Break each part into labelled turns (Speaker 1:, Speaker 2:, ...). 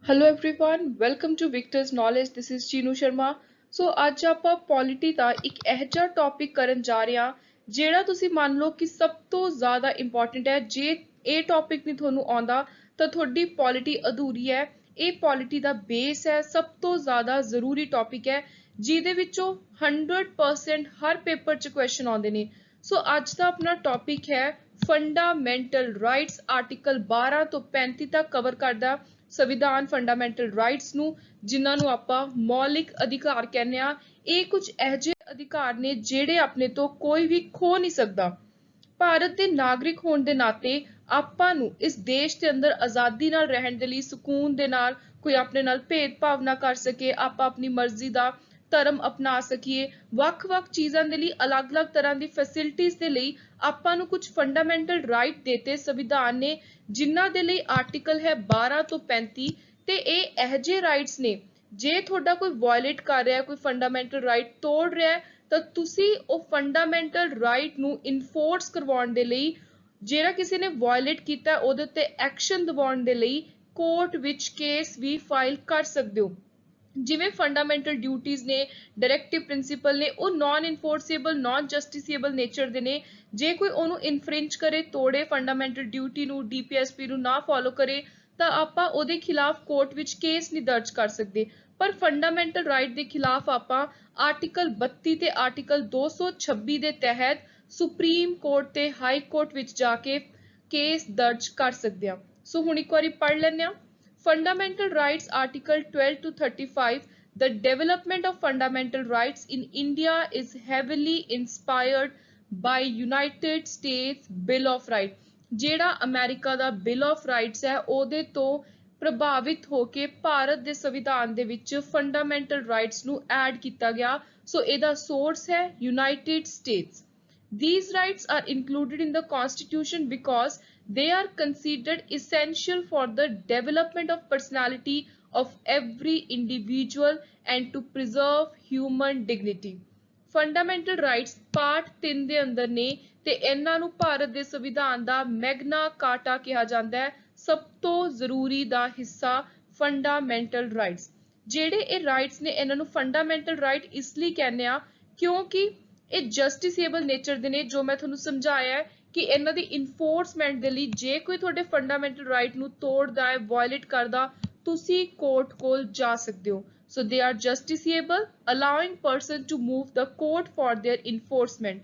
Speaker 1: Hello everyone, welcome to Victor's Knowledge. This is Chinu Sharma. ਸੋ ਅੱਜ ਆਪਾਂ polity ਦਾ ਇੱਕ ਇਹੋ ਜਿਹਾ ਟੌਪਿਕ ਕਰਨ ਜਾ ਰਹੇ ਹਾਂ ਜਿਹੜਾ ਤੁਸੀਂ ਮੰਨ ਲਓ ਕਿ ਸਭ ਤੋਂ ਜ਼ਿਆਦਾ ਇੰਪੋਰਟੈਂਟ ਹੈ। ਜੇ ਇਹ ਟੌਪਿਕ ਨਹੀਂ ਤੁਹਾਨੂੰ ਆਉਂਦਾ ਤਾਂ ਤੁਹਾਡੀ ਪੋਲਿਟੀ ਅਧੂਰੀ ਹੈ। ਇਹ ਪੋਲਿਟੀ ਦਾ ਬੇਸ ਹੈ, ਸਭ ਤੋਂ ਜ਼ਿਆਦਾ ਜ਼ਰੂਰੀ ਟੌਪਿਕ ਹੈ ਜਿਹਦੇ ਵਿੱਚੋਂ 100% ਹਰ ਪੇਪਰ 'ਚ ਕੁਐਸਚਨ ਆਉਂਦੇ ਨੇ। ਸੋ ਅੱਜ ਦਾ ਆਪਣਾ ਟੌਪਿਕ ਹੈ ਫੰਡਾਮੈਂਟਲ ਰਾਈਟਸ। ਆਰਟੀਕਲ 12 ਤੋਂ 35 ਤੱਕ ਕਵਰ ਕਰਦਾ ਸੰਵਿਧਾਨ ਫੰਡਾਮੈਂਟਲ ਰਾਈਟਸ ਨੂੰ, ਜਿਨ੍ਹਾਂ ਨੂੰ ਆਪਾਂ ਮੌਲਿਕ ਅਧਿਕਾਰ ਕਹਿੰਦੇ ਆ। ਇਹ ਕੁਝ ਇਹੋ ਜਿਹੇ ਅਧਿਕਾਰ ਨੇ ਜਿਹੜੇ ਆਪਣੇ ਤੋਂ ਕੋਈ ਵੀ ਖੋ ਨਹੀਂ ਸਕਦਾ। ਭਾਰਤ ਦੇ ਨਾਗਰਿਕ ਹੋਣ ਦੇ ਨਾਤੇ ਆਪਾਂ ਨੂੰ ਇਸ ਦੇਸ਼ ਦੇ ਅੰਦਰ ਆਜ਼ਾਦੀ ਨਾਲ ਰਹਿਣ ਦੇ ਲਈ, ਸਕੂਨ ਦੇ ਨਾਲ, ਕੋਈ ਆਪਣੇ ਨਾਲ ਭੇਦਭਾਵ ਨਾ ਕਰ ਸਕੇ, ਆਪਾਂ ਆਪਣੀ ਮਰਜ਼ੀ ਦਾ ਧਰਮ ਅਪਣਾ ਸਕੀਏ, ਵੱਖ-ਵੱਖ ਚੀਜ਼ਾਂ ਦੇ ਲਈ ਅਲੱਗ-ਅਲੱਗ ਤਰ੍ਹਾਂ ਦੀ ਫੈਸਿਲਿਟੀਆਂ ਦੇ ਲਈ ਆਪਾਂ ਨੂੰ ਕੁਝ ਫੰਡਾਮੈਂਟਲ ਰਾਈਟ ਦਿੱਤੇ ਸੰਵਿਧਾਨ ਨੇ, ਜਿਨ੍ਹਾਂ ਦੇ ਲਈ ਆਰਟੀਕਲ ਹੈ 12 ਤੋਂ 35। ਤੇ ਇਹ ਇਹੋ ਜਿਹੇ ਰਾਈਟਸ ਨੇ, ਜੇ ਤੁਹਾਡਾ ਕੋਈ ਵਾਇਲੇਟ ਕਰ ਰਿਹਾ, ਕੋਈ ਫੰਡਾਮੈਂਟਲ ਰਾਈਟ ਤੋੜ ਰਿਹਾ ਤਾਂ ਤੁਸੀਂ ਉਹ ਫੰਡਾਮੈਂਟਲ ਰਾਈਟ ਨੂੰ ਇਨਫੋਰਸ ਕਰਵਾਉਣ ਦੇ ਲਈ, ਜਿਹੜਾ ਕਿਸੇ ਨੇ ਵਾਇਲੇਟ ਕੀਤਾ ਉਹਦੇ ਉੱਤੇ ਐਕਸ਼ਨ ਦਿਵਾਉਣ ਦੇ ਲਈ ਕੋਰਟ ਵਿੱਚ ਕੇਸ ਵੀ ਫਾਈਲ ਕਰ ਸਕਦੇ ਹੋ। ਜਿਵੇਂ ਫੰਡਾਮੈਂਟਲ ਡਿਊਟੀਜ਼ ਨੇ, ਡਾਇਰੈਕਟਿਵ ਪ੍ਰਿੰਸੀਪਲ ਨੇ, ਉਹ ਨਾਨ ਇਨਫੋਰਸੇਬਲ, ਨਾਨ ਜਸਟਿਸੇਬਲ ਨੇਚਰ ਦੇ ਨੇ। ਜੇ ਕੋਈ ਉਹਨੂੰ ਇਨਫ੍ਰਿੰਜ ਕਰੇ, ਤੋੜੇ ਫੰਡਾਮੈਂਟਲ ਡਿਊਟੀ ਨੂੰ, ਡੀਪੀਐਸਪੀ ਨੂੰ ਨਾ ਫੋਲੋ ਕਰੇ, ਤਾਂ ਆਪਾਂ ਉਹਦੇ ਖਿਲਾਫ ਕੋਰਟ ਵਿੱਚ ਕੇਸ ਨਹੀਂ ਦਰਜ ਕਰ ਸਕਦੇ। ਪਰ ਫੰਡਾਮੈਂਟਲ ਰਾਈਟ ਦੇ ਖਿਲਾਫ ਆਪਾਂ ਆਰਟੀਕਲ 32 ਤੇ ਆਰਟੀਕਲ 226 ਦੇ ਤਹਿਤ ਸੁਪਰੀਮ ਕੋਰਟ ਤੇ ਹਾਈ ਕੋਰਟ ਵਿੱਚ ਜਾ ਕੇ ਕੇਸ ਦਰਜ ਕਰ ਸਕਦੇ ਹਾਂ। ਸੋ ਹੁਣ ਇੱਕ ਵਾਰੀ ਪੜ੍ਹ ਲੈਂਦੇ ਹਾਂ। Fundamental Rights Article 12 to 35. The development of fundamental rights in India is heavily inspired by United States Bill of Rights. ਜਿਹੜਾ America the bill of rights ਹੈ ਉਹਦੇ ਤੋਂ ਪ੍ਰਭਾਵਿਤ ਹੋ ਕੇ ਭਾਰਤ ਦੇ ਸੰਵਿਧਾਨ ਦੇ ਵਿੱਚ ਫੰਡਾਮੈਂਟਲ ਰਾਈਟਸ ਨੂੰ ਐਡ ਕੀਤਾ ਗਿਆ। ਸੋ ਇਹਦਾ ਸੋਰਸ ਹੈ United States. These rights are included in the Constitution because they are considered essential for the development of personality of every individual and to preserve human dignity. Fundamental rights part 3 ਦੇ ਅੰਦਰ ਨੇ ਤੇ ਇਹਨਾਂ ਨੂੰ ਭਾਰਤ ਦੇ ਸੰਵਿਧਾਨ ਦਾ Magna ਕਾਰਟਾ ਕਿਹਾ ਜਾਂਦਾ ਹੈ, ਸਭ ਤੋਂ ਜ਼ਰੂਰੀ ਦਾ ਹਿੱਸਾ ਫੰਡਾਮੈਂਟਲ ਰਾਈਟਸ। ਜਿਹੜੇ ਇਹ ਰਾਈਟਸ ਨੇ ਇਹਨਾਂ ਨੂੰ ਫੰਡਾਮੈਂਟਲ ਰਾਈਟ ਇਸ ਲਈ ਕਹਿੰਦੇ ਆ ਕਿਉਂਕਿ ਇਹ ਜਸਟਿਸੇਬਲ ਨੇਚਰ ਦੇ ਨੇ। ਜੋ ਮੈਂ ਤੁਹਾਨੂੰ ਸਮਝਾਇਆ ਹੈ ਕਿ ਇਹਨਾਂ ਦੀ ਇਨਫੋਰਸਮੈਂਟ ਦੇ ਲਈ ਜੇ ਕੋਈ ਤੁਹਾਡੇ ਫੰਡਾਮੈਂਟਲ ਰਾਈਟ ਨੂੰ ਤੋੜਦਾ ਹੈ, ਵਾਇਲੇਟ ਕਰਦਾ, ਤੁਸੀਂ ਕੋਰਟ ਕੋਲ ਜਾ ਸਕਦੇ ਹੋ। So they are justiciable, allowing person to move the court for their enforcement.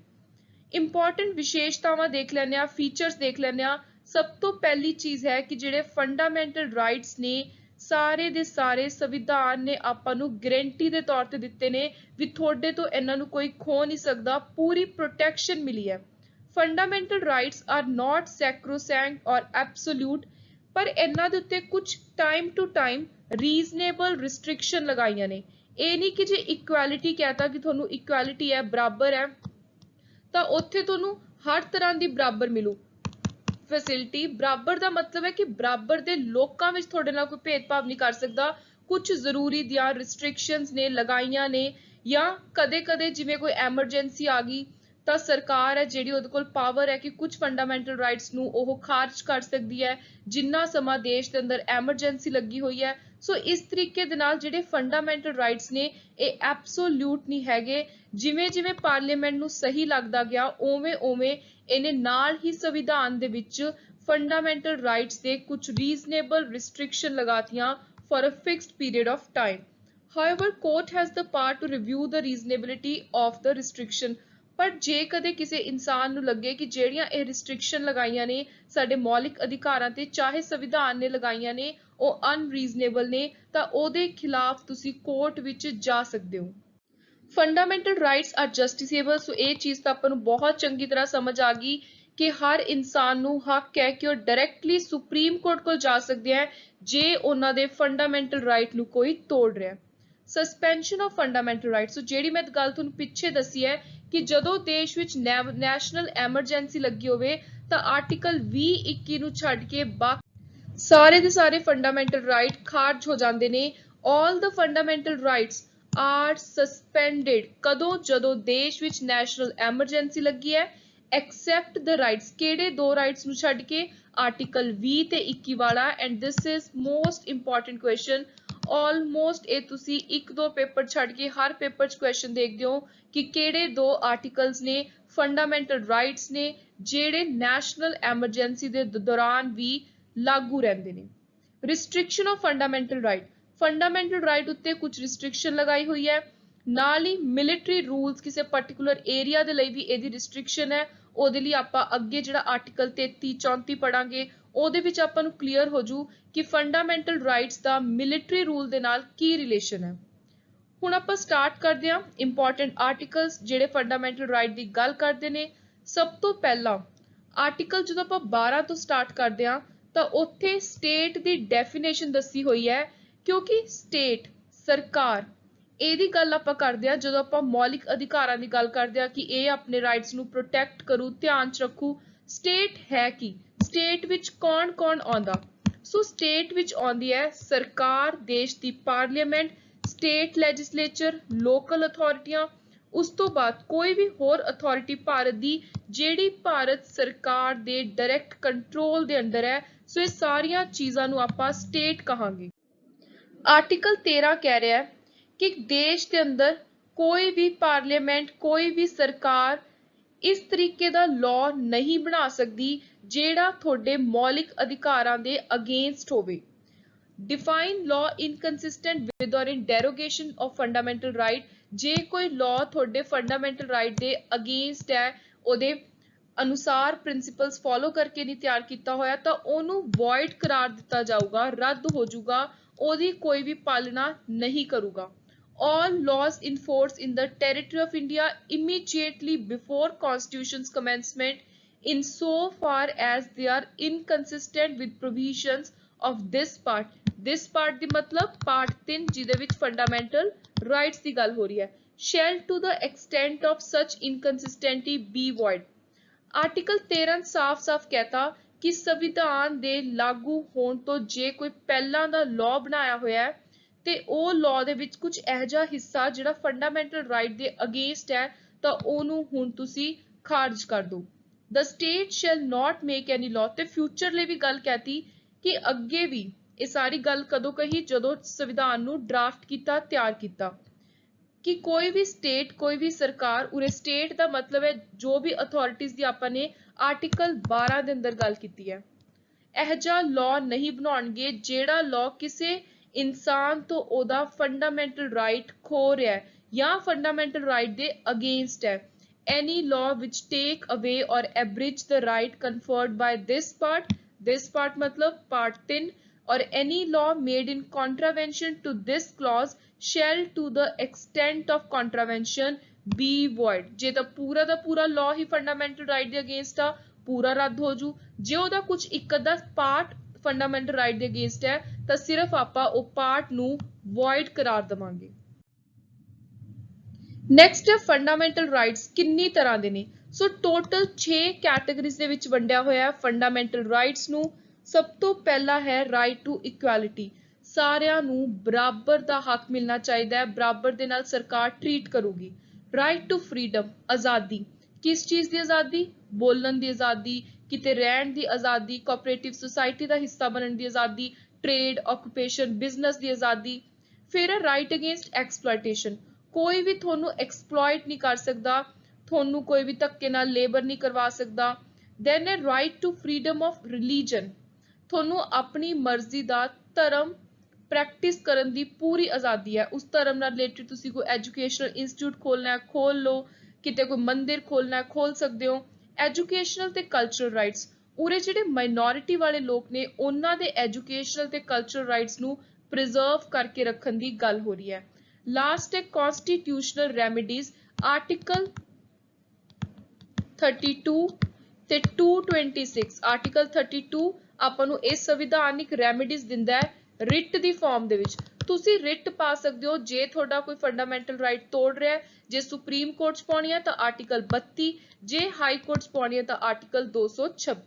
Speaker 1: Important ਵਿਸ਼ੇਸ਼ਤਾਵਾਂ ਦੇਖ ਲੈਂਦੇ ਆ, ਫੀਚਰਸ ਦੇਖ ਲੈਂਦੇ ਆ। ਸਭ ਤੋਂ ਪਹਿਲੀ ਚੀਜ਼ ਹੈ ਕਿ ਜਿਹੜੇ ਫੰਡਾਮੈਂਟਲ ਰਾਈਟਸ ਨੇ ਸਾਰੇ ਦੇ ਸਾਰੇ ਸੰਵਿਧਾਨ ਨੇ ਆਪਾਂ ਨੂੰ ਗਰੰਟੀ ਦੇ ਤੌਰ ਤੇ ਦਿੱਤੇ ਨੇ ਵੀ ਤੁਹਾਡੇ ਤੋਂ ਇਹਨਾਂ ਨੂੰ ਕੋਈ ਖੋ ਨਹੀਂ ਸਕਦਾ, ਪੂਰੀ ਪ੍ਰੋਟੈਕਸ਼ਨ ਮਿਲੀ ਹੈ। Fundamental rights are not sacrosanct ਔਰ ਐਬਸੋਲੂਟ, ਪਰ ਇਹਨਾਂ ਦੇ ਉੱਤੇ ਕੁਝ time to time reasonable restriction ਲਗਾਈਆਂ ਨੇ। ਇਹ ਨਹੀਂ ਕਿ ਜੇ ਇਕੁਐਲਿਟੀ ਕਹਤਾ ਕਿ ਤੁਹਾਨੂੰ ਇਕੁਐਲਿਟੀ ਹੈ, ਬਰਾਬਰ ਹੈ, ਤਾਂ ਉੱਥੇ ਤੁਹਾਨੂੰ ਹਰ ਤਰ੍ਹਾਂ ਦੀ ਬਰਾਬਰ ਮਿਲੂ ਫੈਸਿਲਿਟੀ। ਬਰਾਬਰ ਦਾ ਮਤਲਬ ਹੈ ਕਿ ਬਰਾਬਰ ਦੇ ਲੋਕਾਂ ਵਿੱਚ ਤੁਹਾਡੇ ਨਾਲ ਕੋਈ ਭੇਦਭਾਵ ਨਹੀਂ ਕਰ ਸਕਦਾ। ਕੁਝ ਜ਼ਰੂਰੀ ਦੀਆਂ ਰਿਸਟ੍ਰਿਕਸ਼ਨਸ ਨੇ ਲਗਾਈਆਂ ਨੇ, ਜਾਂ ਕਦੇ-ਕਦੇ ਜਿਵੇਂ ਕੋਈ ਐਮਰਜੈਂਸੀ ਆ ਗਈ ਤਾਂ ਸਰਕਾਰ ਹੈ ਜਿਹੜੀ ਉਹਦੇ ਕੋਲ ਪਾਵਰ ਹੈ ਕਿ ਕੁਝ ਫੰਡਾਮੈਂਟਲ ਰਾਈਟਸ ਨੂੰ ਉਹ ਖਾਰਜ ਕਰ ਸਕਦੀ ਹੈ, ਜਿੰਨਾ ਸਮਾਂ ਦੇਸ਼ ਦੇ ਅੰਦਰ ਐਮਰਜੈਂਸੀ ਲੱਗੀ ਹੋਈ ਹੈ। ਸੋ ਇਸ ਤਰੀਕੇ ਦੇ ਨਾਲ ਜਿਹੜੇ ਫੰਡਾਮੈਂਟਲ ਰਾਈਟਸ ਨੇ ਇਹ ਐਬਸੋਲੂਟ ਨਹੀਂ ਹੈਗੇ। ਜਿਵੇਂ ਜਿਵੇਂ ਪਾਰਲੀਮੈਂਟ ਨੂੰ ਸਹੀ ਲੱਗਦਾ ਗਿਆ ਉਵੇਂ ਉਵੇਂ ਇਹਨੇ ਨਾਲ ਹੀ ਸੰਵਿਧਾਨ ਦੇ ਵਿੱਚ ਫੰਡਾਮੈਂਟਲ ਰਾਈਟਸ ਦੇ ਕੁਝ ਰੀਜ਼ਨੇਬਲ ਰਿਸਟ੍ਰਿਕਸ਼ਨ ਲਗਾਤੀਆਂ for a fixed period of time. However, court has the power to review the reasonability of the restriction. ਪਰ ਜੇ ਕਦੇ ਕਿਸੇ ਇਨਸਾਨ ਨੂੰ ਲੱਗੇ ਕਿ ਜਿਹੜੀਆਂ ਇਹ ਰਿਸਟ੍ਰਿਕਸ਼ਨ ਲਗਾਈਆਂ ਨੇ ਸਾਡੇ ਮੌਲਿਕ ਅਧਿਕਾਰਾਂ ਤੇ, ਚਾਹੇ ਸੰਵਿਧਾਨ ਨੇ ਲਗਾਈਆਂ ਨੇ, ਉਹ ਅਨਰੀਜ਼ਨੇਬਲ ਨੇ, ਤਾਂ ਉਹਦੇ ਖਿਲਾਫ ਤੁਸੀਂ ਕੋਰਟ ਵਿੱਚ ਜਾ ਸਕਦੇ ਹੋ। Fundamental rights are justiciable. So ਇਹ ਚੀਜ਼ ਤਾਂ ਆਪਾਂ ਨੂੰ ਬਹੁਤ ਚੰਗੀ ਤਰ੍ਹਾਂ ਸਮਝ ਆ ਗਈ ਕਿ ਹਰ ਇਨਸਾਨ ਨੂੰ ਹੱਕ ਹੈ ਕਿ ਉਹ ਡਾਇਰੈਕਟਲੀ ਸੁਪਰੀਮ ਕੋਰਟ ਕੋਲ ਜਾ ਸਕਦੇ ਹੈ ਜੇ ਉਹਨਾਂ ਦੇ ਫੰਡਾਮੈਂਟਲ ਰਾਈਟ ਨੂੰ ਕੋਈ ਤੋੜ ਰਿਹਾ। Suspension of fundamental right. So ਜਿਹੜੀ ਮੈਂ ਗੱਲ ਤੁਹਾਨੂੰ ਪਿੱਛੇ ਦੱਸੀ ਹੈ ਕਿ ਜਦੋਂ ਦੇਸ਼ ਵਿੱਚ ਨੈਸ਼ਨਲ ਐਮਰਜੈਂਸੀ ਲੱਗੀ ਹੋਵੇ ਤਾਂ ਆਰਟੀਕਲ 20-21 ਨੂੰ ਛੱਡ ਕੇ ਬਾਕੀ ਸਾਰੇ ਦੇ ਸਾਰੇ ਫੰਡਾਮੈਂਟਲ ਰਾਈਟ ਖਾਰਜ ਹੋ ਜਾਂਦੇ ਨੇ। ਆਲ ਦ ਫੰਡਾਮੈਂਟਲ ਰਾਈਟਸ ਆਰ ਸਸਪੈਂਡਡ। ਕਦੋਂ? ਜਦੋਂ ਦੇਸ਼ ਵਿੱਚ ਨੈਸ਼ਨਲ ਐਮਰਜੈਂਸੀ ਲੱਗੀ ਹੈ except the rights ਕਿਹੜੇ ਦੋ rights ਨੂੰ ਛੱਡ ਕੇ article 20 ਤੇ 21 ਵਾਲਾ and this is most important question almost ਇਹ ਤੁਸੀਂ ਇੱਕ ਦੋ ਪੇਪਰ ਛੱਡ ਕੇ ਹਰ ਪੇਪਰ 'ਚ question ਦੇਖਦੇ ਹੋ ਕਿ ਕਿਹੜੇ ਦੋ articles ਨੇ fundamental rights ਨੇ ਜਿਹੜੇ national emergency ਦੇ ਦੌਰਾਨ ਵੀ ਲਾਗੂ ਰਹਿੰਦੇ ਨੇ restriction of fundamental right ਉੱਤੇ ਕੁਝ restriction ਲਗਾਈ ਹੋਈ ਹੈ ਨਾਲ ਹੀ ਮਿਲਟਰੀ ਰੂਲਸ ਕਿਸੇ ਪਾਰਟਿਕੂਲਰ ਏਰੀਆ ਦੇ ਲਈ ਵੀ ਇਹਦੀ ਰਿਸਟ੍ਰਿਕਸ਼ਨ ਹੈ ਉਹਦੇ ਲਈ ਆਪਾਂ ਅੱਗੇ ਜਿਹੜਾ ਆਰਟੀਕਲ 33 34 ਪੜਾਂਗੇ ਉਹਦੇ ਵਿੱਚ ਆਪਾਂ ਨੂੰ ਕਲੀਅਰ ਹੋ ਜੂ ਕਿ ਫੰਡਾਮੈਂਟਲ ਰਾਈਟਸ ਦਾ ਮਿਲਟਰੀ ਰੂਲ ਦੇ ਨਾਲ ਕੀ ਰਿਲੇਸ਼ਨ ਹੈ ਹੁਣ ਆਪਾਂ ਸਟਾਰਟ ਕਰਦੇ ਹਾਂ ਇੰਪੋਰਟੈਂਟ ਆਰਟੀਕਲਸ ਜਿਹੜੇ ਫੰਡਾਮੈਂਟਲ ਰਾਈਟ ਦੀ ਗੱਲ ਕਰਦੇ ਨੇ ਸਭ ਤੋਂ ਪਹਿਲਾਂ ਆਰਟੀਕਲ ਜਦੋਂ ਆਪਾਂ 12 ਤੋਂ ਸਟਾਰਟ ਕਰਦੇ ਹਾਂ ਤਾਂ ਉੱਥੇ ਸਟੇਟ ਦੀ ਡੈਫੀਨੇਸ਼ਨ ਦੱਸੀ ਹੋਈ ਹੈ ਕਿਉਂਕਿ ਸਟੇਟ ਸਰਕਾਰ ਇਹਦੀ ਗੱਲ ਆਪਾਂ ਕਰਦੇ ਆ ਜਦੋਂ ਆਪਾਂ ਮੌਲਿਕ ਅਧਿਕਾਰਾਂ ਦੀ ਗੱਲ ਕਰਦੇ ਆ ਕਿ ਇਹ ਆਪਣੇ ਰਾਈਟਸ ਨੂੰ ਪ੍ਰੋਟੈਕਟ ਕਰੂ ਧਿਆਨ ਚ ਰੱਖੂ ਸਟੇਟ ਹੈ ਕੀ ਸਟੇਟ ਵਿੱਚ ਕੌਣ ਆਉਂਦਾ ਸੋ ਸਟੇਟ ਵਿੱਚ ਆਉਂਦੀ ਹੈ ਸਰਕਾਰ ਦੇਸ਼ ਦੀ ਪਾਰਲੀਮੈਂਟ ਸਟੇਟ ਲੈਜਿਸਲੇਚਰ ਲੋਕਲ ਅਥਾਰਟੀਆਂ ਉਸ ਤੋਂ ਬਾਅਦ ਕੋਈ ਵੀ ਹੋਰ ਅਥਾਰਟੀ ਭਾਰਤ ਦੀ ਜਿਹੜੀ ਭਾਰਤ ਸਰਕਾਰ ਦੇ ਡਾਇਰੈਕਟ ਕੰਟਰੋਲ ਦੇ ਅੰਦਰ ਹੈ ਸੋ ਇਹ ਸਾਰੀਆਂ ਚੀਜ਼ਾਂ ਨੂੰ ਆਪਾਂ ਸਟੇਟ ਕਹਾਂਗੇ ਆਰਟੀਕਲ 13 ਕਹਿ ਰਿਹਾ ਹੈ कि देश के अंदर कोई भी पार्लियामेंट कोई भी सरकार इस तरीके दा लॉ नहीं बना सकती जेड़ा थोड़े मौलिक अधिकारां दे अगेंस्ट होवे डिफाइन लॉ इनकंसिस्टेंट विद और इन डेरोगेशन ऑफ फंडामेंटल राइट जे कोई लॉ थोड़े फंडामेंटल राइट दे अगेंस्ट है ओदे अनुसार प्रिंसिपल्स फॉलो करके नहीं तैयार किया होया तो ओनू वॉइड करार दिता जाऊगा रद्द हो जाऊगा ओदी कोई भी पालना नहीं करूगा all laws in force in the territory of India immediately before Constitution's commencement in so far as they are inconsistent with provisions of this part ਦੀ ਮਤਲਬ part 3 ਜਿਹਦੇ ਵਿੱਚ fundamental rights ਦੀ ਗੱਲ ਹੋ ਰਹੀ ਹੈ shall to the extent of such inconsistency be void article 13 ਸਾਫ਼-ਸਾਫ਼ कहता ਕਿ ਸੰਵਿਧਾਨ ਦੇ ਲਾਗੂ ਹੋਣ ਤੋਂ ਜੇ ਕੋਈ ਪਹਿਲਾਂ ਦਾ ਲਾਅ ਬਣਾਇਆ ਹੋਇਆ ਹੈ ਤੇ ਉਹ ਲਾਅ ਦੇ ਵਿੱਚ ਕੁਝ ਇਹੋ ਜਿਹਾ ਹਿੱਸਾ ਜਿਹੜਾ ਫੰਡਾਮੈਂਟਲ ਰਾਈਟ ਦੇ ਅਗੇਂਸਟ ਹੈ ਤਾਂ ਉਹਨੂੰ ਹੁਣ ਤੁਸੀਂ ਖਾਰਜ ਕਰ ਦਿਓ the state shall not make any law ਤੇ ਫਿਊਚਰ ਲਈ ਵੀ ਗੱਲ ਕਹਿਤੀ ਕਿ ਅੱਗੇ ਵੀ ਇਹ ਸਾਰੀ ਗੱਲ ਕਦੋਂ ਕਹੀ ਜਦੋਂ ਸੰਵਿਧਾਨ ਨੂੰ ਡਰਾਫਟ ਕੀਤਾ ਤਿਆਰ ਕੀਤਾ ਕਿ ਕੋਈ ਵੀ ਸਟੇਟ ਕੋਈ ਵੀ ਸਰਕਾਰ ਉਰੇ ਸਟੇਟ ਦਾ ਮਤਲਬ ਹੈ ਜੋ ਵੀ ਅਥਾਰਟੀਜ਼ ਦੀ ਆਪਾਂ ਨੇ ਆਰਟੀਕਲ 12 ਦੇ ਅੰਦਰ ਗੱਲ ਕੀਤੀ ਹੈ ਇਹੋ ਜਿਹਾ ਲਾਅ ਨਹੀਂ ਬਣਾਉਣਗੇ ਜਿਹੜਾ ਲਾਅ ਕਿਸੇ इंसान तो ओदा फंडामेंटल राइट खो रहा है या फंडामेंटल राइट दे अगेंस्ट है any law which take away or abridge the right conferred by this part मतलब part 3 or any law made in contravention to this clause shall to the extent of contravention be void जे ਤਾਂ ਪੂਰਾ ਦਾ ਪੂਰਾ law ਹੀ fundamental right ਦੇ against ਆ ਪੂਰਾ ਰੱਦ ਹੋ ਜੂ ਜੇ ਉਹਦਾ ਕੁਝ ਇੱਕ ਅੱਧਾ part फंडामेंटल राइट ਦੇ अगेंस्ट है ਤਾਂ ਸਿਰਫ ਆਪਾਂ ਉਹ ਪਾਰਟ ਨੂੰ void ਕਰਾਰ ਦਵਾਂਗੇ ਨੈਕਸਟ ਹੈ ਫੰਡਾਮੈਂਟਲ ਰਾਈਟਸ ਕਿੰਨੀ ਤਰ੍ਹਾਂ ਦੇ ਨੇ ਸੋ ਟੋਟਲ 6 ਕੈਟਾਗਰੀਜ਼ ਦੇ ਵਿੱਚ ਵੰਡਿਆ ਹੋਇਆ ਹੈ ਫੰਡਾਮੈਂਟਲ ਰਾਈਟਸ ਨੂੰ ਸਭ ਤੋਂ ਪਹਿਲਾ ਹੈ ਰਾਈਟ ਟੂ ਇਕੁਐਲਿਟੀ ਸਾਰਿਆਂ ਨੂੰ ਬਰਾਬਰ ਦਾ ਹੱਕ ਮਿਲਣਾ ਚਾਹੀਦਾ ਹੈ ਬਰਾਬਰ ਦੇ ਨਾਲ ਸਰਕਾਰ ਟ੍ਰੀਟ ਕਰੂਗੀ ਰਾਈਟ ਟੂ ਫਰੀडम ਆਜ਼ਾਦੀ ਕਿਸ ਚੀਜ਼ ਦੀ ਆਜ਼ਾਦੀ ਬੋਲਣ ਦੀ ਆਜ਼ਾਦੀ ਕਿਤੇ ਰਹਿਣ ਦੀ ਆਜ਼ਾਦੀ ਕੋਆਪਰੇਟਿਵ ਸੁਸਾਇਟੀ ਦਾ ਹਿੱਸਾ ਬਣਨ ਦੀ ਆਜ਼ਾਦੀ ट्रेड ऑक्यूपेशन बिजनेस ਦੀ ਆਜ਼ਾਦੀ ਫਿਰ ਹੈ ਰਾਈਟ ਅਗੇਂਸਟ ਐਕਸਪਲੋਇਟੇਸ਼ਨ ਕੋਈ ਵੀ ਤੁਹਾਨੂੰ ਐਕਸਪਲੋਇਟ ਨਹੀਂ ਕਰ ਸਕਦਾ ਤੁਹਾਨੂੰ ਕੋਈ ਵੀ ਧੱਕੇ ਨਾਲ ਲੇਬਰ ਨਹੀਂ ਕਰਵਾ ਸਕਦਾ ਦੈਨ ਹੈ right to freedom of religion ਤੁਹਾਨੂੰ ਆਪਣੀ ਮਰਜ਼ੀ ਦਾ ਧਰਮ ਪ੍ਰੈਕਟਿਸ ਕਰਨ ਦੀ ਪੂਰੀ ਆਜ਼ਾਦੀ ਹੈ ਉਸ ਧਰਮ ਨਾਲ ਰਿਲੇਟਡ ਤੁਸੀਂ ਕੋਈ ਐਜੂਕੇਸ਼ਨਲ ਇੰਸਟੀਚਿਊਟ ਖੋਲਣਾ ਹੈ ਖੋਲ ਲਓ ਕਿਤੇ ਕੋਈ ਮੰਦਿਰ ਖੋਲਣਾ ਹੈ ਖੋਲ ਸਕਦੇ ਹੋ ਐਜੂਕੇਸ਼ਨਲ ਤੇ ਕਲਚਰਲ ਰਾਈਟਸ ਉਰੇ ਜਿਹੜੇ ਮਾਈਨੋਰਿਟੀ ਵਾਲੇ ਲੋਕ ਨੇ ਉਹਨਾਂ ਦੇ ਐਜੂਕੇਸ਼ਨਲ ਤੇ ਕਲਚਰਲ ਰਾਈਟਸ ਨੂੰ ਪ੍ਰੀਜ਼ਰਵ ਕਰਕੇ ਰੱਖਣ ਦੀ ਗੱਲ ਹੋ ਰਹੀ ਹੈ ਲਾਸਟ ਹੈ ਕਨਸਟੀਟਿਊਸ਼ਨਲ ਰੈਮੇਡੀਜ਼ ਆਰਟੀਕਲ 32 ਤੇ 226 ਆਰਟੀਕਲ 32 ਆਪਾਂ ਨੂੰ ਇਹ ਸੰਵਿਧਾਨਿਕ ਰੈਮੇਡੀਜ਼ ਦਿੰਦਾ ਹੈ ਰਿਟ ਦੀ ਫਾਰਮ ਦੇ ਵਿੱਚ ਤੁਸੀਂ ਰਿਟ ਪਾ ਸਕਦੇ ਹੋ ਜੇ ਤੁਹਾਡਾ ਕੋਈ ਫੰਡਾਮੈਂਟਲ ਰਾਈਟ ਤੋੜ ਰਿਹਾ ਹੈ ਜੇ ਸੁਪਰੀਮ ਕੋਰਟ ਚ ਪਾਉਣੀ ਹੈ ਤਾਂ ਆਰਟੀਕਲ 32 ਜੇ ਹਾਈ ਕੋਰਟ ਚ ਪਾਉਣੀ ਹੈ ਤਾਂ ਆਰਟੀਕਲ 226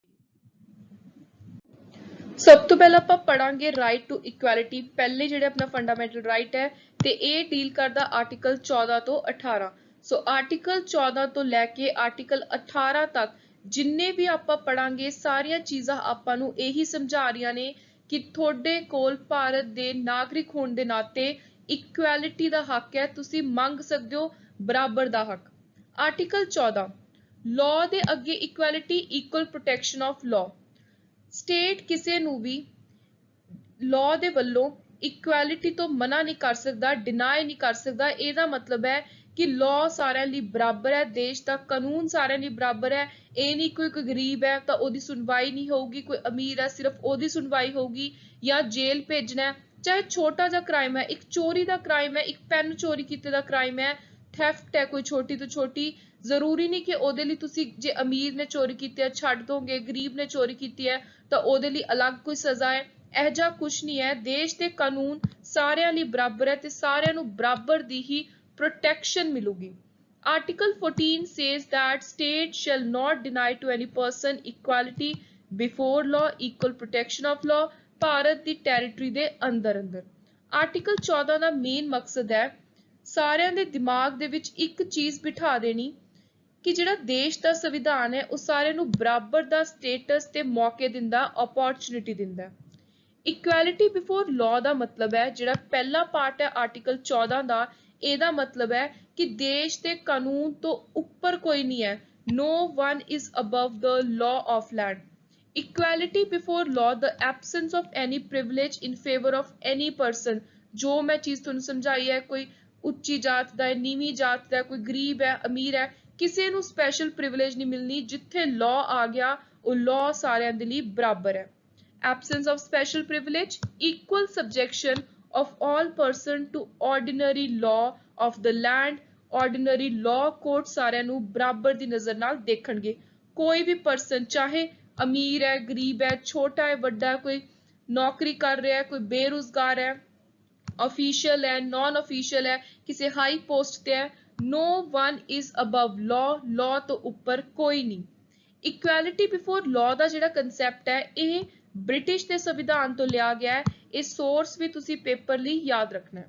Speaker 1: सब तो पहला ਆਪਾਂ ਪੜਾਂਗੇ ਰਾਈਟ ਟੂ ਇਕੁਐਲਿਟੀ ਪਹਿਲੇ ਜਿਹੜੇ ਆਪਣਾ ਫੰਡਾਮੈਂਟਲ ਰਾਈਟ ਹੈ ਤੇ ਇਹ ਡੀਲ ਕਰਦਾ ਆਰਟੀਕਲ 14 ਤੋਂ 18 ਸੋ ਆਰਟੀਕਲ 14 ਤੋਂ ਲੈ ਕੇ ਆਰਟੀਕਲ 18 ਤੱਕ ਜਿੰਨੇ ਵੀ ਆਪਾਂ ਪੜਾਂਗੇ ਸਾਰੀਆਂ ਚੀਜ਼ਾਂ ਆਪਾਂ ਨੂੰ ਇਹੀ ਸਮਝਾ ਰਹੀਆਂ ਨੇ ਕਿ ਤੁਹਾਡੇ ਕੋਲ ਭਾਰਤ ਦੇ ਨਾਗਰਿਕ ਹੋਣ ਦੇ ਨਾਤੇ ਇਕੁਐਲਿਟੀ ਦਾ ਹੱਕ ਹੈ, ਤੁਸੀਂ ਮੰਗ ਸਕਦੇ ਹੋ ਬਰਾਬਰ ਦਾ ਹੱਕ। ਆਰਟੀਕਲ 14 ਲਾਅ ਦੇ ਅੱਗੇ equality, equal protection of law. State ਕਿਸੇ ਨੂੰ ਵੀ ਲਾਅ ਦੇ ਵੱਲੋਂ ਇਕੁਐਲਿਟੀ ਤੋਂ ਮਨਾ ਨਹੀਂ ਕਰ ਸਕਦਾ, ਡਿਨਾਈ ਨਹੀਂ ਕਰ ਸਕਦਾ। ਇਹਦਾ ਮਤਲਬ ਹੈ ਕਿ ਲਾਅ ਸਾਰਿਆਂ ਲਈ ਬਰਾਬਰ ਹੈ, ਦੇਸ਼ ਦਾ ਕਾਨੂੰਨ ਸਾਰਿਆਂ ਲਈ ਬਰਾਬਰ ਹੈ। ਇਹ ਨਹੀਂ ਕੋਈ ਗਰੀਬ ਹੈ ਤਾਂ ਉਹਦੀ ਸੁਣਵਾਈ ਨਹੀਂ ਹੋਊਗੀ, ਕੋਈ ਅਮੀਰ ਹੈ ਸਿਰਫ ਉਹਦੀ ਸੁਣਵਾਈ ਹੋਊਗੀ, ਜਾਂ ਜੇਲ੍ਹ ਭੇਜਣਾ ਹੈ। ਚਾਹੇ ਛੋਟਾ ਜਿਹਾ ਕ੍ਰਾਈਮ ਹੈ, ਇੱਕ ਚੋਰੀ ਦਾ ਕ੍ਰਾਈਮ ਹੈ, ਇੱਕ ਪੈਨ ਚੋਰੀ ਕੀਤੇ ਦਾ ਕ੍ਰਾਈਮ ਹੈ, ਥੈਫਟ ਹੈ ਕੋਈ ਛੋਟੀ ਤੋਂ ਛੋਟੀ, ਜ਼ਰੂਰੀ ਨਹੀਂ ਕਿ ਉਹਦੇ ਲਈ ਤੁਸੀਂ ਜੇ ਅਮੀਰ ਨੇ ਚੋਰੀ ਕੀਤੀ ਹੈ ਛੱਡ ਦੋਗੇ, ਗਰੀਬ ਨੇ ਚੋਰੀ ਕੀਤੀ ਹੈ ਤਾਂ ਉਹਦੇ ਲਈ ਅਲੱਗ ਕੋਈ ਸਜ਼ਾ ਹੈ। ਇਹ ਜਿਹਾ ਕੁਛ ਨਹੀਂ ਹੈ। ਦੇਸ਼ ਦੇ ਕਾਨੂੰਨ ਸਾਰਿਆਂ ਲਈ ਬਰਾਬਰ ਹੈ ਤੇ ਸਾਰਿਆਂ ਨੂੰ ਬਰਾਬਰ ਦੀ ਹੀ protection ਮਿਲੂਗੀ। Article 14 says that state shall not deny to any person equality before law, equal protection of law, Bharat the territory ਦੇ ਅੰਦਰ। ਆਰਟੀਕਲ 14 ਦਾ ਮੇਨ ਮਕਸਦ ਹੈ ਸਾਰਿਆਂ ਦੇ ਦਿਮਾਗ ਦੇ ਵਿੱਚ ਇੱਕ ਚੀਜ਼ ਬਿਠਾ ਦੇਣੀ ਕਿ ਜਿਹੜਾ ਦੇਸ਼ ਦਾ ਸੰਵਿਧਾਨ ਹੈ ਉਹ ਸਾਰਿਆਂ ਨੂੰ ਬਰਾਬਰ ਦਾ ਸਟੇਟਸ ਤੇ ਮੌਕੇ ਦਿੰਦਾ, ਓਪਰਚੁਨਿਟੀ ਦਿੰਦਾ। ਇਕੁਐਲਿਟੀ ਬਿਫੋਰ ਲਾਅ ਦਾ ਮਤਲਬ ਹੈ, ਜਿਹੜਾ ਪਹਿਲਾ ਪਾਰਟ ਹੈ ਆਰਟੀਕਲ 14 ਦਾ, ਇਹਦਾ ਮਤਲਬ ਹੈ ਕਿ ਦੇਸ਼ ਦੇ ਕਾਨੂੰਨ ਤੋਂ ਉੱਪਰ ਕੋਈ ਨਹੀਂ ਹੈ। No one is above the law of land. Equality before law, the absence of any privilege in favor of any person. ਜੋ ਮੈਂ ਚੀਜ਼ ਤੁਹਾਨੂੰ ਸਮਝਾਈ ਹੈ, ਕੋਈ ਉੱਚੀ ਜਾਤ ਦਾ ਹੈ, ਨੀਵੀਂ ਜਾਤ ਦਾ ਹੈ, ਕੋਈ ਗਰੀਬ ਹੈ, ਅਮੀਰ ਹੈ, ਕਿਸੇ ਨੂੰ ਸਪੈਸ਼ਲ ਪ੍ਰਿਵਿਲੇਜ ਨਹੀਂ ਮਿਲਣੀ। ਜਿੱਥੇ ਲਾਅ ਆ ਗਿਆ ਉਹ ਲਾਅ ਸਾਰਿਆਂ ਦੇ ਲਈ ਬਰਾਬਰ ਹੈ। Absence of special privilege, equal subjection of all person to ordinary law of the land, ordinary law court ਸਾਰਿਆਂ ਨੂੰ ਬਰਾਬਰ ਦੀ ਨਜ਼ਰ ਨਾਲ ਦੇਖਣਗੇ। ਕੋਈ ਵੀ ਪਰਸਨ ਚਾਹੇ ਅਮੀਰ ਹੈ, ਗਰੀਬ ਹੈ, ਛੋਟਾ ਹੈ, ਵੱਡਾ ਹੈ, ਕੋਈ ਨੌਕਰੀ ਕਰ ਰਿਹਾ ਹੈ, ਕੋਈ ਬੇਰੁਜ਼ਗਾਰ ਹੈ, ਅਫੀਸ਼ੀਅਲ ਹੈ, ਨਾਨ ਅਫੀਸ਼ੀਅਲ ਹੈ, ਕਿਸੇ ਹਾਈ ਪੋਸਟ ਤੇ ਹੈ, no one is above law, law ਤੋਂ ਉੱਪਰ ਕੋਈ ਨਹੀਂ। ਇਕੁਐਲਿਟੀ ਬਿਫੋਰ ਲਾਅ ਦਾ ਜਿਹੜਾ ਕੰਸੈਪਟ ਹੈ ਇਹ ਬ੍ਰਿਟਿਸ਼ ਦੇ ਸੰਵਿਧਾਨ ਤੋਂ ਲਿਆ ਗਿਆ ਹੈ। ਇਹ ਸੋਰਸ ਵੀ ਤੁਸੀਂ ਪੇਪਰ ਲਈ ਯਾਦ ਰੱਖਣਾ ਹੈ।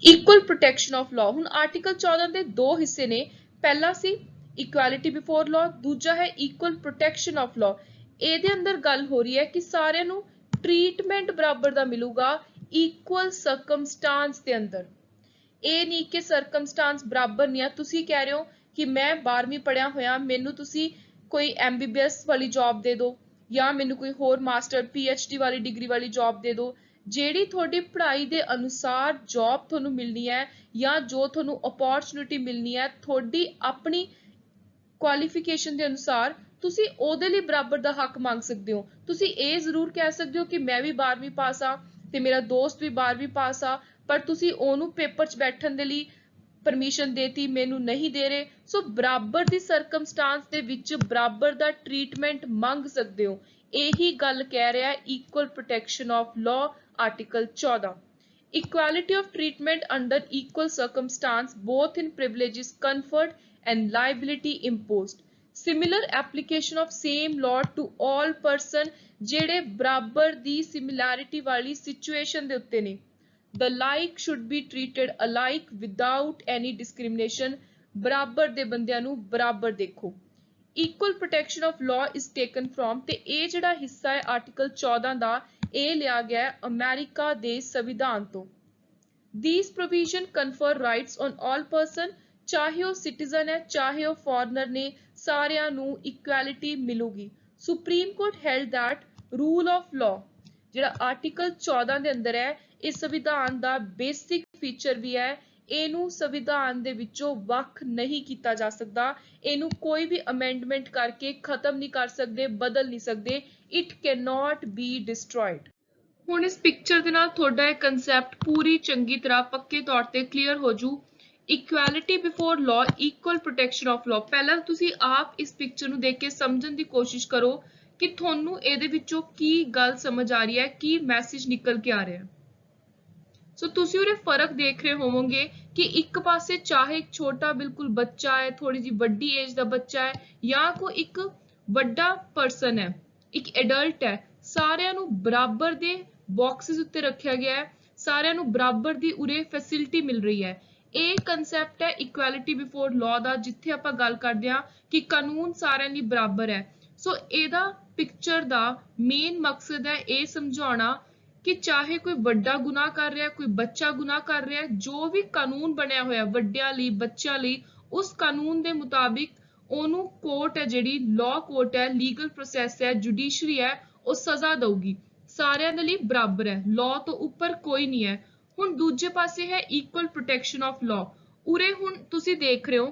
Speaker 1: ਇਕੁਅਲ ਪ੍ਰੋਟੈਕਸ਼ਨ ਆਫ ਲਾਅ, ਹੁਣ ਆਰਟੀਕਲ 14 ਦੇ ਦੋ ਹਿੱਸੇ ਨੇ। ਪਹਿਲਾ ਸੀ ਇਕੁਐਲਿਟੀ ਬਿਫੋਰ ਲਾਅ, ਦੂਜਾ ਹੈ ਇਕੁਅਲ ਪ੍ਰੋਟੈਕਸ਼ਨ ਆਫ ਲਾਅ। ਇਹਦੇ ਅੰਦਰ ਗੱਲ ਹੋ ਰਹੀ ਹੈ ਕਿ ਸਾਰਿਆਂ ਨੂੰ ਟ੍ਰੀਟਮੈਂਟ ਬਰਾਬਰ ਦਾ ਮਿਲੂਗਾ ਇਕੁਅਲ ਸਰਕਮਸਟਾਂਸ ਦੇ ਅੰਦਰ। ਇਹ ਨਹੀਂ ਕਿ ਸਰਕਮਸਟਾਂਸ ਬਰਾਬਰ ਨਹੀਂ ਆ। ਤੁਸੀਂ ਕਹਿ ਰਹੇ ਹੋ ਕਿ ਮੈਂ 12ਵੀਂ ਪੜ੍ਹਿਆ ਹੋਇਆ, ਮੈਨੂੰ ਤੁਸੀਂ ਕੋਈ MBBS ਵਾਲੀ ਜੌਬ ਦੇ ਦਿਓ ਜਾਂ ਮੈਨੂੰ ਕੋਈ ਹੋਰ ਮਾਸਟਰ PhD ਵਾਲੀ ਡਿਗਰੀ ਵਾਲੀ ਜੌਬ ਦੇ ਦਿਓ। ਜਿਹੜੀ ਤੁਹਾਡੀ ਪੜ੍ਹਾਈ ਦੇ ਅਨੁਸਾਰ ਜੌਬ ਤੁਹਾਨੂੰ ਮਿਲਣੀ ਹੈ ਜਾਂ ਜੋ ਤੁਹਾਨੂੰ ਓਪਰਚੁਨਿਟੀ ਮਿਲਣੀ ਹੈ ਤੁਹਾਡੀ ਆਪਣੀ ਕੁਆਲੀਫਿਕੇਸ਼ਨ ਦੇ ਅਨੁਸਾਰ, ਤੁਸੀਂ ਉਹਦੇ ਲਈ ਬਰਾਬਰ ਦਾ ਹੱਕ ਮੰਗ ਸਕਦੇ ਹੋ। ਤੁਸੀਂ ਇਹ ਜ਼ਰੂਰ ਕਹਿ ਸਕਦੇ ਹੋ ਕਿ ਮੈਂ ਵੀ 12ਵੀਂ ਪਾਸ ਆ ਤੇ ਮੇਰਾ ਦੋਸਤ ਵੀ 12ਵੀਂ ਪਾਸ ਆ, ਪਰ ਤੁਸੀਂ ਉਹਨੂੰ ਪੇਪਰ 'ਚ ਬੈਠਣ ਦੇ ਲਈ ਪਰਮਿਸ਼ਨ ਦੇਤੀ, ਮੈਨੂੰ ਨਹੀਂ ਦੇ ਰਹੇ। ਸੋ ਬਰਾਬਰ ਦੀ ਸਰਕਮਸਟਾਂਸ ਦੇ ਵਿੱਚ ਬਰਾਬਰ ਦਾ ਟ੍ਰੀਟਮੈਂਟ ਮੰਗ ਸਕਦੇ ਹੋ। ਇਹੀ ਗੱਲ ਕਹਿ ਰਿਹਾ ਹੈ equal protection of law article 14। Equality of treatment under equal circumstance both in privileges conferred and liability imposed. Similar application of same law to all person ਜਿਹੜੇ ਬਰਾਬਰ ਦੀ ਸਿਮਿਲੈਰਿਟੀ ਵਾਲੀ ਸਿਚੁਏਸ਼ਨ ਦੇ ਉੱਤੇ ਨੇ। The like should be treated alike without any discrimination. ਬਰਾਬਰ ਦੇ ਬੰਦਿਆਂ ਨੂੰ ਬਰਾਬਰ ਦੇਖੋ। Equal protection of law is taken from, ਤੇ ਇਹ ਜਿਹੜਾ ਹਿੱਸਾ ਹੈ ਆਰਟੀਕਲ 14 ਦਾ, ਇਹ ਲਿਆ ਗਿਆ ਹੈ ਅਮਰੀਕਾ ਦੇ ਸੰਵਿਧਾਨ ਤੋਂ। These provision confer rights on all person, ਚਾਹੇ ਉਹ ਸਿਟੀਜ਼ਨ ਹੈ ਚਾਹੇ ਉਹ ਫੋਰਨਰ ਨੇ, ਸਾਰਿਆਂ ਨੂੰ ਇਕੁਐਲਿਟੀ ਮਿਲੂਗੀ। Supreme court held that rule of law ਜਿਹੜਾ ਆਰਟੀਕਲ 14 ਦੇ ਅੰਦਰ ਹੈ, ਇਹ ਸੰਵਿਧਾਨ ਦਾ ਬੇਸਿਕ ਫੀਚਰ ਵੀ ਹੈ। ਇਹਨੂੰ ਸੰਵਿਧਾਨ ਦੇ ਵਿੱਚੋਂ ਵੱਖ ਨਹੀਂ ਕੀਤਾ ਜਾ ਸਕਦਾ। ਇਹਨੂੰ ਕੋਈ ਵੀ ਅਮੈਂਡਮੈਂਟ ਕਰਕੇ ਖਤਮ ਨਹੀਂ ਕਰ ਸਕਦੇ, ਬਦਲ ਨਹੀਂ ਸਕਦੇ। It can not be destroyed. ਹੁਣ ਇਸ ਪਿਕਚਰ ਦੇ ਨਾਲ ਤੁਹਾਡਾ ਇਹ ਕੰਸੈਪਟ ਪੂਰੀ ਚੰਗੀ ਤਰ੍ਹਾਂ ਪੱਕੇ ਤੌਰ ਤੇ ਕਲੀਅਰ ਹੋ ਜੂ। Equality before law, equal protection of law. ਪਹਿਲਾਂ ਤੁਸੀਂ ਆਪ ਇਸ ਪਿਕਚਰ ਨੂੰ ਦੇਖ ਕੇ ਸਮਝਣ ਦੀ ਕੋਸ਼ਿਸ਼ ਕਰੋ ਕਿ ਤੁਹਾਨੂੰ ਇਹਦੇ ਵਿੱਚੋਂ ਕੀ ਗੱਲ ਸਮਝ ਆ ਰਹੀ ਹੈ, ਕੀ ਮੈਸੇਜ ਨਿਕਲ ਕੇ ਆ ਰਿਹਾ ਹੈ। ਸੋ ਤੁਸੀਂ ਉਹਦੇ ਫਰਕ ਦੇਖ ਰਹੇ ਹੋਵੋਗੇ ਕਿ ਇੱਕ ਪਾਸੇ ਚਾਹੇ ਇੱਕ ਛੋਟਾ ਬਿਲਕੁਲ ਬੱਚਾ ਹੈ, ਥੋੜੀ ਜਿਹੀ ਵੱਡੀ ਏਜ ਦਾ ਬੱਚਾ ਹੈ, ਜਾਂ ਕੋਈ ਇੱਕ ਵੱਡਾ ਪਰਸਨ ਹੈ, ਇੱਕ ਐਡਲਟ ਹੈ, ਸਾਰਿਆਂ ਨੂੰ ਬਰਾਬਰ ਦੇ ਬਾਕਸਿਸ ਉੱਤੇ ਰੱਖਿਆ ਗਿਆ ਹੈ, ਸਾਰਿਆਂ ਨੂੰ ਬਰਾਬਰ ਦੀ ਉਰੇ ਫੈਸਿਲਿਟੀ ਮਿਲ ਰਹੀ ਹੈ। ਇਹ ਕਨਸੈਪਟ ਹੈ ਇਕੁਐਲਿਟੀ ਬਿਫੋਰ ਲਾਅ ਦਾ, ਜਿੱਥੇ ਆਪਾਂ ਗੱਲ ਕਰਦੇ ਹਾਂ ਕਿ ਕਾਨੂੰਨ ਸਾਰਿਆਂ ਲਈ ਬਰਾਬਰ ਹੈ। ਸੋ ਇਹਦਾ ਪਿਕਚਰ ਦਾ ਮੇਨ ਮਕਸਦ ਹੈ ਇਹ ਸਮਝਾਉਣਾ ਕਿ ਚਾਹੇ ਕੋਈ ਵੱਡਾ ਗੁਨਾਹ ਕਰ ਰਿਹਾ, ਕੋਈ ਬੱਚਾ ਗੁਨਾਹ ਕਰ ਰਿਹਾ, ਜੋ ਵੀ ਕਾਨੂੰਨ ਬਣਿਆ ਹੋਇਆ ਵੱਡਿਆਂ ਲਈ ਬੱਚਿਆਂ ਲਈ, ਉਸ ਕਾਨੂੰਨ ਦੇ ਮੁਤਾਬਿਕ ਉਹਨੂੰ ਕੋਰਟ ਹੈ ਜਿਹੜੀ ਲਾਅ ਕੋਰਟ ਹੈ, ਲੀਗਲ ਪ੍ਰੋਸੈਸ ਹੈ, ਜੁਡੀਸ਼ਰੀ ਹੈ, ਉਹ ਸਜ਼ਾ ਦਊਗੀ। ਸਾਰਿਆਂ ਦੇ ਲਈ ਬਰਾਬਰ ਹੈ, ਲਾਅ ਤੋਂ ਉੱਪਰ ਕੋਈ ਨਹੀਂ ਹੈ। ਹੁਣ ਦੂਜੇ ਪਾਸੇ ਹੈ ਇਕੁਅਲ ਪ੍ਰੋਟੈਕਸ਼ਨ ਆਫ ਲਾਅ। ਉਰੇ ਹੁਣ ਤੁਸੀਂ ਦੇਖ ਰਹੇ ਹੋ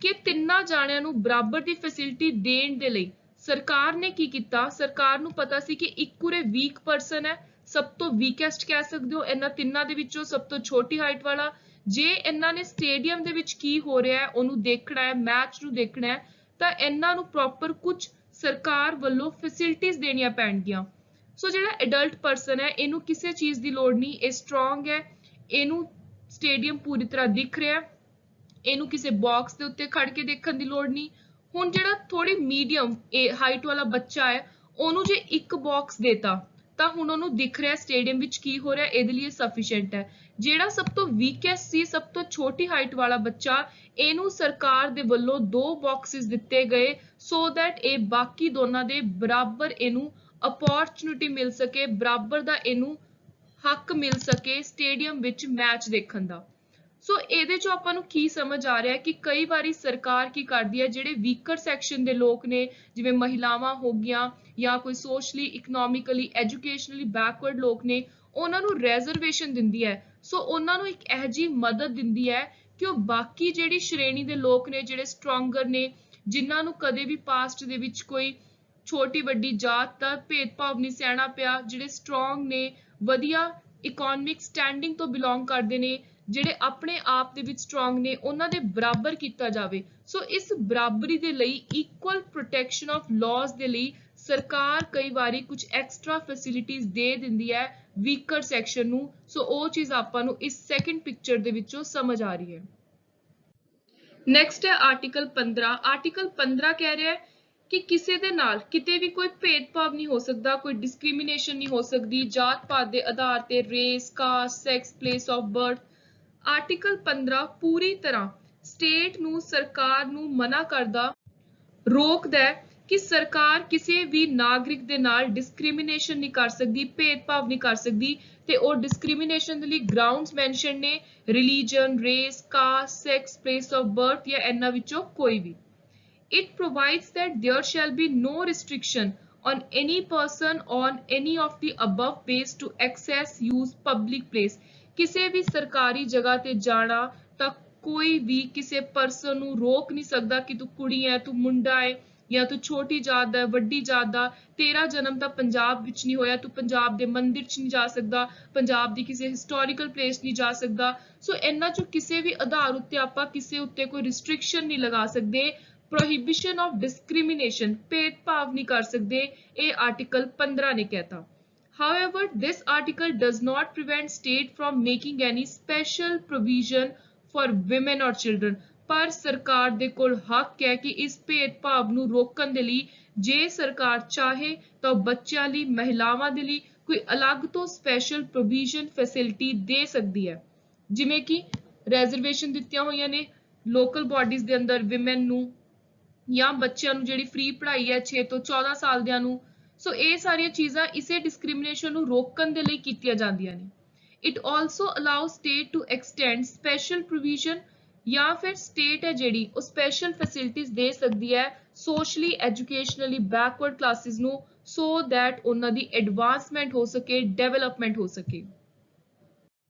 Speaker 1: ਕਿ ਤਿੰਨਾਂ ਜਾਣਿਆਂ ਨੂੰ ਬਰਾਬਰ ਦੀ ਫੈਸਿਲਿਟੀ ਦੇਣ ਦੇ ਲਈ ਸਰਕਾਰ ਨੇ ਕੀ ਕੀਤਾ। ਸਰਕਾਰ ਨੂੰ ਪਤਾ ਸੀ ਕਿ ਇੱਕ ਉਰੇ ਵੀਕ ਪਰਸਨ ਹੈ, ਸਭ ਤੋਂ ਵੀਕੈਸਟ ਕਹਿ ਸਕਦੇ ਹੋ ਇਹਨਾਂ ਤਿੰਨਾਂ ਦੇ ਵਿੱਚੋਂ ਸਭ ਤੋਂ ਛੋਟੀ ਹਾਈਟ ਵਾਲਾ। ਜੇ ਇਹਨਾਂ ਨੇ ਸਟੇਡੀਅਮ ਦੇ ਵਿੱਚ ਕੀ ਹੋ ਰਿਹਾ ਹੈ ਉਹਨੂੰ ਦੇਖਣਾ ਹੈ, ਮੈਚ ਨੂੰ ਦੇਖਣਾ ਹੈ, ਤਾਂ ਇਹਨਾਂ ਨੂੰ ਪ੍ਰੋਪਰ ਕੁਝ ਸਰਕਾਰ ਵੱਲੋਂ ਫੈਸਿਲਿਟੀਆਂ ਦੇਣੀਆਂ ਪੈਣਗੀਆਂ। ਸੋ ਜਿਹੜਾ ਐਡਲਟ ਪਰਸਨ ਹੈ ਇਹਨੂੰ ਕਿਸੇ ਚੀਜ਼ ਦੀ ਲੋੜ ਨਹੀਂ, ਇਹ ਸਟਰੋਂਗ ਹੈ, ਇਹਨੂੰ ਸਟੇਡੀਅਮ ਪੂਰੀ ਤਰ੍ਹਾਂ ਦਿਖ ਰਿਹਾ, ਇਹਨੂੰ ਕਿਸੇ ਬਾਕਸ ਦੇ ਉੱਤੇ ਖੜ ਕੇ ਦੇਖਣ ਦੀ ਲੋੜ ਨਹੀਂ। ਹੁਣ ਜਿਹੜਾ ਥੋੜੀ ਮੀਡੀਅਮ ਹਾਈਟ ਵਾਲਾ ਬੱਚਾ ਹੈ ਉਹਨੂੰ ਜੇ ਇੱਕ ਬਾਕਸ ਦੇਤਾ ਤਾਂ ਹੁਣ ਉਹਨੂੰ ਦਿਖ ਰਿਹਾ ਸਟੇਡੀਅਮ ਵਿੱਚ ਕੀ ਹੋ ਰਿਹਾ, ਇਹਦੇ ਲਈ ਸਫੀਸ਼ੀਐਂਟ ਹੈ। ਜਿਹੜਾ ਸਭ ਤੋਂ ਵੀਕੈਸਟ ਸੀ, ਸਭ ਤੋਂ ਛੋਟੀ ਹਾਈਟ ਵਾਲਾ ਬੱਚਾ, ਇਹਨੂੰ ਸਰਕਾਰ ਦੇ ਵੱਲੋਂ 2 ਬਾਕਸਿਸ ਦਿੱਤੇ ਗਏ ਸੋ ਦੈਟ ਇਹ ਬਾਕੀ ਦੋਨਾਂ ਦੇ ਬਰਾਬਰ ਇਹਨੂੰ ਅਪੋਰਚੁਨਿਟੀ ਮਿਲ ਸਕੇ, ਬਰਾਬਰ ਦਾ ਇਹਨੂੰ ਹੱਕ ਮਿਲ ਸਕੇ ਸਟੇਡੀਅਮ ਵਿੱਚ ਮੈਚ ਦੇਖਣ ਦਾ। ਸੋ ਇਹਦੇ ਚੋਂ ਆਪਾਂ ਨੂੰ ਕੀ ਸਮਝ ਆ ਰਿਹਾ ਕਿ ਕਈ ਵਾਰੀ ਸਰਕਾਰ ਕੀ ਕਰਦੀ ਹੈ, ਜਿਹੜੇ ਵੀਕਰ ਸੈਕਸ਼ਨ ਦੇ ਲੋਕ ਨੇ ਜਿਵੇਂ ਮਹਿਲਾਵਾਂ ਹੋ ਗਈਆਂ ਜਾਂ ਕੋਈ ਸੋਸ਼ਲੀ ਇਕਨੋਮਿਕਲੀ ਐਜੂਕੇਸ਼ਨਲੀ ਬੈਕਵਰਡ ਲੋਕ ਨੇ, ਉਹਨਾਂ ਨੂੰ ਰਿਜ਼ਰਵੇਸ਼ਨ ਦਿੰਦੀ ਹੈ। ਸੋ ਉਹਨਾਂ ਨੂੰ ਇੱਕ ਇਹੋ ਜਿਹੀ ਮਦਦ ਦਿੰਦੀ ਹੈ ਕਿ ਉਹ ਬਾਕੀ ਜਿਹੜੀ ਸ਼੍ਰੇਣੀ ਦੇ ਲੋਕ ਨੇ ਜਿਹੜੇ ਸਟਰੋਂਗਰ ਨੇ, ਜਿਨ੍ਹਾਂ ਨੂੰ ਕਦੇ ਵੀ ਪਾਸਟ ਦੇ ਵਿੱਚ ਕੋਈ ਛੋਟੀ ਵੱਡੀ ਜਾਤ ਦਾ ਭੇਦਭਾਵ ਨਹੀਂ ਸਹਿਣਾ ਪਿਆ, ਜਿਹੜੇ ਸਟਰੋਂਗ ਨੇ, ਵਧੀਆ ਇਕਨੋਮਿਕ ਸਟੈਂਡਿੰਗ ਤੋਂ ਬਿਲੋਂਗ ਕਰਦੇ ਨੇ, ਜਿਹੜੇ ਆਪਣੇ ਆਪ ਦੇ ਵਿੱਚ ਸਟਰੋਂਗ ਨੇ, ਉਹਨਾਂ ਦੇ ਬਰਾਬਰ ਕੀਤਾ ਜਾਵੇ। ਸੋ ਇਸ ਬਰਾਬਰੀ ਦੇ ਲਈ, ਇਕੁਅਲ ਪ੍ਰੋਟੈਕਸ਼ਨ ਆਫ ਲਾਜ਼ ਦੇ ਲਈ ਸਰਕਾਰ ਕਈ ਵਾਰੀ ਕੁਝ ਐਕਸਟਰਾ ਫੈਸਿਲਿਟੀਆਂ ਦੇ ਦਿੰਦੀ ਹੈ ਵੀਕਰ ਸੈਕਸ਼ਨ ਨੂੰ। ਸੋ ਉਹ ਚੀਜ਼ ਆਪਾਂ ਨੂੰ ਇਸ ਸੈਕੰਡ ਪਿਕਚਰ ਦੇ ਵਿੱਚੋਂ ਸਮਝ ਆ ਰਹੀ ਹੈ। ਨੈਕਸਟ ਹੈ ਆਰਟੀਕਲ 15। ਆਰਟੀਕਲ 15 ਕਹਿ ਰਿਹਾ ਹੈ ਕਿ ਕਿਸੇ ਦੇ ਨਾਲ ਕਿਤੇ ਵੀ ਕੋਈ ਭੇਦਭਾਵ ਨਹੀਂ ਹੋ ਸਕਦਾ, ਕੋਈ ਡਿਸਕ੍ਰਿਮੀਨੇਸ਼ਨ ਨਹੀਂ ਹੋ ਸਕਦੀ ਜਾਤ ਪਾਤ ਦੇ ਆਧਾਰ ਤੇ, race, caste, sex, place of birth. Article 15 ਪੂਰੀ ਤਰ੍ਹਾਂ ਸਟੇਟ ਨੂੰ, ਸਰਕਾਰ ਨੂੰ ਮਨਾ ਕਰਦਾ, ਰੋਕਦਾ ਹੈ ਕਿ ਸਰਕਾਰ ਕਿਸੇ ਵੀ ਨਾਗਰਿਕ ਦੇ ਨਾਲ ਡਿਸਕ੍ਰਿਮੀਨੇਸ਼ਨ ਨਹੀਂ ਕਰ ਸਕਦੀ, ਭੇਦਭਾਵ ਨਹੀਂ ਕਰ ਸਕਦੀ। ਤੇ ਉਹ ਡਿਸਕ੍ਰਿਮੀਨੇਸ਼ਨ ਦੇ ਲਈ ਗਰਾਊਂਡਸ ਮੈਂਸ਼ਨ ਨੇ religion, race, caste, sex, place of birth ਜਾਂ ਇਹਨਾਂ ਵਿੱਚੋਂ ਕੋਈ ਵੀ। It provides that there shall be no restriction on any person on any of the above base to access, use public place। ਕਿਸੇ ਵੀ ਸਰਕਾਰੀ ਜਗ੍ਹਾ ਤੇ ਜਾਣਾ ਤਾਂ ਕੋਈ ਵੀ ਕਿਸੇ ਪਰਸਨ ਨੂੰ ਰੋਕ ਨਹੀਂ ਸਕਦਾ ਕਿ ਤੂੰ ਕੁੜੀ ਹੈ, ਤੂੰ ਮੁੰਡਾ ਹੈ, ਜਾਂ ਤੂੰ ਛੋਟੀ ਜਾਤ ਦਾ, ਵੱਡੀ ਜਾਤ ਦਾ, ਤੇਰਾ ਜਨਮ ਤਾਂ ਪੰਜਾਬ ਵਿੱਚ ਨਹੀਂ ਹੋਇਆ, ਤੂੰ ਪੰਜਾਬ ਦੇ ਮੰਦਿਰ 'ਚ ਨਹੀਂ ਜਾ ਸਕਦਾ, ਪੰਜਾਬ ਦੀ ਕਿਸੇ ਹਿਸਟੋਰੀਕਲ ਪਲੇਸ ਨਹੀਂ ਜਾ ਸਕਦਾ। ਸੋ ਇਹਨਾਂ 'ਚੋਂ ਕਿਸੇ ਵੀ ਆਧਾਰ ਉੱਤੇ ਆਪਾਂ ਕਿਸੇ ਉੱਤੇ ਕੋਈ ਰਿਸਟ੍ਰਿਕਸ਼ਨ ਨਹੀਂ ਲਗਾ ਸਕਦੇ, prohibition of discrimination, भेदभाव नहीं कर सकते, ये आर्टिकल 15 ने कहता। However, this article does not prevent state from making any special provision for women or children। पर सरकार दे कोल हक है कि इस भेदभाव ਨੂੰ ਰੋਕਣ ਦੇ ਲਈ ਜੇ ਸਰਕਾਰ ਚਾਹੇ ਤਾਂ ਬੱਚਿਆਂ ਲਈ, ਮਹਿਲਾਵਾਂ ਦੇ ਲਈ ਕੋਈ ਅਲੱਗ ਤੋਂ ਸਪੈਸ਼ਲ ਪ੍ਰੋਵੀਜ਼ਨ ਫੈਸਿਲਿਟੀ ਦੇ ਸਕਦੀ ਹੈ, ਜਿਵੇਂ ਕਿ ਰਿਜ਼ਰਵੇਸ਼ਨ ਦਿੱਤੀਆਂ ਹੋਈਆਂ ਨੇ ਲੋਕਲ ਬਾਡੀਜ਼ ਦੇ ਅੰਦਰ ਵਿਮਨ ਨੂੰ ਜਾਂ ਬੱਚਿਆਂ ਨੂੰ ਜਿਹੜੀ ਫ੍ਰੀ ਪੜ੍ਹਾਈ ਹੈ 6 ਤੋਂ 14 ਸਾਲ ਦਿਆਂ ਨੂੰ। ਸੋ ਇਹ ਸਾਰੀਆਂ ਚੀਜ਼ਾਂ ਇਸੇ ਡਿਸਕ੍ਰਿਮੀਨੇਸ਼ਨ ਨੂੰ ਰੋਕਣ ਦੇ ਲਈ ਕੀਤੀਆਂ ਜਾਂਦੀਆਂ ਨੇ। It also allow state to extend special provision, ਜਾਂ ਫਿਰ ਸਟੇਟ ਹੈ ਜਿਹੜੀ ਉਹ ਸਪੈਸ਼ਲ ਫੈਸਿਲਿਟੀਜ਼ ਦੇ ਸਕਦੀ ਹੈ ਸੋਸ਼ਲੀ ਐਜੂਕੇਸ਼ਨਲੀ ਬੈਕਵਰਡ ਕਲਾਸਿਸ ਨੂੰ, ਸੋ ਦੈਟ ਉਹਨਾਂ ਦੀ ਐਡਵਾਂਸਮੈਂਟ ਹੋ ਸਕੇ, ਡਿਵੈਲਪਮੈਂਟ ਹੋ ਸਕੇ।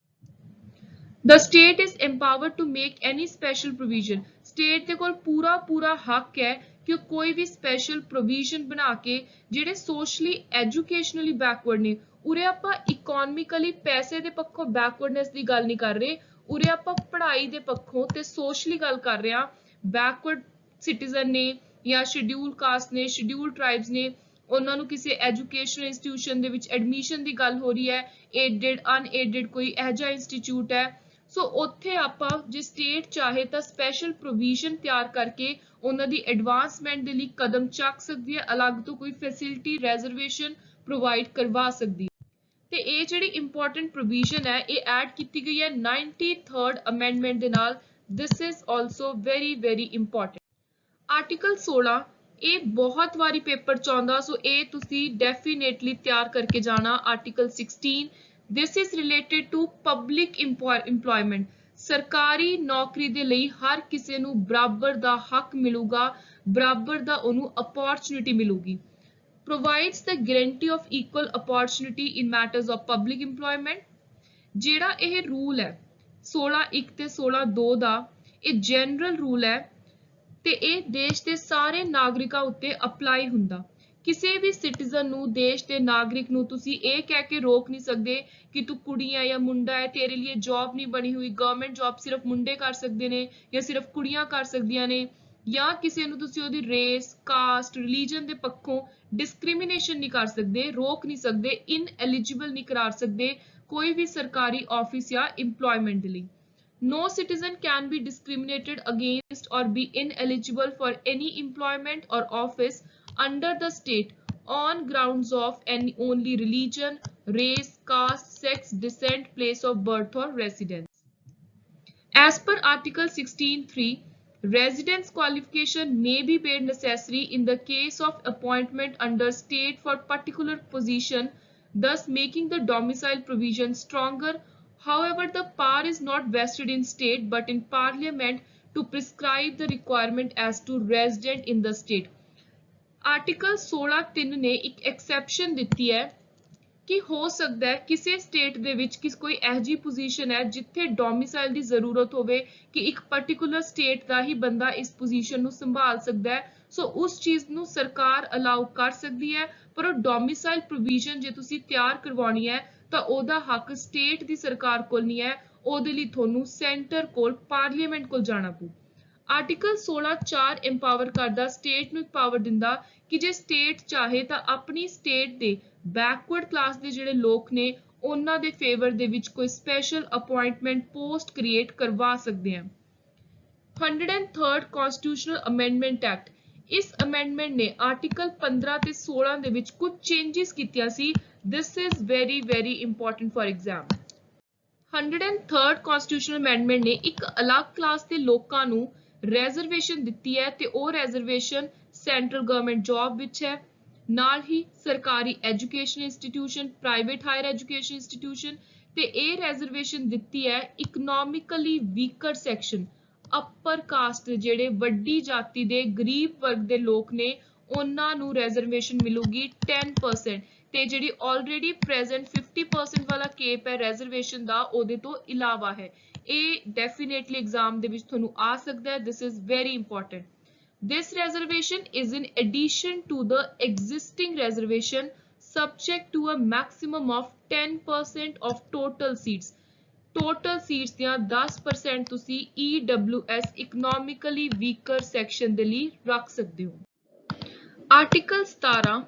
Speaker 1: The state is empowered to make any special provision। state ਦੇ ਕੋਲ ਪੂਰਾ ਹੱਕ ਹੈ ਕਿ ਉਹ ਕੋਈ ਵੀ ਸਪੈਸ਼ਲ ਪ੍ਰੋਵੀਜ਼ਨ ਬਣਾ ਕੇ ਜਿਹੜੇ ਸੋਸ਼ਲੀ ਐਜੂਕੇਸ਼ਨਲੀ ਬੈਕਵਰਡ ਨੇ, ਉਰੇ ਆਪਾਂ ਇਕਨੋਮਿਕਲੀ ਪੈਸੇ ਦੇ ਪੱਖੋਂ ਬੈਕਵਰਡਨੈਸ ਦੀ ਗੱਲ ਨਹੀਂ ਕਰ ਰਹੇ, ਉਰੇ ਆਪਾਂ ਪੜ੍ਹਾਈ ਦੇ ਪੱਖੋਂ ਤੇ ਸੋਸ਼ਲੀ ਗੱਲ ਕਰ ਰਹੇ ਹਾਂ। ਬੈਕਵਰਡ ਸਿਟੀਜ਼ਨ ਨੇ ਜਾਂ ਸ਼ਡਿਊਲ ਕਾਸਟ ਨੇ, ਸ਼ਡਿਊਲ ਟ੍ਰਾਈਬਸ ਨੇ, ਉਹਨਾਂ ਨੂੰ ਕਿਸੇ ਐਜੂਕੇਸ਼ਨਲ ਇੰਸਟੀਟਿਊਸ਼ਨ ਦੇ ਵਿੱਚ ਐਡਮਿਸ਼ਨ ਦੀ ਗੱਲ ਹੋ ਰਹੀ ਹੈ, ਏਡਡ ਅਨਏਡਡ ਕੋਈ ਇਹੋ ਜਿਹਾ ਇੰਸਟੀਚਿਊਟ ਹੈ। ਸੋ ਉੱਥੇ ਆਪਾਂ ਜੇ ਸਟੇਟ ਚਾਹੇ ਤਾਂ ਸਪੈਸ਼ਲ ਪ੍ਰੋਵੀਜ਼ਨ ਤਿਆਰ ਕਰਕੇ ਉਹਨਾਂ ਦੀ ਐਡਵਾਂਸਮੈਂਟ ਦੇ ਲਈ ਕਦਮ ਚੱਕ ਸਕਦੀ ਹੈ, ਅਲੱਗ ਤੋਂ ਕੋਈ ਫੈਸਿਲਿਟੀ ਰਿਜ਼ਰਵੇਸ਼ਨ ਪ੍ਰੋਵਾਈਡ ਕਰਵਾ ਸਕਦੀ ਹੈ। ਤੇ ਇਹ ਜਿਹੜੀ ਇੰਪੋਰਟੈਂਟ ਪ੍ਰੋਵੀਜ਼ਨ ਹੈ ਇਹ ਐਡ ਕੀਤੀ ਗਈ ਹੈ 93rd ਅਮੈਂਡਮੈਂਟ ਦੇ ਨਾਲ। This is also very very important. Article 16 ਇਹ ਬਹੁਤ ਵਾਰੀ ਪੇਪਰ ਚ ਆਉਂਦਾ, ਸੋ ਇਹ ਤੁਸੀਂ ਡੈਫੀਨੇਟਲੀ ਤਿਆਰ ਕਰਕੇ ਜਾਣਾ। Article 16 this is related to public employment. ਸਰਕਾਰੀ ਨੌਕਰੀ ਦੇ ਲਈ ਹਰ ਕਿਸੇ ਨੂੰ ਬਰਾਬਰ ਦਾ ਹੱਕ ਮਿਲੂਗਾ, ਬਰਾਬਰ ਦਾ ਉਹਨੂੰ ਅਪੋਰਚੁਨਿਟੀ ਮਿਲੂਗੀ। provides the guarantee of equal opportunity in matters of public employment। ਜਿਹੜਾ ਇਹ ਰੂਲ ਹੈ 16(1) ਤੇ 16(2) ਦਾ, ਇਹ ਜਨਰਲ ਰੂਲ ਹੈ ਤੇ ਇਹ ਦੇਸ਼ ਦੇ ਸਾਰੇ ਨਾਗਰਿਕਾਂ ਉੱਤੇ ਅਪਲਾਈ ਹੁੰਦਾ। ਕਿਸੇ ਵੀ ਸਿਟੀਜ਼ਨ ਨੂੰ, ਦੇਸ਼ ਦੇ ਨਾਗਰਿਕ ਨੂੰ ਤੁਸੀਂ ਇਹ ਕਹਿ ਕੇ ਰੋਕ ਨਹੀਂ ਸਕਦੇ ਕਿ ਤੂੰ ਕੁੜੀ ਹੈ ਜਾਂ ਮੁੰਡਾ ਹੈ, ਤੇਰੇ ਲਈ ਜੌਬ ਨਹੀਂ ਬਣੀ ਹੋਈ, ਗਵਰਨਮੈਂਟ ਜੌਬ ਸਿਰਫ ਮੁੰਡੇ ਕਰ ਸਕਦੇ ਨੇ ਜਾਂ ਸਿਰਫ ਕੁੜੀਆਂ ਕਰ ਸਕਦੀਆਂ ਨੇ, ਜਾਂ ਕਿਸੇ ਨੂੰ ਤੁਸੀਂ ਉਹਦੀ ਰੇਸ, ਕਾਸਟ, ਰਿਲੀਜਨ ਦੇ ਪੱਖੋਂ ਡਿਸਕ੍ਰਿਮੀਨੇਸ਼ਨ ਨਹੀਂ ਕਰ ਸਕਦੇ, ਰੋਕ ਨਹੀਂ ਸਕਦੇ, ਇਨਐਲੀਜੀਬਲ ਨਹੀਂ ਕਰਾ ਸਕਦੇ ਕੋਈ ਵੀ ਸਰਕਾਰੀ ਆਫਿਸ ਜਾਂ ਇੰਪਲੋਇਮੈਂਟ ਦੇ ਲਈ। No citizen can be discriminated against or be ineligible for any employment or office under the state on grounds of any only religion, race, caste, sex, descent, place of birth or residence. As per Article 16(3), residence qualification may be made necessary in the case of appointment under state for particular position, thus making the domicile provision stronger. However, the power is not vested in state but in parliament to prescribe the requirement as to resident in the state. Article 16(3) ਨੇ ਇੱਕ exception ਦਿੱਤੀ ਹੈ ਕਿ ਹੋ ਸਕਦਾ ਹੈ ਕਿਸੇ state ਦੇ ਵਿੱਚ ਕੋਈ ਇਹੋ ਜਿਹੀ ਪੋਜੀਸ਼ਨ ਹੈ ਜਿੱਥੇ ਡੋਮਿਸਾਈਲ ਦੀ ਜ਼ਰੂਰਤ ਹੋਵੇ ਕਿ ਇੱਕ ਪਾਰਟਿਕੂਲਰ ਸਟੇਟ ਦਾ ਹੀ ਬੰਦਾ ਇਸ ਪੋਜੀਸ਼ਨ ਨੂੰ ਸੰਭਾਲ ਸਕਦਾ ਹੈ, ਸੋ ਉਸ ਚੀਜ਼ ਨੂੰ ਸਰਕਾਰ ਅਲਾਉ ਕਰ ਸਕਦੀ ਹੈ। ਪਰ ਉਹ ਡੋਮਿਸਾਈਲ ਪ੍ਰੋਵੀਜ਼ਨ ਜੇ ਤੁਸੀਂ ਤਿਆਰ ਕਰਵਾਉਣੀ ਹੈ ਤਾਂ ਉਹਦਾ ਹੱਕ ਸਟੇਟ ਦੀ ਸਰਕਾਰ ਕੋਲ ਨਹੀਂ ਹੈ, ਉਹਦੇ ਲਈ ਤੁਹਾਨੂੰ ਸੈਂਟਰ ਕੋਲ, ਪਾਰਲੀਮੈਂਟ ਕੋਲ ਜਾਣਾ ਪਊ। ਆਰਟੀਕਲ 16(4) ਇੰਪਾਵਰ ਕਰਦਾ, ਸਟੇਟ ਨੂੰ ਪਾਵਰ ਦਿੰਦਾ ਕਿ ਜੇ ਸਟੇਟ ਚਾਹੇ ਤਾਂ ਆਪਣੀ ਸਟੇਟ ਦੇ ਬੈਕਵਰਡ ਕਲਾਸ ਦੇ ਜਿਹੜੇ ਲੋਕ ਨੇ ਉਹਨਾਂ ਦੇ ਫੇਵਰ ਦੇ ਵਿੱਚ ਕੋਈ ਸਪੈਸ਼ਲ ਅਪਾਇੰਟਮੈਂਟ ਪੋਸਟ ਕ੍ਰੀਏਟ ਕਰਵਾ ਸਕਦੇ ਆ। 103rd ਕਨਸਟੀਟਿਊਸ਼ਨਲ ਅਮੈਂਡਮੈਂਟ ਐਕਟ, ਇਸ ਅਮੈਂਡਮੈਂਟ ਨੇ ਆਰਟੀਕਲ 15 ਤੇ 16 ਦੇ ਵਿੱਚ ਕੁਝ ਚੇਂਜਸ ਕੀਤੀਆਂ ਸੀ। This is very very important for exam. 103rd constitutional amendment ਨੇ ਇੱਕ ਅਲੱਗ ਕਲਾਸ ਦੇ ਲੋਕਾਂ ਨੂੰ ਰਿਜ਼ਰਵੇਸ਼ਨ ਦਿੱਤੀ ਹੈ ਤੇ ਉਹ ਰਿਜ਼ਰਵੇਸ਼ਨ ਸੈਂਟਰਲ ਗਵਰਨਮੈਂਟ ਜੌਬ ਵਿੱਚ ਹੈ, ਨਾਲ ਹੀ ਸਰਕਾਰੀ education institution, private higher education institution, ਤੇ ਇਹ ਰਿਜ਼ਰਵੇਸ਼ਨ ਦਿੱਤੀ ਹੈ ਇਕਨੋਮਿਕਲੀ ਵੀਕਰ ਸੈਕਸ਼ਨ, ਅਪਰ ਕਾਸਟ, ਜਿਹੜੇ ਵੱਡੀ ਜਾਤੀ ਦੇ ਗਰੀਬ ਵਰਗ ਦੇ ਲੋਕ ਨੇ ਉਹਨਾਂ ਨੂੰ ਰਿਜ਼ਰਵੇਸ਼ਨ ਮਿਲੂਗੀ 10%, ਤੇ ਜਿਹੜੀ ਆਲਰੇਡੀ ਪ੍ਰੈਜ਼ੈਂਟ 50% ਵਾਲਾ ਕੇਪ ਹੈ ਰਿਜ਼ਰਵੇਸ਼ਨ ਦਾ ਉਹਦੇ ਤੋਂ ਇਲਾਵਾ ਹੈ। ਇਹ ਡੈਫੀਨੇਟਲੀ ਐਗਜ਼ਾਮ ਦੇ ਵਿੱਚ ਤੁਹਾਨੂੰ ਆ ਸਕਦਾ ਹੈ। ਦਿਸ is very important. This reservation is in addition to the existing reservation, subject to a maximum of 10% of total seats. Total seats ਦੀਆਂ 10% ਤੁਸੀਂ EWS economically weaker section ਦੇ ਲਈ ਰੱਖ ਸਕਦੇ ਹੋ। ਆਰਟੀਕਲ 17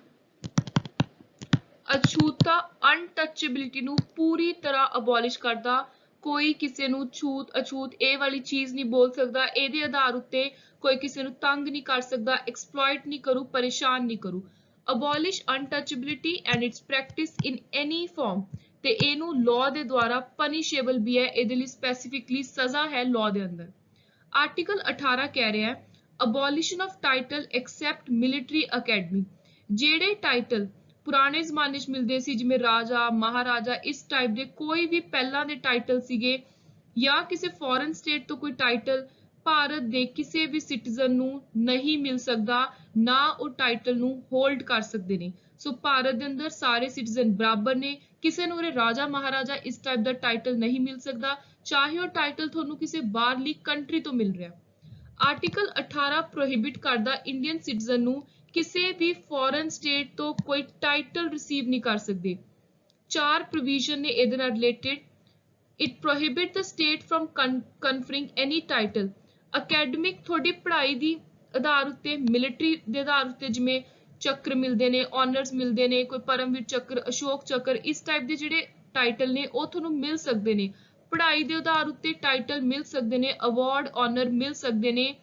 Speaker 1: ਅਛੂਤਾ, ਅਨਟੱਚੇਬਿਲਿਟੀ ਨੂੰ ਪੂਰੀ ਤਰ੍ਹਾਂ ਅਬੋਲਿਸ਼ ਕਰਦਾ। ਕੋਈ ਕਿਸੇ ਨੂੰ ਛੂਤ ਅਛੂਤ ਇਹ ਵਾਲੀ ਚੀਜ਼ ਨਹੀਂ ਬੋਲ ਸਕਦਾ, ਇਹਦੇ ਆਧਾਰ ਉੱਤੇ ਕੋਈ ਕਿਸੇ ਨੂੰ ਤੰਗ ਨਹੀਂ ਕਰ ਸਕਦਾ, ਐਕਸਪਲੋਇਟ ਨਹੀਂ ਕਰੂ, ਪਰੇਸ਼ਾਨ ਨਹੀਂ ਕਰੂ। Abolish untouchability and its practice in any form, ਤੇ ਇਹਨੂੰ ਲਾਅ ਦੇ ਦੁਆਰਾ ਪਨਿਸ਼ੇਬਲ ਵੀ ਹੈ, ਇਹਦੇ ਲਈ ਸਪੈਸੀਫਿਕਲੀ ਸਜ਼ਾ ਹੈ ਲਾਅ ਦੇ ਅੰਦਰ। ਆਰਟੀਕਲ 18 ਕਹਿ ਰਿਹਾ ਹੈ ਅਬੋਲਿਸ਼ਨ of title accept military academy. ਜਿਹੜੇ ਟਾਈਟਲ ਪੁਰਾਣੇ ਜ਼ਮਾਨੇ 'ਚ ਮਿਲਦੇ ਸੀ ਜਿਵੇਂ ਰਾਜਾ, ਮਹਾਰਾਜਾ, ਇਸ ਟਾਈਪ ਦੇ ਕੋਈ ਵੀ ਪਹਿਲਾਂ ਦੇ ਟਾਈਟਲ ਸੀਗੇ, ਜਾਂ ਕਿਸੇ ਫੋਰਨ ਸਟੇਟ ਤੋਂ ਕੋਈ ਟਾਈਟਲ ਭਾਰਤ ਦੇ ਕਿਸੇ ਵੀ ਸਿਟੀਜ਼ਨ ਨੂੰ ਨਹੀਂ ਮਿਲ ਸਕਦਾ, ਨਾ ਉਹ ਟਾਈਟਲ ਨੂੰ ਹੋਲਡ ਕਰ ਸਕਦੇ ਨੇ। ਸੋ ਭਾਰਤ ਦੇ ਅੰਦਰ ਸਾਰੇ ਸਿਟੀਜ਼ਨ ਬਰਾਬਰ ਨੇ, ਕਿਸੇ ਨੂੰ ਉਰੇ ਰਾਜਾ ਮਹਾਰਾਜਾ ਇਸ ਟਾਈਪ ਦਾ ਟਾਈਟਲ ਨਹੀਂ ਮਿਲ ਸਕਦਾ, ਚਾਹੇ ਉਹ ਟਾਈਟਲ ਤੁਹਾਨੂੰ ਕਿਸੇ ਬਾਹਰਲੀ ਕੰਟਰੀ ਤੋਂ ਮਿਲ ਰਿਹਾ। ਆਰਟੀਕਲ 18 ਪ੍ਰੋਹਿਬਿਟ ਕਰਦਾ ਇੰਡੀਅਨ ਸਿਟੀਜ਼ਨ ਨੂੰ ਕਿਸੇ ਵੀ ਫੋਰਨ ਸਟੇਟ ਤੋਂ ਕੋਈ ਟਾਈਟਲ ਰਿਸੀਵ ਨਹੀਂ ਕਰ ਸਕਦੇ। 4 ਪ੍ਰੋਵੀਜ਼ਨ ਨੇ ਇਹਦੇ ਨਾਲ related. It prohibit the state from conferring any title. Academic ਤੁਹਾਡੀ ਪੜ੍ਹਾਈ ਦੀ ਆਧਾਰ ਉੱਤੇ, ਮਿਲਟਰੀ ਦੇ ਆਧਾਰ ਉੱਤੇ ਜਿਵੇਂ ਚੱਕਰ ਮਿਲਦੇ ਨੇ, ਆਨਰਸ ਮਿਲਦੇ ਨੇ, ਕੋਈ ਪਰਮਵੀਰ ਚੱਕਰ, ਅਸ਼ੋਕ ਚੱਕਰ, ਇਸ ਟਾਈਪ ਦੇ ਜਿਹੜੇ ਟਾਈਟਲ ਨੇ ਉਹ ਤੁਹਾਨੂੰ ਮਿਲ ਸਕਦੇ ਨੇ। ਪੜ੍ਹਾਈ ਦੇ ਆਧਾਰ ਉੱਤੇ ਟਾਈਟਲ ਮਿਲ ਸਕਦੇ ਨੇ, ਅਵਾਰਡ, ਆਨਰ ਮਿਲ ਸਕਦੇ ਨੇ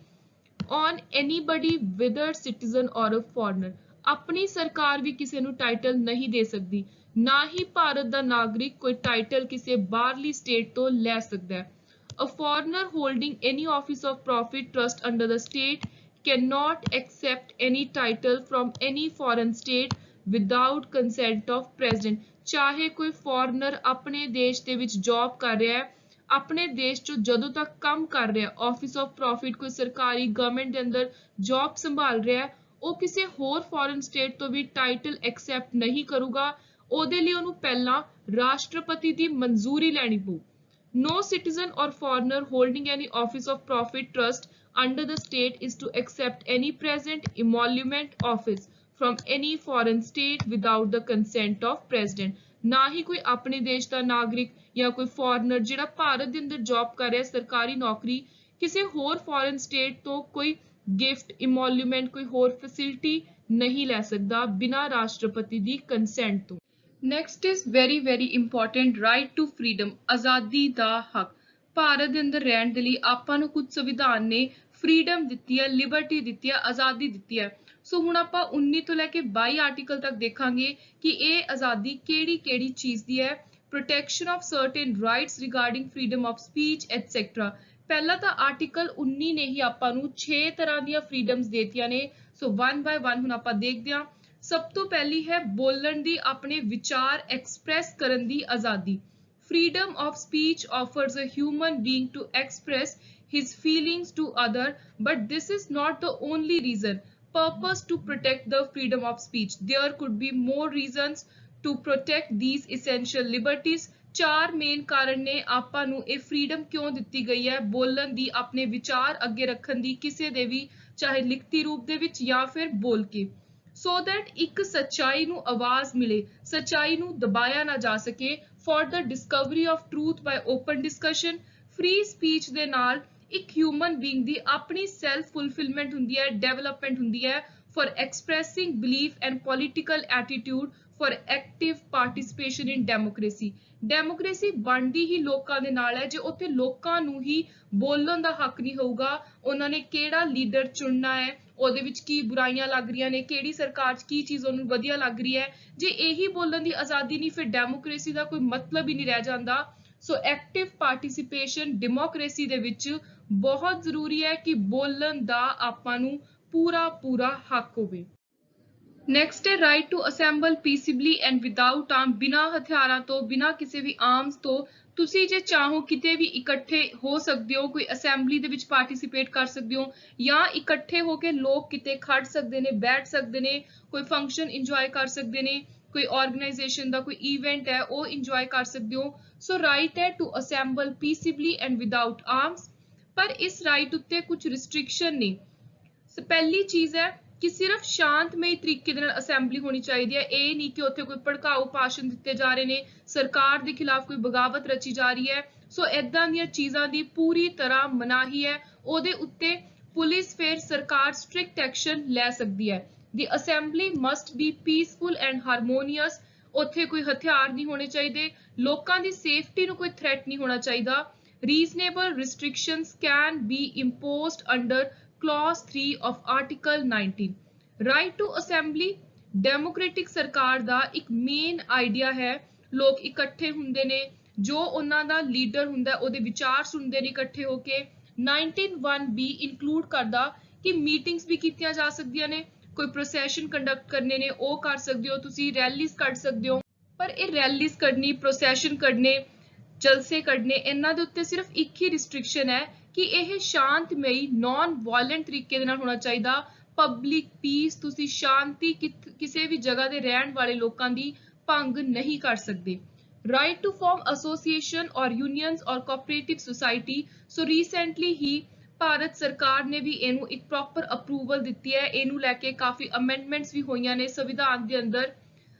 Speaker 1: on anybody whether citizen or a foreigner। ਆਪਣੀ ਸਰਕਾਰ ਵੀ ਕਿਸੇ ਨੂੰ ਟਾਈਟਲ ਨਹੀਂ ਦੇ ਸਕਦੀ। ਨਾ ਹੀ ਭਾਰਤ ਦਾ ਨਾਗਰਿਕ ਕੋਈ ਟਾਈਟਲ ਕਿਸੇ ਬਾਹਰਲੀ ਸਟੇਟ ਤੋਂ ਲੈ ਸਕਦਾ ਹੈ। A foreigner holding any office of profit trust under the state cannot accept any title from any foreign state without consent of president। ਚਾਹੇ ਕੋਈ ਫੋਰਨਰ ਆਪਣੇ ਦੇਸ਼ ਦੇ ਵਿੱਚ ਜੌਬ ਕਰ ਰਿਹਾ ਹੈ, ਆਪਣੇ ਦੇਸ਼ 'ਚ ਜਦੋਂ ਤੱਕ ਕੰਮ ਕਰ ਰਿਹਾ, ਆਫਿਸ ਆਫ ਪ੍ਰੋਫਿਟ ਕੋਈ ਸਰਕਾਰੀ ਗਵਰਨਮੈਂਟ ਦੇ ਅੰਦਰ ਜੌਬ ਸੰਭਾਲ ਰਿਹਾ, ਉਹ ਕਿਸੇ ਹੋਰ ਫੋਰਨ ਸਟੇਟ ਤੋਂ ਵੀ ਟਾਈਟਲ ਐਕਸੈਪਟ ਨਹੀਂ ਕਰੂਗਾ। ਉਹਦੇ ਲਈ ਉਹਨੂੰ ਪਹਿਲਾਂ ਰਾਸ਼ਟਰਪਤੀ ਦੀ ਮਨਜ਼ੂਰੀ ਲੈਣੀ ਪਊ। No citizen or foreigner holding any office of profit trust under the state is to accept any present, emolument, office from any foreign state without the consent of president। ਨਾ ਹੀ ਕੋਈ ਆਪਣੇ ਦੇਸ਼ ਦਾ ਨਾਗਰਿਕ ਜਾਂ ਕੋਈ ਫੋਰਨਰ ਜਿਹੜਾ ਭਾਰਤ ਦੇ ਅੰਦਰ ਜੌਬ ਕਰ ਰਿਹਾ ਸਰਕਾਰੀ ਨੌਕਰੀ, ਕਿਸੇ ਹੋਰ ਫੋਰਨ ਸਟੇਟ ਤੋਂ ਕੋਈ ਗਿਫਟ, ਇਮੋਲੂਮੈਂਟ, ਕੋਈ ਹੋਰ ਫੈਸਿਲਿਟੀ ਨਹੀਂ ਲੈ ਸਕਦਾ ਬਿਨਾਂ ਰਾਸ਼ਟਰਪਤੀ ਦੀ ਕੰਸੈਂਟ ਤੋਂ। Next is very important, right to freedom, ਆਜ਼ਾਦੀ ਦਾ ਹੱਕ। ਭਾਰਤ ਦੇ ਅੰਦਰ ਰਹਿਣ ਦੇ ਲਈ ਆਪਾਂ ਨੂੰ ਕੁਝ ਸੰਵਿਧਾਨ ਨੇ ਫਰੀडम ਦਿੱਤੀ ਹੈ, ਲਿਬਰਟੀ ਦਿੱਤੀ ਹੈ, ਆਜ਼ਾਦੀ ਦਿੱਤੀ ਹੈ। ਸੋ ਹੁਣ ਆਪਾਂ 19 ਤੋਂ ਲੈ ਕੇ 22 ਆਰਟੀਕਲ ਤੱਕ ਦੇਖਾਂਗੇ ਕਿ ਇਹ ਆਜ਼ਾਦੀ ਕਿਹੜੀ ਚੀਜ਼ ਦੀ ਹੈ। Protection of certain rights regarding freedom of speech etcetera. ਪਹਿਲਾਂ ਤਾਂ ਆਰਟੀਕਲ 19 ਨੇ ਹੀ ਆਪਾਂ ਨੂੰ 6 ਤਰ੍ਹਾਂ ਦੀਆਂ ਫਰੀडम्स ਦੇਤੀਆਂ ਨੇ। ਸੋ 1 ਬਾय 1 ਹੁਣ ਆਪਾਂ ਦੇਖਦੇ ਹਾਂ। ਸਭ ਤੋਂ ਪਹਿਲੀ ਹੈ ਬੋਲਣ ਦੀ, ਆਪਣੇ ਵਿਚਾਰ ਐਕਸਪ੍ਰੈਸ ਕਰਨ ਦੀ ਆਜ਼ਾਦੀ। Freedom of speech offers a human being to express his feelings to other, but this is not the only reason purpose to protect the freedom of speech। There could be more reasons to protect these essential liberties। ਚਾਰ main ਕਾਰਨ ਨੇ ਆਪਾਂ ਨੂੰ ਇਹ freedom ਕਿਉਂ ਦਿੱਤੀ ਗਈ ਹੈ, ਬੋਲਣ ਦੀ, ਆਪਣੇ ਵਿਚਾਰ ਅੱਗੇ ਰੱਖਣ ਦੀ, ਕਿਸੇ ਦੇ ਵੀ, ਚਾਹੇ ਲਿਖਤੀ ਰੂਪ ਦੇ ਵਿੱਚ ਜਾਂ ਫਿਰ ਬੋਲ ਕੇ, so that ਇੱਕ ਸੱਚਾਈ ਨੂੰ ਆਵਾਜ਼ ਮਿਲੇ, ਸੱਚਾਈ ਨੂੰ ਦਬਾਇਆ ਨਾ ਜਾ ਸਕੇ। for the discovery of truth by open discussion। free speech ਦੇ ਨਾਲ ਇੱਕ ਹਿਊਮਨ ਬੀਇੰਗ ਦੀ ਆਪਣੀ ਸੈਲਫ ਫੁਲਫਿਲਮੈਂਟ ਹੁੰਦੀ ਹੈ, ਡਿਵੈਲਪਮੈਂਟ ਹੁੰਦੀ ਹੈ। for expressing belief and political attitude, for active participation in democracy। Democracy ਬਣਦੀ ਹੀ ਲੋਕਾਂ ਦੇ ਨਾਲ ਹੈ। ਜੇ ਉੱਥੇ ਲੋਕਾਂ ਨੂੰ ਹੀ ਬੋਲਣ ਦਾ ਹੱਕ ਨਹੀਂ ਹੋਊਗਾ, ਉਹਨਾਂ ਨੇ ਕਿਹੜਾ ਲੀਡਰ ਚੁਣਨਾ ਹੈ, ਉਹਦੇ ਵਿੱਚ ਕੀ ਬੁਰਾਈਆਂ ਲੱਗ ਰਹੀਆਂ ਨੇ, ਕਿਹੜੀ ਸਰਕਾਰ 'ਚ ਕੀ ਚੀਜ਼ ਉਹਨੂੰ ਵਧੀਆ ਲੱਗ ਰਹੀ ਹੈ, ਜੇ ਇਹੀ ਬੋਲਣ ਦੀ ਆਜ਼ਾਦੀ ਨਹੀਂ, ਫਿਰ ਡੈਮੋਕ੍ਰੇਸੀ ਦਾ ਕੋਈ ਮਤਲਬ ਹੀ ਨਹੀਂ ਰਹਿ ਜਾਂਦਾ। ਸੋ ਐਕਟਿਵ ਪਾਰਟਿਸਿਪੇਸ਼ਨ ਡੈਮੋਕ੍ਰੇਸੀ ਦੇ ਵਿੱਚ ਬਹੁਤ ਜ਼ਰੂਰੀ ਹੈ ਕਿ ਬੋਲਣ ਦਾ ਆਪਾਂ ਨੂੰ ਪੂਰਾ ਹੱਕ ਹੋਵੇ। ਨੈਕਸਟ ਹੈ right to assemble peacefully and without arm. ਬਿਨਾਂ ਹਥਿਆਰਾਂ ਤੋਂ, ਬਿਨਾਂ ਕਿਸੇ ਵੀ ਆਰਮਸ ਤੋਂ ਤੁਸੀਂ ਜੇ ਚਾਹੋ ਕਿਤੇ ਵੀ ਇਕੱਠੇ ਹੋ ਸਕਦੇ ਹੋ, ਕੋਈ ਅਸੈਂਬਲੀ ਦੇ ਵਿੱਚ ਪਾਰਟਿਸਿਪੇਟ ਕਰ ਸਕਦੇ ਹੋ, ਜਾਂ ਇਕੱਠੇ ਹੋ ਕੇ ਲੋਕ ਕਿਤੇ ਖੜ ਸਕਦੇ ਨੇ, ਬੈਠ ਸਕਦੇ ਨੇ, ਕੋਈ ਫੰਕਸ਼ਨ ਇੰਜੋਏ ਕਰ ਸਕਦੇ ਨੇ, ਕੋਈ ਆਰਗੇਨਾਈਜੇਸ਼ਨ ਦਾ ਕੋਈ ਇਵੈਂਟ ਹੈ ਉਹ ਇੰਜੋਏ ਕਰ ਸਕਦੇ ਹੋ। ਸੋ ਰਾਈਟ ਹੈ to assemble peacefully and without arms. ਪਰ ਇਸ ਰਾਈਟ ਉੱਤੇ ਕੁਝ ਰਿਸਟ੍ਰਿਕਸ਼ਨ ਨੇ। ਪਹਿਲੀ ਚੀਜ਼ ਹੈ ਕਿ ਸਿਰਫ ਸ਼ਾਂਤਮਈ ਤਰੀਕੇ ਦੇ ਨਾਲ ਅਸੈਂਬਲੀ ਹੋਣੀ ਚਾਹੀਦੀ ਹੈ। ਇਹ ਨਹੀਂ ਕਿ ਉੱਥੇ ਕੋਈ ਭੜਕਾਊ ਭਾਸ਼ਣ ਦਿੱਤੇ ਜਾ ਰਹੇ ਨੇ, ਸਰਕਾਰ ਦੇ ਖਿਲਾਫ ਕੋਈ ਬਗਾਵਤ ਰਚੀ ਜਾ ਰਹੀ ਹੈ। ਸੋ ਏਦਾਂ ਦੀਆਂ ਚੀਜ਼ਾਂ ਦੀ ਪੂਰੀ ਤਰ੍ਹਾਂ ਮਨਾਹੀ ਹੈ। ਉਹਦੇ ਉੱਤੇ ਪੁਲਿਸ ਫਿਰ ਸਰਕਾਰ ਸਟ੍ਰਿਕਟ ਐਕਸ਼ਨ ਲੈ ਸਕਦੀ ਹੈ। The assembly must be peaceful and harmonious. ਉੱਥੇ ਕੋਈ ਹਥਿਆਰ ਨਹੀਂ ਹੋਣੇ ਚਾਹੀਦੇ, ਲੋਕਾਂ ਦੀ ਸੇਫਟੀ ਨੂੰ ਕੋਈ ਥ੍ਰੈਟ ਨਹੀਂ ਹੋਣਾ ਚਾਹੀਦਾ। Reasonable restrictions can be imposed under Clause 3 of Article 19। Right to assembly democratic ਸਰਕਾਰ ਦਾ ਇੱਕ ਮੇਨ ਆਈਡੀਆ ਹੈ। ਲੋਕ ਇਕੱਠੇ ਹੁੰਦੇ ਨੇ, ਜੋ ਉਹਨਾਂ ਦਾ ਲੀਡਰ ਹੁੰਦਾ ਉਹਦੇ ਵਿਚਾਰ ਸੁਣਦੇ ਨੇ ਇਕੱਠੇ ਹੋ ਕੇ। 19(1)(b ਇਨਕਲੂਡ ਕਰਦਾ ਕਿ ਮੀਟਿੰਗਸ ਵੀ ਕੀਤੀਆਂ ਜਾ ਸਕਦੀਆਂ ਨੇ, ਕੋਈ ਪ੍ਰੋਸੈਸ਼ਨ ਕੰਡਕਟ ਕਰਨੇ ਨੇ ਉਹ ਕਰ ਸਕਦੇ ਹੋ, ਤੁਸੀਂ ਰੈਲੀਜ਼ ਕੱਢ ਸਕਦੇ ਹੋ। ਪਰ ਇਹ ਰੈਲੀਜ਼ ਕੱਢਣੀ, ਪ੍ਰੋਸੈਸ਼ਨ ਕੱਢਣੇ, ਜਲਸੇ ਕੱਢਣੇ, ਇਹਨਾਂ ਦੇ ਉੱਤੇ ਸਿਰਫ ਇੱਕ ਹੀ ਰਿਸਟ੍ਰਿਕਸ਼ਨ ਹੈ ਕਿ ਇਹ ਸ਼ਾਂਤਮਈ, ਨॉन ਵਾਇਲੈਂਟ ਤਰੀਕੇ ਦੇ ਨਾਲ ਹੋਣਾ ਚਾਹੀਦਾ। ਪਬਲਿਕ ਪੀਸ, ਤੁਸੀਂ ਸ਼ਾਂਤੀ ਕਿਸੇ ਵੀ ਜਗ੍ਹਾ ਦੇ ਰਹਿਣ ਵਾਲੇ ਲੋਕਾਂ ਦੀ ਭੰਗ ਨਹੀਂ ਕਰ ਸਕਦੇ। ਰਾਈਟ ਟੂ ਫਾਰਮ ਐਸੋਸੀਏਸ਼ਨ ਔਰ ਯੂਨੀਅਨਸ ਔਰ ਕੋਆਪਰੇਟਿਵ ਸੁਸਾਇਟੀ। ਸੋ ਰੀਸੈਂਟਲੀ ਹੀ ਭਾਰਤ ਸਰਕਾਰ ਨੇ ਵੀ ਇਹਨੂੰ ਇੱਕ ਪ੍ਰੋਪਰ ਅਪਰੂਵਲ ਦਿੱਤੀ ਹੈ। ਇਹਨੂੰ ਲੈ ਕੇ ਕਾਫੀ ਅਮੈਂਡਮੈਂਟਸ ਵੀ ਹੋਈਆਂ ਨੇ ਸੰਵਿਧਾਨ ਦੇ ਅੰਦਰ।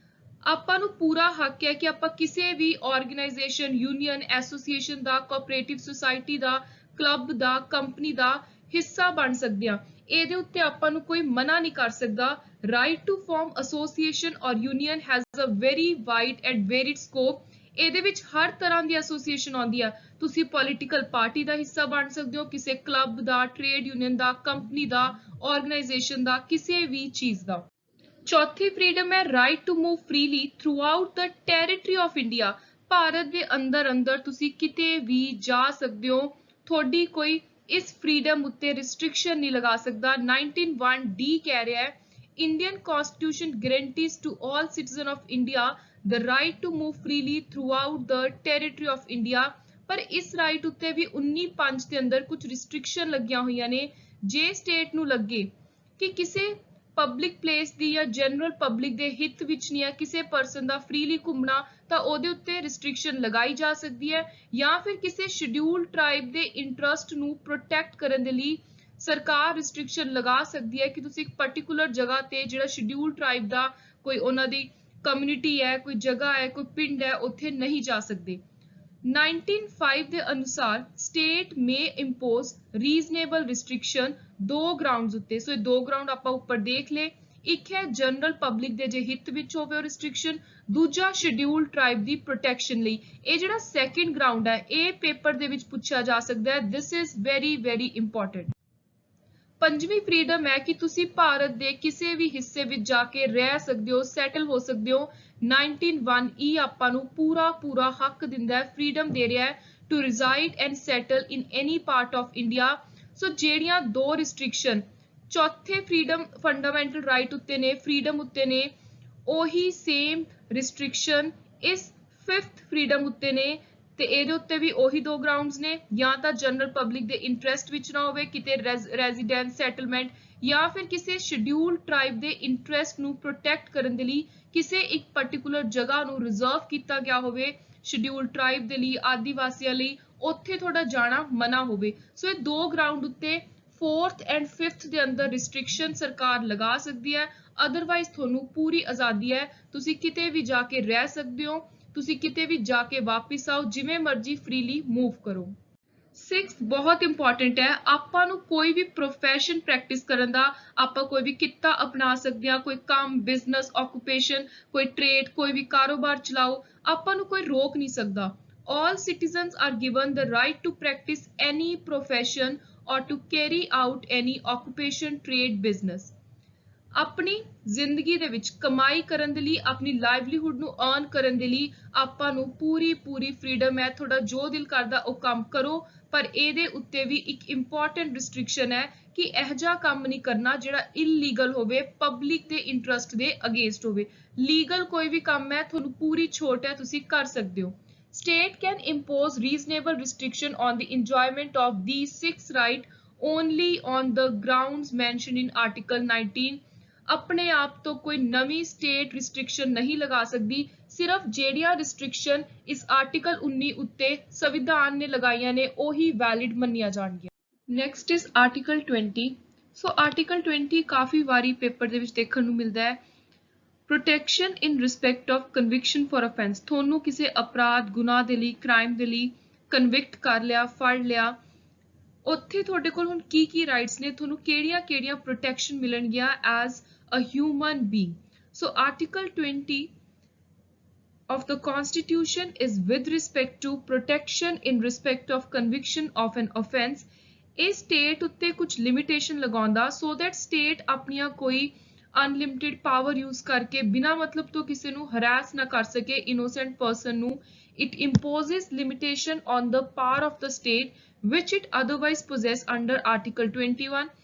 Speaker 1: ਆਪਾਂ ਨੂੰ ਪੂਰਾ ਹੱਕ ਹੈ ਕਿ ਆਪਾਂ ਕਿਸੇ ਵੀ ਆਰਗੇਨਾਈਜੇਸ਼ਨ, ਯੂਨੀਅਨ, ਐਸੋਸੀਏਸ਼ਨ ਦਾ, ਕੋਆਪਰੇਟਿਵ ਸੁਸਾਇਟੀ ਦਾ, ਕਲੱਬ ਦਾ, ਕੰਪਨੀ ਦਾ ਹਿੱਸਾ ਬਣ ਸਕਦੇ ਹਾਂ। ਇਹਦੇ ਉੱਤੇ ਆਪਾਂ ਨੂੰ ਕੋਈ ਮਨਾ ਨਹੀਂ ਕਰ ਸਕਦਾ। Right to form association or union has a very wide and varied scope. ਇਹਦੇ ਵਿੱਚ ਹਰ ਤਰ੍ਹਾਂ ਦੀ ਐਸੋਸੀਏਸ਼ਨ ਆਉਂਦੀ ਆ। ਤੁਸੀਂ ਪੋਲੀਟੀਕਲ ਪਾਰਟੀ ਦਾ ਹਿੱਸਾ ਬਣ ਸਕਦੇ ਹੋ, ਕਿਸੇ ਕਲੱਬ ਦਾ, ਟ੍ਰੇਡ ਯੂਨੀਅਨ ਦਾ, ਕੰਪਨੀ ਦਾ, ਆਰਗੇਨਾਈਜੇਸ਼ਨ ਦਾ, ਕਿਸੇ ਵੀ ਚੀਜ਼ ਦਾ। चौथी फ्रीडम है right to move freely throughout the territory of India. Bharat के अंदर अंदर तुसी किते भी जा सकते हो, थोड़ी कोई इस फ्रीडम उत्ते रिस्ट्रिक्शन नहीं लगा सकता। 19(1) डी कह रहा है Indian constitution guarantees to all citizen of India the right to move freely throughout the territory of India. पर इस राइट उत्ते भी 19(5) के अंदर कुछ रिस्ट्रिक्शन लगिया हुई ने। जे स्टेट नू लगे कि किसी पब्लिक प्लेस दी या जनरल पब्लिक दे हित विच नहीं है किसी परसन दा फ्रीली घूमना, तो ओदे उत्ते रिस्ट्रिक्शन लगाई जा सकती है। या फिर किसी शेड्यूल ट्राइब दे इंटरस्ट नू प्रोटेक्ट करने दे लई सरकार रिस्ट्रिक्शन लगा सकती है कि तुसी एक पर्टिकुलर जगह ते जिहड़ा शेड्यूल ट्राइब दा कोई उन्हां दी कम्युनिटी है, कोई जगह है, कोई पिंड है, उत्थे नहीं जा सकते। 19(5) के अनुसार स्टेट में इंपोज रीजनेबल रिस्ट्रिक्शन दो ग्राउंड्स उत्ते। सो दो ग्राउंड आपां ऊपर देख ले, एक है जनरल पब्लिक दे जे हित विच होवे रिस्ट्रिक्शन, दूजा शेड्यूल ट्राइब दी प्रोटेक्शन लई। ये जिहड़ा सैकेंड ग्राउंड है ये पेपर दे विच पूछा जा सकदा है। This is very very important. पंजवीं फ्रीडम है कि तुसी भारत दे किसी भी हिस्से विच जाके रह सकते हो, सैटल हो सकते हो। 19(1) ई आपां नू पूरा पूरा हक दिंदा है, फ्रीडम दे रहा है to reside and settle in any part of India. So जेड़ियां दो रिस्ट्रिक्शन चौथे फ्रीडम फंडामेंटल राइट उत्ते ने, फ्रीडम उत्ते ने, ओही सेम रिस्ट्रिक्शन इस 5th फ्रीडम उत्ते ने। ते ਇਹਦੇ ਉੱਤੇ ਵੀ ਉਹੀ ਦੋ ਗਰਾਊਂਡਸ ਨੇ, ਜਾਂ ਤਾਂ ਜਨਰਲ ਪਬਲਿਕ ਦੇ ਇੰਟਰਸਟ ਵਿੱਚ ਨਾ ਹੋਵੇ ਕਿਤੇ ਰੈਜ਼ੀਡੈਂਸ ਸੈਟਲਮੈਂਟ, ਜਾਂ ਫਿਰ ਕਿਸੇ ਸ਼ਡਿਊਲ ਟ੍ਰਾਈਬ ਦੇ ਇੰਟਰਸਟ ਨੂੰ ਪ੍ਰੋਟੈਕਟ ਕਰਨ ਦੇ ਲਈ ਕਿਸੇ ਇੱਕ ਪਾਰਟਿਕੂਲਰ ਜਗ੍ਹਾ ਨੂੰ ਰਿਜ਼ਰਵ ਕੀਤਾ ਗਿਆ ਹੋਵੇ ਸ਼ਡਿਊਲ ਟ੍ਰਾਈਬ ਦੇ ਲਈ, ਆਦੀਵਾਸੀਆਂ ਲਈ, ਉੱਥੇ ਤੁਹਾਡਾ ਜਾਣਾ ਮਨਾ ਹੋਵੇ। ਸੋ ਇਹ ਦੋ ਗਰਾਊਂਡ ਉੱਤੇ 4th and 5th ਦੇ ਅੰਦਰ ਰਿਸਟ੍ਰਿਕਸ਼ਨ ਸਰਕਾਰ ਲਗਾ ਸਕਦੀ ਹੈ। ਅਦਰਵਾਈਜ਼ ਤੁਹਾਨੂੰ ਪੂਰੀ ਆਜ਼ਾਦੀ ਹੈ, ਤੁਸੀਂ ਕਿਤੇ ਵੀ ਜਾ ਕੇ ਰਹਿ ਸਕਦੇ ਹੋ, ਤੁਸੀਂ ਕਿਤੇ ਵੀ ਜਾ ਕੇ ਵਾਪਿਸ ਆਓ, ਜਿਵੇਂ ਮਰਜ਼ੀ ਫ੍ਰੀਲੀ ਮੂਵ ਕਰੋ। 6th ਬਹੁਤ ਇੰਪੋਰਟੈਂਟ ਹੈ, ਆਪਾਂ ਨੂੰ ਕੋਈ ਵੀ ਪ੍ਰੋਫੈਸ਼ਨ ਪ੍ਰੈਕਟਿਸ ਕਰਨ ਦਾ, ਆਪਾਂ ਕੋਈ ਵੀ ਕਿੱਤਾ ਅਪਣਾ ਸਕਦੇ ਹਾਂ, ਕੋਈ ਕੰਮ, ਬਿਜ਼ਨਸ, ਆਕੂਪੇਸ਼ਨ, ਕੋਈ ਟ੍ਰੇਡ, ਕੋਈ ਵੀ ਕਾਰੋਬਾਰ ਚਲਾਓ, ਆਪਾਂ ਨੂੰ ਕੋਈ ਰੋਕ ਨਹੀਂ ਸਕਦਾ। All citizens are given the right to practice any profession or to carry out any occupation, trade, business। ਆਪਣੀ ਜ਼ਿੰਦਗੀ ਦੇ ਵਿੱਚ ਕਮਾਈ ਕਰਨ ਦੇ ਲਈ, ਆਪਣੀ ਲਾਈਵਲੀਹੁੱਡ ਨੂੰ ਅਰਨ ਕਰਨ ਦੇ ਲਈ ਆਪਾਂ ਨੂੰ ਪੂਰੀ ਫਰੀडम ਹੈ। ਤੁਹਾਡਾ ਜੋ ਦਿਲ ਕਰਦਾ ਉਹ ਕੰਮ ਕਰੋ, ਪਰ ਇਹਦੇ ਉੱਤੇ ਵੀ ਇੱਕ ਇੰਪੋਰਟੈਂਟ ਰਿਸਟ੍ਰਿਕਸ਼ਨ ਹੈ ਕਿ ਇਹ ਜਿਹਾ ਕੰਮ ਨਹੀਂ ਕਰਨਾ ਜਿਹੜਾ ਇਲੀਗਲ ਹੋਵੇ, ਪਬਲਿਕ ਦੇ ਇੰਟਰਸਟ ਦੇ ਅਗੇਂਸਟ ਹੋਵੇ। ਲੀਗਲ ਕੋਈ ਵੀ ਕੰਮ ਹੈ, ਤੁਹਾਨੂੰ ਪੂਰੀ ਛੋਟ ਹੈ, ਤੁਸੀਂ ਕਰ ਸਕਦੇ ਹੋ। State can impose reasonable restriction on the enjoyment of these 6 rights only on the grounds mentioned in Article 19। अपने आप तो कोई नवी स्टेट रिस्ट्रिक्शन नहीं लगा सकती, सिर्फ जेड़ियां रिस्ट्रिक्शन इस आर्टिकल 19 उत्ते संविधान ने लगाइयां ने ओही वैलिड मन्निया जाणगियां। Next is article 20। So article 20 काफ़ी वारी पेपर दे विच देखण नूं मिलदा है। Protection in respect of conviction for offence, थोनू किसी अपराध, गुनाह दे लई, क्राइम दे लई कन्विक्ट कर लिया, फड़ लिया, उत्थे तुहाडे कोल हुण की राइट्स ने, थोनू किहड़ियां प्रोटेक्शन मिलणगियां as a human being। So article 20 of the constitution is with respect to protection in respect of conviction of an offence। इस state उत्ते कुछ limitation लगाउंदा so that state अपनियां कोई unlimited power use करके बिना मतलब तो किसी नू harass ना कर सके innocent person नू। It imposes limitation on the power of the state which it otherwise possess under article 21।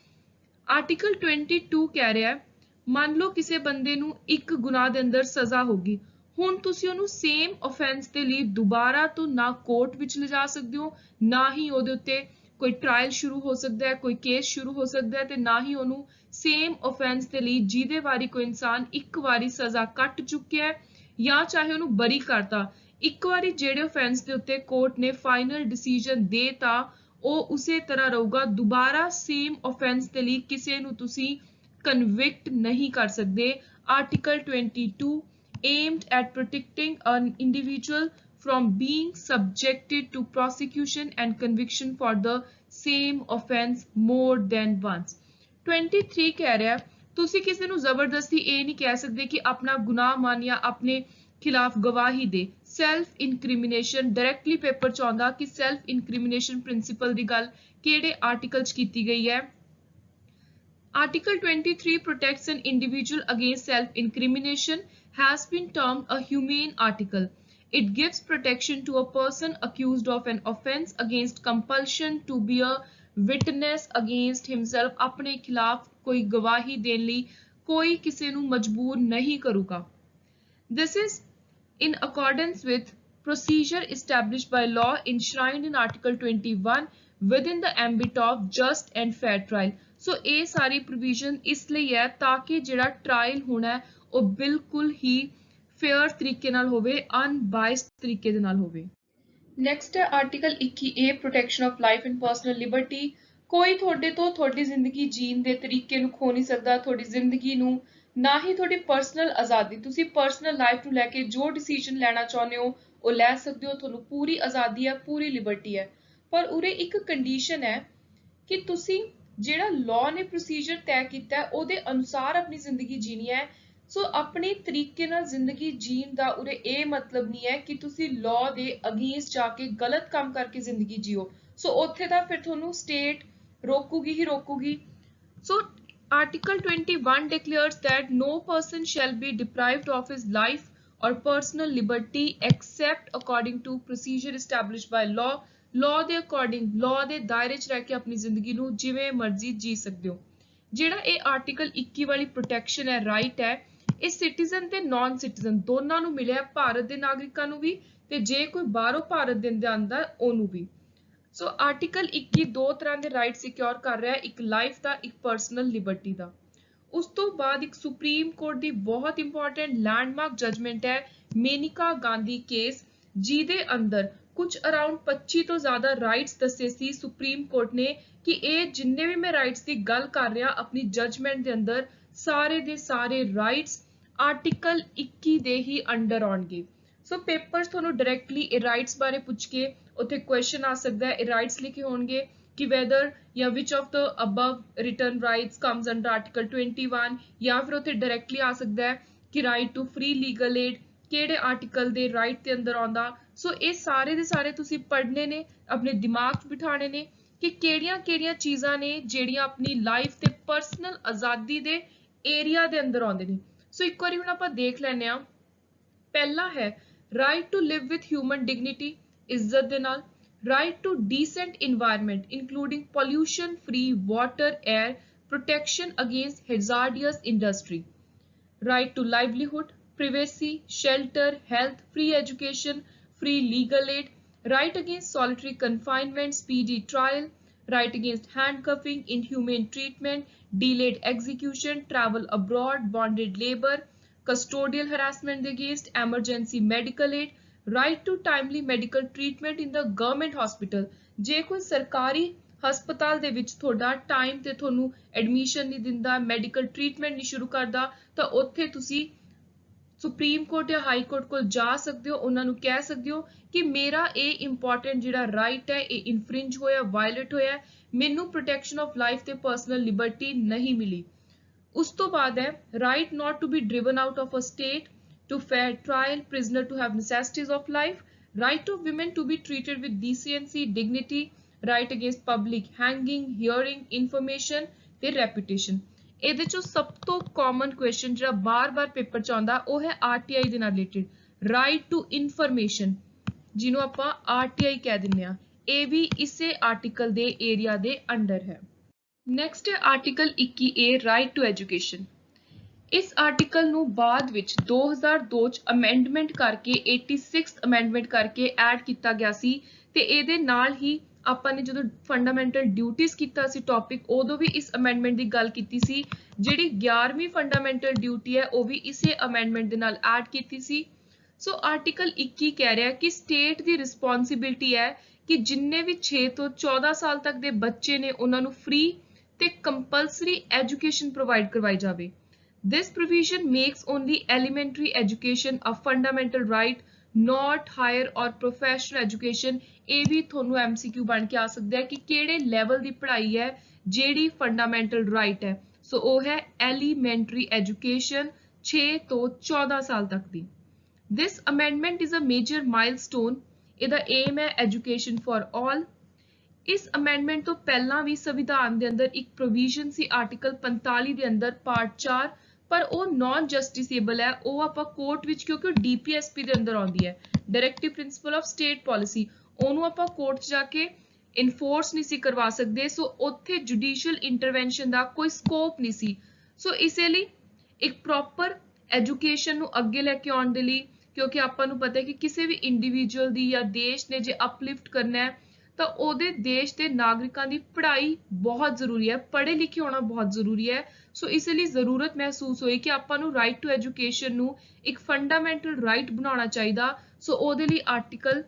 Speaker 1: article 22 कह रहा है ਮੰਨ ਲਓ ਕਿਸੇ ਬੰਦੇ ਨੂੰ ਇੱਕ ਗੁਨਾਹ ਦੇ ਅੰਦਰ ਸਜ਼ਾ ਹੋਗੀ, ਹੁਣ ਤੁਸੀਂ ਉਹਨੂੰ ਸੇਮ ਆਫੈਂਸ ਦੇ ਲਈ ਦੁਬਾਰਾ ਤੋਂ ਨਾ ਕੋਰਟ ਵਿੱਚ ਲਿਜਾ ਸਕਦੇ ਹੋ, ਨਾ ਹੀ ਉਹਦੇ ਉੱਤੇ ਕੋਈ ਟ੍ਰਾਇਲ ਸ਼ੁਰੂ ਹੋ ਸਕਦਾ ਹੈ, ਕੋਈ ਕੇਸ ਸ਼ੁਰੂ ਹੋ ਸਕਦਾ ਹੈ, ਤੇ ਨਾ ਹੀ ਉਹਨੂੰ ਸੇਮ ਆਫੈਂਸ ਦੇ ਲਈ ਜਿਹਦੇ ਵਾਰੀ ਕੋਈ ਇਨਸਾਨ ਇੱਕ ਵਾਰੀ ਸਜ਼ਾ ਕੱਟ ਚੁੱਕਿਆ ਹੈ ਜਾਂ ਚਾਹੇ ਉਹਨੂੰ ਬਰੀ ਕਰਤਾ, ਇੱਕ ਵਾਰੀ ਜਿਹੜੇ ਆਫੈਂਸ ਦੇ ਉੱਤੇ ਕੋਰਟ ਨੇ ਫਾਈਨਲ ਡਿਸੀਜਨ ਦੇਤਾ ਉਹ ਉਸੇ ਤਰ੍ਹਾਂ ਰਹੂਗਾ। ਦੁਬਾਰਾ ਸੇਮ ਆਫੈਂਸ ਦੇ ਲਈ ਕਿਸੇ ਨੂੰ ਤੁਸੀਂ convict नहीं कर सकते। Article 22 aimed at protecting an individual from being subjected to prosecution and conviction for the same offence more than once। 23 कह रहा है तुसी किसी ਨੂੰ ਜ਼ਬਰਦਸਤੀ ਇਹ ਨਹੀਂ ਕਹਿ ਸਕਦੇ ਕਿ ਆਪਣਾ ਗੁਨਾਹ ਮੰਨ ਜਾਂ ਆਪਣੇ ਖਿਲਾਫ ਗਵਾਹੀ ਦੇ। ਸੈਲਫ ਇਨਕ੍ਰਿਮੀਨੇਸ਼ਨ ਡਾਇਰੈਕਟਲੀ ਪੇਪਰ ਚ ਆਉਂਦਾ ਕਿ ਸੈਲਫ ਇਨਕ੍ਰਿਮੀਨੇਸ਼ਨ ਪ੍ਰਿੰਸੀਪਲ ਦੀ ਗੱਲ ਕਿਹੜੇ ਆਰਟੀਕਲ ਚ ਕੀਤੀ ਗਈ ਹੈ। Article 23 protects an individual against self-incrimination, has been termed a humane article. It gives protection to a person accused of an offence against compulsion to bear witness against himself. अपने खिलाफ कोई गवाही देने ਲਈ कोई किसी ਨੂੰ मजबूर नहीं करूगा. This is in accordance with procedure established by law enshrined in Article 21 within the ambit of just and fair trial. So ਇਹ ਸਾਰੀ provision ਇਸ ਲਈ ਹੈ ਤਾकि ਜਿਹੜਾ trial ਹੋਣਾ ਹੈ ਉਹ ਬਿਲਕੁਲ ਹੀ fair ਤਰੀਕੇ ਨਾਲ ਹੋਵੇ, unbiased ਤਰੀਕੇ ਦੇ ਨਾਲ ਹੋਵੇ. Next ਹੈ Article 21A protection of life and personal liberty. ਕੋਈ ਤੁਹਾਡੇ ਤੋਂ ਤੁਹਾਡੀ ਜ਼ਿੰਦਗੀ ਜੀਣ ਦੇ ਤਰੀਕੇ ਨੂੰ ਖੋ ਨਹੀਂ ਸਕਦਾ, ਤੁਹਾਡੀ ਜ਼ਿੰਦਗੀ ਨੂੰ ਨਾ ਹੀ ਤੁਹਾਡੀ ਪਰਸਨਲ ਆਜ਼ਾਦੀ, ਤੁਸੀਂ ਪਰਸਨਲ ਲਾਈਫ ਨੂੰ ਲੈ ਕੇ ਜੋ ਡਿਸੀਜਨ ਲੈਣਾ ਚਾਹੁੰਦੇ ਹੋ ਉਹ ਲੈ ਸਕਦੇ ਹੋ, ਤੁਹਾਨੂੰ ਪੂਰੀ ਆਜ਼ਾਦੀ ਹੈ, ਪੂਰੀ ਲਿਬਰਟੀ ਹੈ. ਪਰ ਉਰੇ ਇੱਕ ਕੰਡੀਸ਼ਨ ਹੈ ਕਿ ਤੁਸੀਂ ਜਿਹੜਾ ਲਾਅ ਨੇ ਪ੍ਰੋਸੀਜਰ ਤੈਅ ਕੀਤਾ ਹੈ ਉਹਦੇ ਅਨੁਸਾਰ ਆਪਣੀ ਜ਼ਿੰਦਗੀ ਜੀਣੀ ਹੈ. ਸੋ ਆਪਣੇ ਤਰੀਕੇ ਨਾਲ ਜ਼ਿੰਦਗੀ ਜੀਣ ਦਾ ਉਰੇ ਇਹ ਮਤਲਬ ਨਹੀਂ ਹੈ ਕਿ ਤੁਸੀਂ ਲਾਅ ਦੇ ਅਗੇਂਸਟ ਜਾ ਕੇ ਗਲਤ ਕੰਮ ਕਰਕੇ ਜ਼ਿੰਦਗੀ ਜੀਓ. ਸੋ ਉੱਥੇ ਤਾਂ ਫਿਰ ਤੁਹਾਨੂੰ state ਰੋਕੂਗੀ he ਰੋਕੂਗੀ. So Article 21 declares that no person shall be deprived of his life or personal liberty except according to procedure established by law. Law ਦੇ according, law ਦੇ ਦਾਇਰੇ 'ਚ ਰਹਿ ਕੇ ਆਪਣੀ ਜ਼ਿੰਦਗੀ ਨੂੰ ਜਿਵੇਂ ਮਰਜ਼ੀ ਜੀ ਸਕਦੇ ਹੋ. ਜਿਹੜਾ ਇਹ ਆਰਟੀਕਲ 21 ਵਾਲੀ ਪ੍ਰੋਟੈਕਸ਼ਨ ਹੈ, ਰਾਈਟ ਹੈ, ਇਹ ਸਿਟੀਜ਼ਨ ਤੇ ਨਾਨ ਸਿਟੀਜ਼ਨ ਦੋਨਾਂ ਨੂੰ ਮਿਲਿਆ, ਭਾਰਤ ਦੇ ਨਾਗਰਿਕਾਂ ਨੂੰ ਵੀ ਤੇ ਜੇ ਕੋਈ ਬਾਹਰੋਂ ਭਾਰਤ ਦੇ ਅੰਦਰ ਆਂਦਾ ਉਹਨੂੰ ਵੀ. ਸੋ ਆਰਟੀਕਲ 21 ਦੋ ਤਰ੍ਹਾਂ ਦੇ ਰਾਈਟ ਸਿਕਿਉਰ ਕਰ ਰਿਹਾ, ਇੱਕ ਲਾਈਫ ਦਾ, ਇੱਕ ਪਰਸਨਲ ਲਿਬਰਟੀ ਦਾ. ਉਸ ਤੋਂ ਬਾਅਦ ਇੱਕ ਸੁਪਰੀਮ ਕੋਰਟ ਦੀ ਬਹੁਤ ਇੰਪੋਰਟੈਂਟ ਲੈਂਡਮਾਰਕ ਜਜਮੈਂਟ ਹੈ ਮੇਨਿਕਾ ਗਾਂਧੀ ਕੇਸ, ਜਿਹਦੇ ਅੰਦਰ ਕੁਝ ਅਰਾਊਂਡ 25 ਤੋਂ ਜ਼ਿਆਦਾ ਰਾਈਟਸ ਦੱਸੇ ਸੀ ਸੁਪਰੀਮ ਕੋਰਟ ਨੇ ਕਿ ਇਹ ਜਿੰਨੇ ਵੀ ਮੈਂ ਰਾਈਟਸ ਦੀ ਗੱਲ ਕਰ ਰਿਹਾ ਆਪਣੀ ਜਜਮੈਂਟ ਦੇ ਅੰਦਰ ਸਾਰੇ ਦੇ ਸਾਰੇ ਰਾਈਟਸ ਆਰਟੀਕਲ 21 ਦੇ ਹੀ ਅੰਡਰ ਆਉਣਗੇ. ਸੋ ਪੇਪਰਸ ਤੁਹਾਨੂੰ ਡਾਇਰੈਕਟਲੀ ਇਹ ਰਾਈਟਸ ਬਾਰੇ ਪੁੱਛ ਕੇ ਉੱਥੇ ਕੁਐਸਚਨ ਆ ਸਕਦਾ ਹੈ, ਇਹ ਰਾਈਟਸ ਲਿਖੇ ਹੋਣਗੇ ਕਿ whether ਜਾਂ which of the above written rights comes under article 21 ਜਾਂ ਫਿਰ ਉੱਥੇ ਡਾਇਰੈਕਟਲੀ ਆ ਸਕਦਾ ਹੈ ਕਿ right to free legal aid ਕਿਹੜੇ ਆਰਟੀਕਲ ਦੇ ਰਾਈਟ ਦੇ ਅੰਦਰ ਆਉਂਦਾ. ਸੋ ਇਹ ਸਾਰੇ ਦੇ ਸਾਰੇ ਤੁਸੀਂ ਪੜ੍ਹਨੇ ਨੇ, ਆਪਣੇ ਦਿਮਾਗ 'ਚ ਬਿਠਾਣੇ ਨੇ ਕਿ ਕਿਹੜੀਆਂ ਚੀਜ਼ਾਂ ਨੇ ਜਿਹੜੀਆਂ ਆਪਣੀ ਲਾਈਫ ਤੇ ਪਰਸਨਲ ਆਜ਼ਾਦੀ ਦੇ ਏਰੀਆ ਦੇ ਅੰਦਰ ਆਉਂਦੇ ਨੇ. ਸੋ ਇੱਕ ਵਾਰੀ ਹੁਣ ਆਪਾਂ ਦੇਖ ਲੈਂਦੇ ਹਾਂ. ਪਹਿਲਾ ਹੈ right to live with human dignity, ਇੱਜ਼ਤ ਦੇ ਨਾਲ, right to decent environment including pollution free water, air, protection against hazardous industry, right to livelihood, privacy, shelter, health, free education, free legal aid, right against solitary confinement, speedy trial, right against handcuffing, inhumane treatment, delayed execution, travel abroad, bonded labor, custodial harassment against, emergency medical aid, right to timely medical treatment in the government hospital. ਜੇ ਕੋਈ ਸਰਕਾਰੀ ਹਸਪਤਾਲ ਦੇ ਵਿੱਚ ਤੁਹਾਡਾ time ਤੇ ਤੁਹਾਨੂੰ admission ਨਹੀਂ ਦਿੰਦਾ, ਮੈਡੀਕਲ ਟ੍ਰੀਟਮੈਂਟ ਨਹੀਂ ਸ਼ੁਰੂ ਕਰਦਾ, ਤਾਂ ਉੱਥੇ ਤੁਸੀਂ ਸੁਪਰੀਮ ਕੋਰਟ ਜਾਂ ਹਾਈ ਕੋਰਟ ਕੋਲ ਜਾ ਸਕਦੇ ਹੋ, ਉਹਨਾਂ ਨੂੰ ਕਹਿ ਸਕਦੇ ਹੋ ਕਿ ਮੇਰਾ ਇਹ ਇੰਪੋਰਟੈਂਟ ਜਿਹੜਾ ਰਾਈਟ ਹੈ ਇਹ ਇਨਫ੍ਰਿੰਜ ਹੋਇਆ, ਵਾਇਲੇਟ ਹੋਇਆ, ਮੈਨੂੰ ਪ੍ਰੋਟੈਕਸ਼ਨ ਆਫ ਲਾਈਫ ਤੇ ਪਰਸਨਲ ਲਿਬਰਟੀ ਨਹੀਂ ਮਿਲੀ. ਉਸ ਤੋਂ ਬਾਅਦ ਹੈ right not to be driven out of a state, to fair trial, prisoner to have necessities of life, right of women to be treated with decency, dignity, right against public hanging, hearing, information ਤੇ reputation. ਇਹਦੇ ਚੋਂ ਸਭ ਤੋਂ common question ਜਿਹੜਾ ਬਾਰ-ਬਾਰ paper 'ਚ ਆਉਂਦਾ ਉਹ ਹੈ RTI ਦੇ ਨਾਲ ਰਿਲੇਟਡ, right to information, ਜਿਹਨੂੰ ਆਪਾਂ RTI ਕਹਿ ਦਿੰਦੇ ਆ. ਇਹ ਵੀ ਇਸੇ ਆਰਟੀਕਲ ਦੇ ਏਰੀਆ ਦੇ ਅੰਡਰ ਹੈ. ਨੈਕਸਟ ਹੈ article 21A right to education. ਇਸ ਆਰਟੀਕਲ ਨੂੰ ਬਾਅਦ ਵਿੱਚ 2002 ਚ ਅਮੈਂਡਮੈਂਟ ਕਰਕੇ 86th ਅਮੈਂਡਮੈਂਟ ਕਰਕੇ ਐਡ ਕੀਤਾ ਗਿਆ ਸੀ ਤੇ ਇਹਦੇ ਨਾਲ ਹੀ ਆਪਾਂ ਨੇ ਜਦੋਂ ਫੰਡਾਮੈਂਟਲ ਡਿਊਟੀਜ਼ ਕੀਤਾ ਸੀ ਟੌਪਿਕ ਉਦੋਂ ਵੀ ਇਸ ਅਮੈਂਡਮੈਂਟ ਦੀ ਗੱਲ ਕੀਤੀ ਸੀ. ਜਿਹੜੀ 11ਵੀਂ ਫੰਡਾਮੈਂਟਲ ਡਿਊਟੀ ਹੈ ਉਹ ਵੀ ਇਸੇ ਅਮੈਂਡਮੈਂਟ ਦੇ ਨਾਲ ਐਡ ਕੀਤੀ ਸੀ. ਸੋ ਆਰਟੀਕਲ 21 ਕਹਿ ਰਿਹਾ ਕਿ ਸਟੇਟ ਦੀ ਰਿਸਪੌਂਸਿਬਿਲਟੀ ਹੈ ਕਿ ਜਿੰਨੇ ਵੀ 6 ਤੋਂ 14 ਸਾਲ ਤੱਕ ਦੇ ਬੱਚੇ ਨੇ ਉਹਨਾਂ ਨੂੰ ਫ੍ਰੀ ਤੇ ਕੰਪਲਸਰੀ ਐਜੂਕੇਸ਼ਨ ਪ੍ਰੋਵਾਈਡ ਕਰਵਾਈ ਜਾਵੇ. This provision makes only elementary education a fundamental right, not higher or professional education. ਇਹ ਵੀ ਤੁਹਾਨੂੰ MCQ ਬਣ ਕੇ ਆ ਸਕਦਾ ਹੈ ਕਿ ਕਿਹੜੇ ਲੈਵਲ ਦੀ ਪੜ੍ਹਾਈ ਹੈ ਜਿਹੜੀ ਫੰਡਾਮੈਂਟਲ ਰਾਈਟ ਹੈ. ਸੋ ਉਹ ਹੈ ਐਲੀਮੈਂਟਰੀ ਐਜੂਕੇਸ਼ਨ 6 ਤੋਂ 14 ਸਾਲ ਤੱਕ ਦੀ. This amendment is a major milestone. ਇਹਦਾ aim ਹੈ education for all. ਇਸ ਅਮੈਂਡਮੈਂਟ ਤੋਂ ਪਹਿਲਾਂ ਵੀ ਸੰਵਿਧਾਨ ਦੇ ਅੰਦਰ ਇੱਕ ਪ੍ਰੋਵੀਜ਼ਨ ਸੀ ਆਰਟੀਕਲ 45 ਦੇ ਅੰਦਰ ਪਾਰਟ 4, ਪਰ ਉਹ ਨਾਨ ਜਸਟਿਸੇਬਲ ਹੈ। ਉਹ ਆਪਾਂ ਕੋਰਟ ਵਿੱਚ, ਕਿਉਂਕਿ ਉਹ ਡੀਪੀਐਸਪੀ ਦੇ ਅੰਦਰ ਆਉਂਦੀ ਹੈ, directive principal of state policy, ਉਹਨੂੰ ਆਪਾਂ ਕੋਰਟ 'ਚ ਜਾ ਕੇ ਇਨਫੋਰਸ ਨਹੀਂ ਸੀ ਕਰਵਾ ਸਕਦੇ। ਸੋ ਉੱਥੇ ਜੁਡੀਸ਼ੀਅਲ ਇੰਟਰਵੈਂਸ਼ਨ ਦਾ ਕੋਈ ਸਕੋਪ ਨਹੀਂ ਸੀ। ਸੋ ਇਸੇ ਲਈ ਇੱਕ ਪ੍ਰੋਪਰ ਐਜੂਕੇਸ਼ਨ ਨੂੰ ਅੱਗੇ ਲੈ ਕੇ ਆਉਣ ਦੇ ਲਈ, ਕਿਉਂਕਿ ਆਪਾਂ ਨੂੰ ਪਤਾ ਹੈ ਕਿ ਕਿਸੇ ਵੀ ਇੰਡੀਵਿਜੂਅਲ ਦੀ ਜਾਂ ਦੇਸ਼ ਨੇ ਜੇ ਅਪਲਿਫਟ ਕਰਨਾ ਹੈ ਤਾਂ ਉਹਦੇ ਦੇਸ਼ ਦੇ ਨਾਗਰਿਕਾਂ ਦੀ ਪੜ੍ਹਾਈ ਬਹੁਤ ਜ਼ਰੂਰੀ ਹੈ, ਪੜ੍ਹੇ ਲਿਖੇ ਹੋਣਾ ਬਹੁਤ ਜ਼ਰੂਰੀ ਹੈ। ਸੋ ਇਸ ਲਈ ਜ਼ਰੂਰਤ ਮਹਿਸੂਸ ਹੋਈ ਕਿ ਆਪਾਂ ਨੂੰ ਰਾਈਟ ਟੂ ਐਜੂਕੇਸ਼ਨ ਨੂੰ ਇੱਕ ਫੰਡਾਮੈਂਟਲ ਰਾਈਟ ਬਣਾਉਣਾ ਚਾਹੀਦਾ। ਸੋ ਉਹਦੇ ਲਈ ਆਰਟੀਕਲ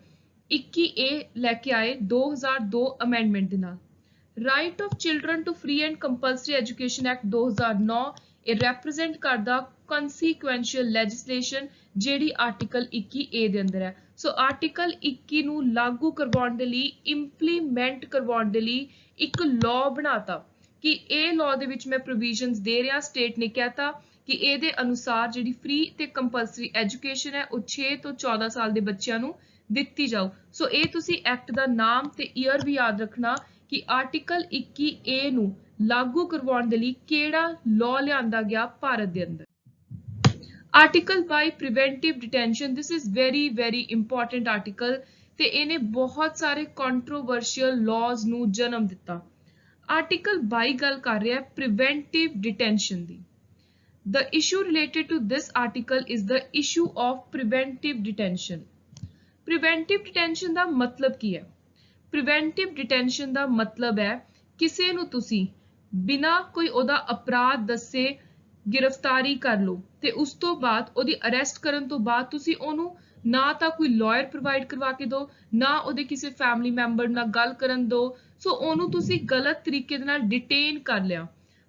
Speaker 1: 21A ਲੈ ਕੇ ਆਏ 2002 ਅਮੈਂਡਮੈਂਟ ਦੇ ਨਾਲ। Right of children to free and compulsory education act 2009 ਇਹ ਰੈਪਰੈਜ਼ੈਂਟ ਕਰਦਾ ਕੰਸੀਕੁਐਂਸ਼ੀਅਲ ਲੈਜਿਸਲੇਸ਼ਨ, ਜਿਹੜੀ ਆਰਟੀਕਲ 21A ਦੇ ਅੰਦਰ ਹੈ। ਸੋ ਆਰਟੀਕਲ 21 ਨੂੰ ਲਾਗੂ ਕਰਵਾਉਣ ਦੇ ਲਈ, ਇੰਪਲੀਮੈਂਟ ਕਰਵਾਉਣ ਦੇ ਲਈ ਇੱਕ ਲਾਅ ਬਣਾਤਾ ਕਿ ਇਹ ਲਾਅ ਦੇ ਵਿੱਚ ਮੈਂ ਪ੍ਰੋਵੀਜ਼ਨਸ ਦੇ ਰਿਹਾ। ਸਟੇਟ ਨੇ ਕਹਿਤਾ ਕਿ ਇਹਦੇ ਅਨੁਸਾਰ ਜਿਹੜੀ ਫ੍ਰੀ ਤੇ ਕੰਪਲਸਰੀ ਐਜੂਕੇਸ਼ਨ ਹੈ ਉਹ 6 ਤੋਂ 14 ਸਾਲ ਦੇ ਬੱਚਿਆਂ ਨੂੰ ਦਿੱਤੀ ਜਾਊ। ਸੋ ਇਹ ਤੁਸੀਂ ਐਕਟ ਦਾ ਨਾਮ ਤੇ ਈਅਰ ਵੀ ਯਾਦ ਰੱਖਣਾ ਕਿ ਆਰਟੀਕਲ 21A ਨੂੰ ਲਾਗੂ ਕਰਵਾਉਣ ਦੇ ਲਈ ਕਿਹੜਾ ਲਾਅ ਲਿਆਂਦਾ ਗਿਆ ਭਾਰਤ ਦੇ ਅੰਦਰ। Article 22 preventive detention, this is very important article ਤੇ ਇਹਨੇ ਬਹੁਤ ਸਾਰੇ ਕੰਟਰੋਵਰਸ਼ੀਅਲ ਲਾਜ਼ ਨੂੰ ਜਨਮ ਦਿੱਤਾ। ਆਰਟੀਕਲ 22 ਗੱਲ ਕਰ ਰਿਹਾ ਹੈ preventive detention the. The issue related to this article is the issue of preventive detention. Preventive detention ਦਾ ਮਤਲਬ ਕੀ ਹੈ? Preventive detention ਦਾ ਮਤਲਬ ਹੈ ਕਿਸੇ ਨੂੰ ਤੁਸੀਂ ਬਿਨਾਂ ਕੋਈ ਉਹਦਾ ਅਪਰਾਧ ਦੱਸੇ ਗ੍ਰਿਫਤਾਰੀ ਕਰ ਲਓ ਤੇ ਉਸ ਤੋਂ ਬਾਅਦ ਉਹਦੀ ਅਰੈਸਟ ਕਰਨ ਤੋਂ ਬਾਅਦ ਤੁਸੀਂ ਉਹਨੂੰ ਨਾ ਤਾਂ ਕੋਈ ਲਾਇਰ ਪ੍ਰੋਵਾਈਡ ਕਰਵਾ ਕੇ ਦਿਓ, ਨਾ ਉਹਦੇ ਕਿਸੇ ਫੈਮਿਲੀ ਮੈਂਬਰ ਨਾਲ ਗੱਲ ਕਰਨ ਦਿਓ। ਸੋ ਉਹਨੂੰ ਤੁਸੀਂ ਗਲਤ ਤਰੀਕੇ ਦੇ ਨਾਲ ਡਿਟੇਨ ਕਰ ਲਿਆ।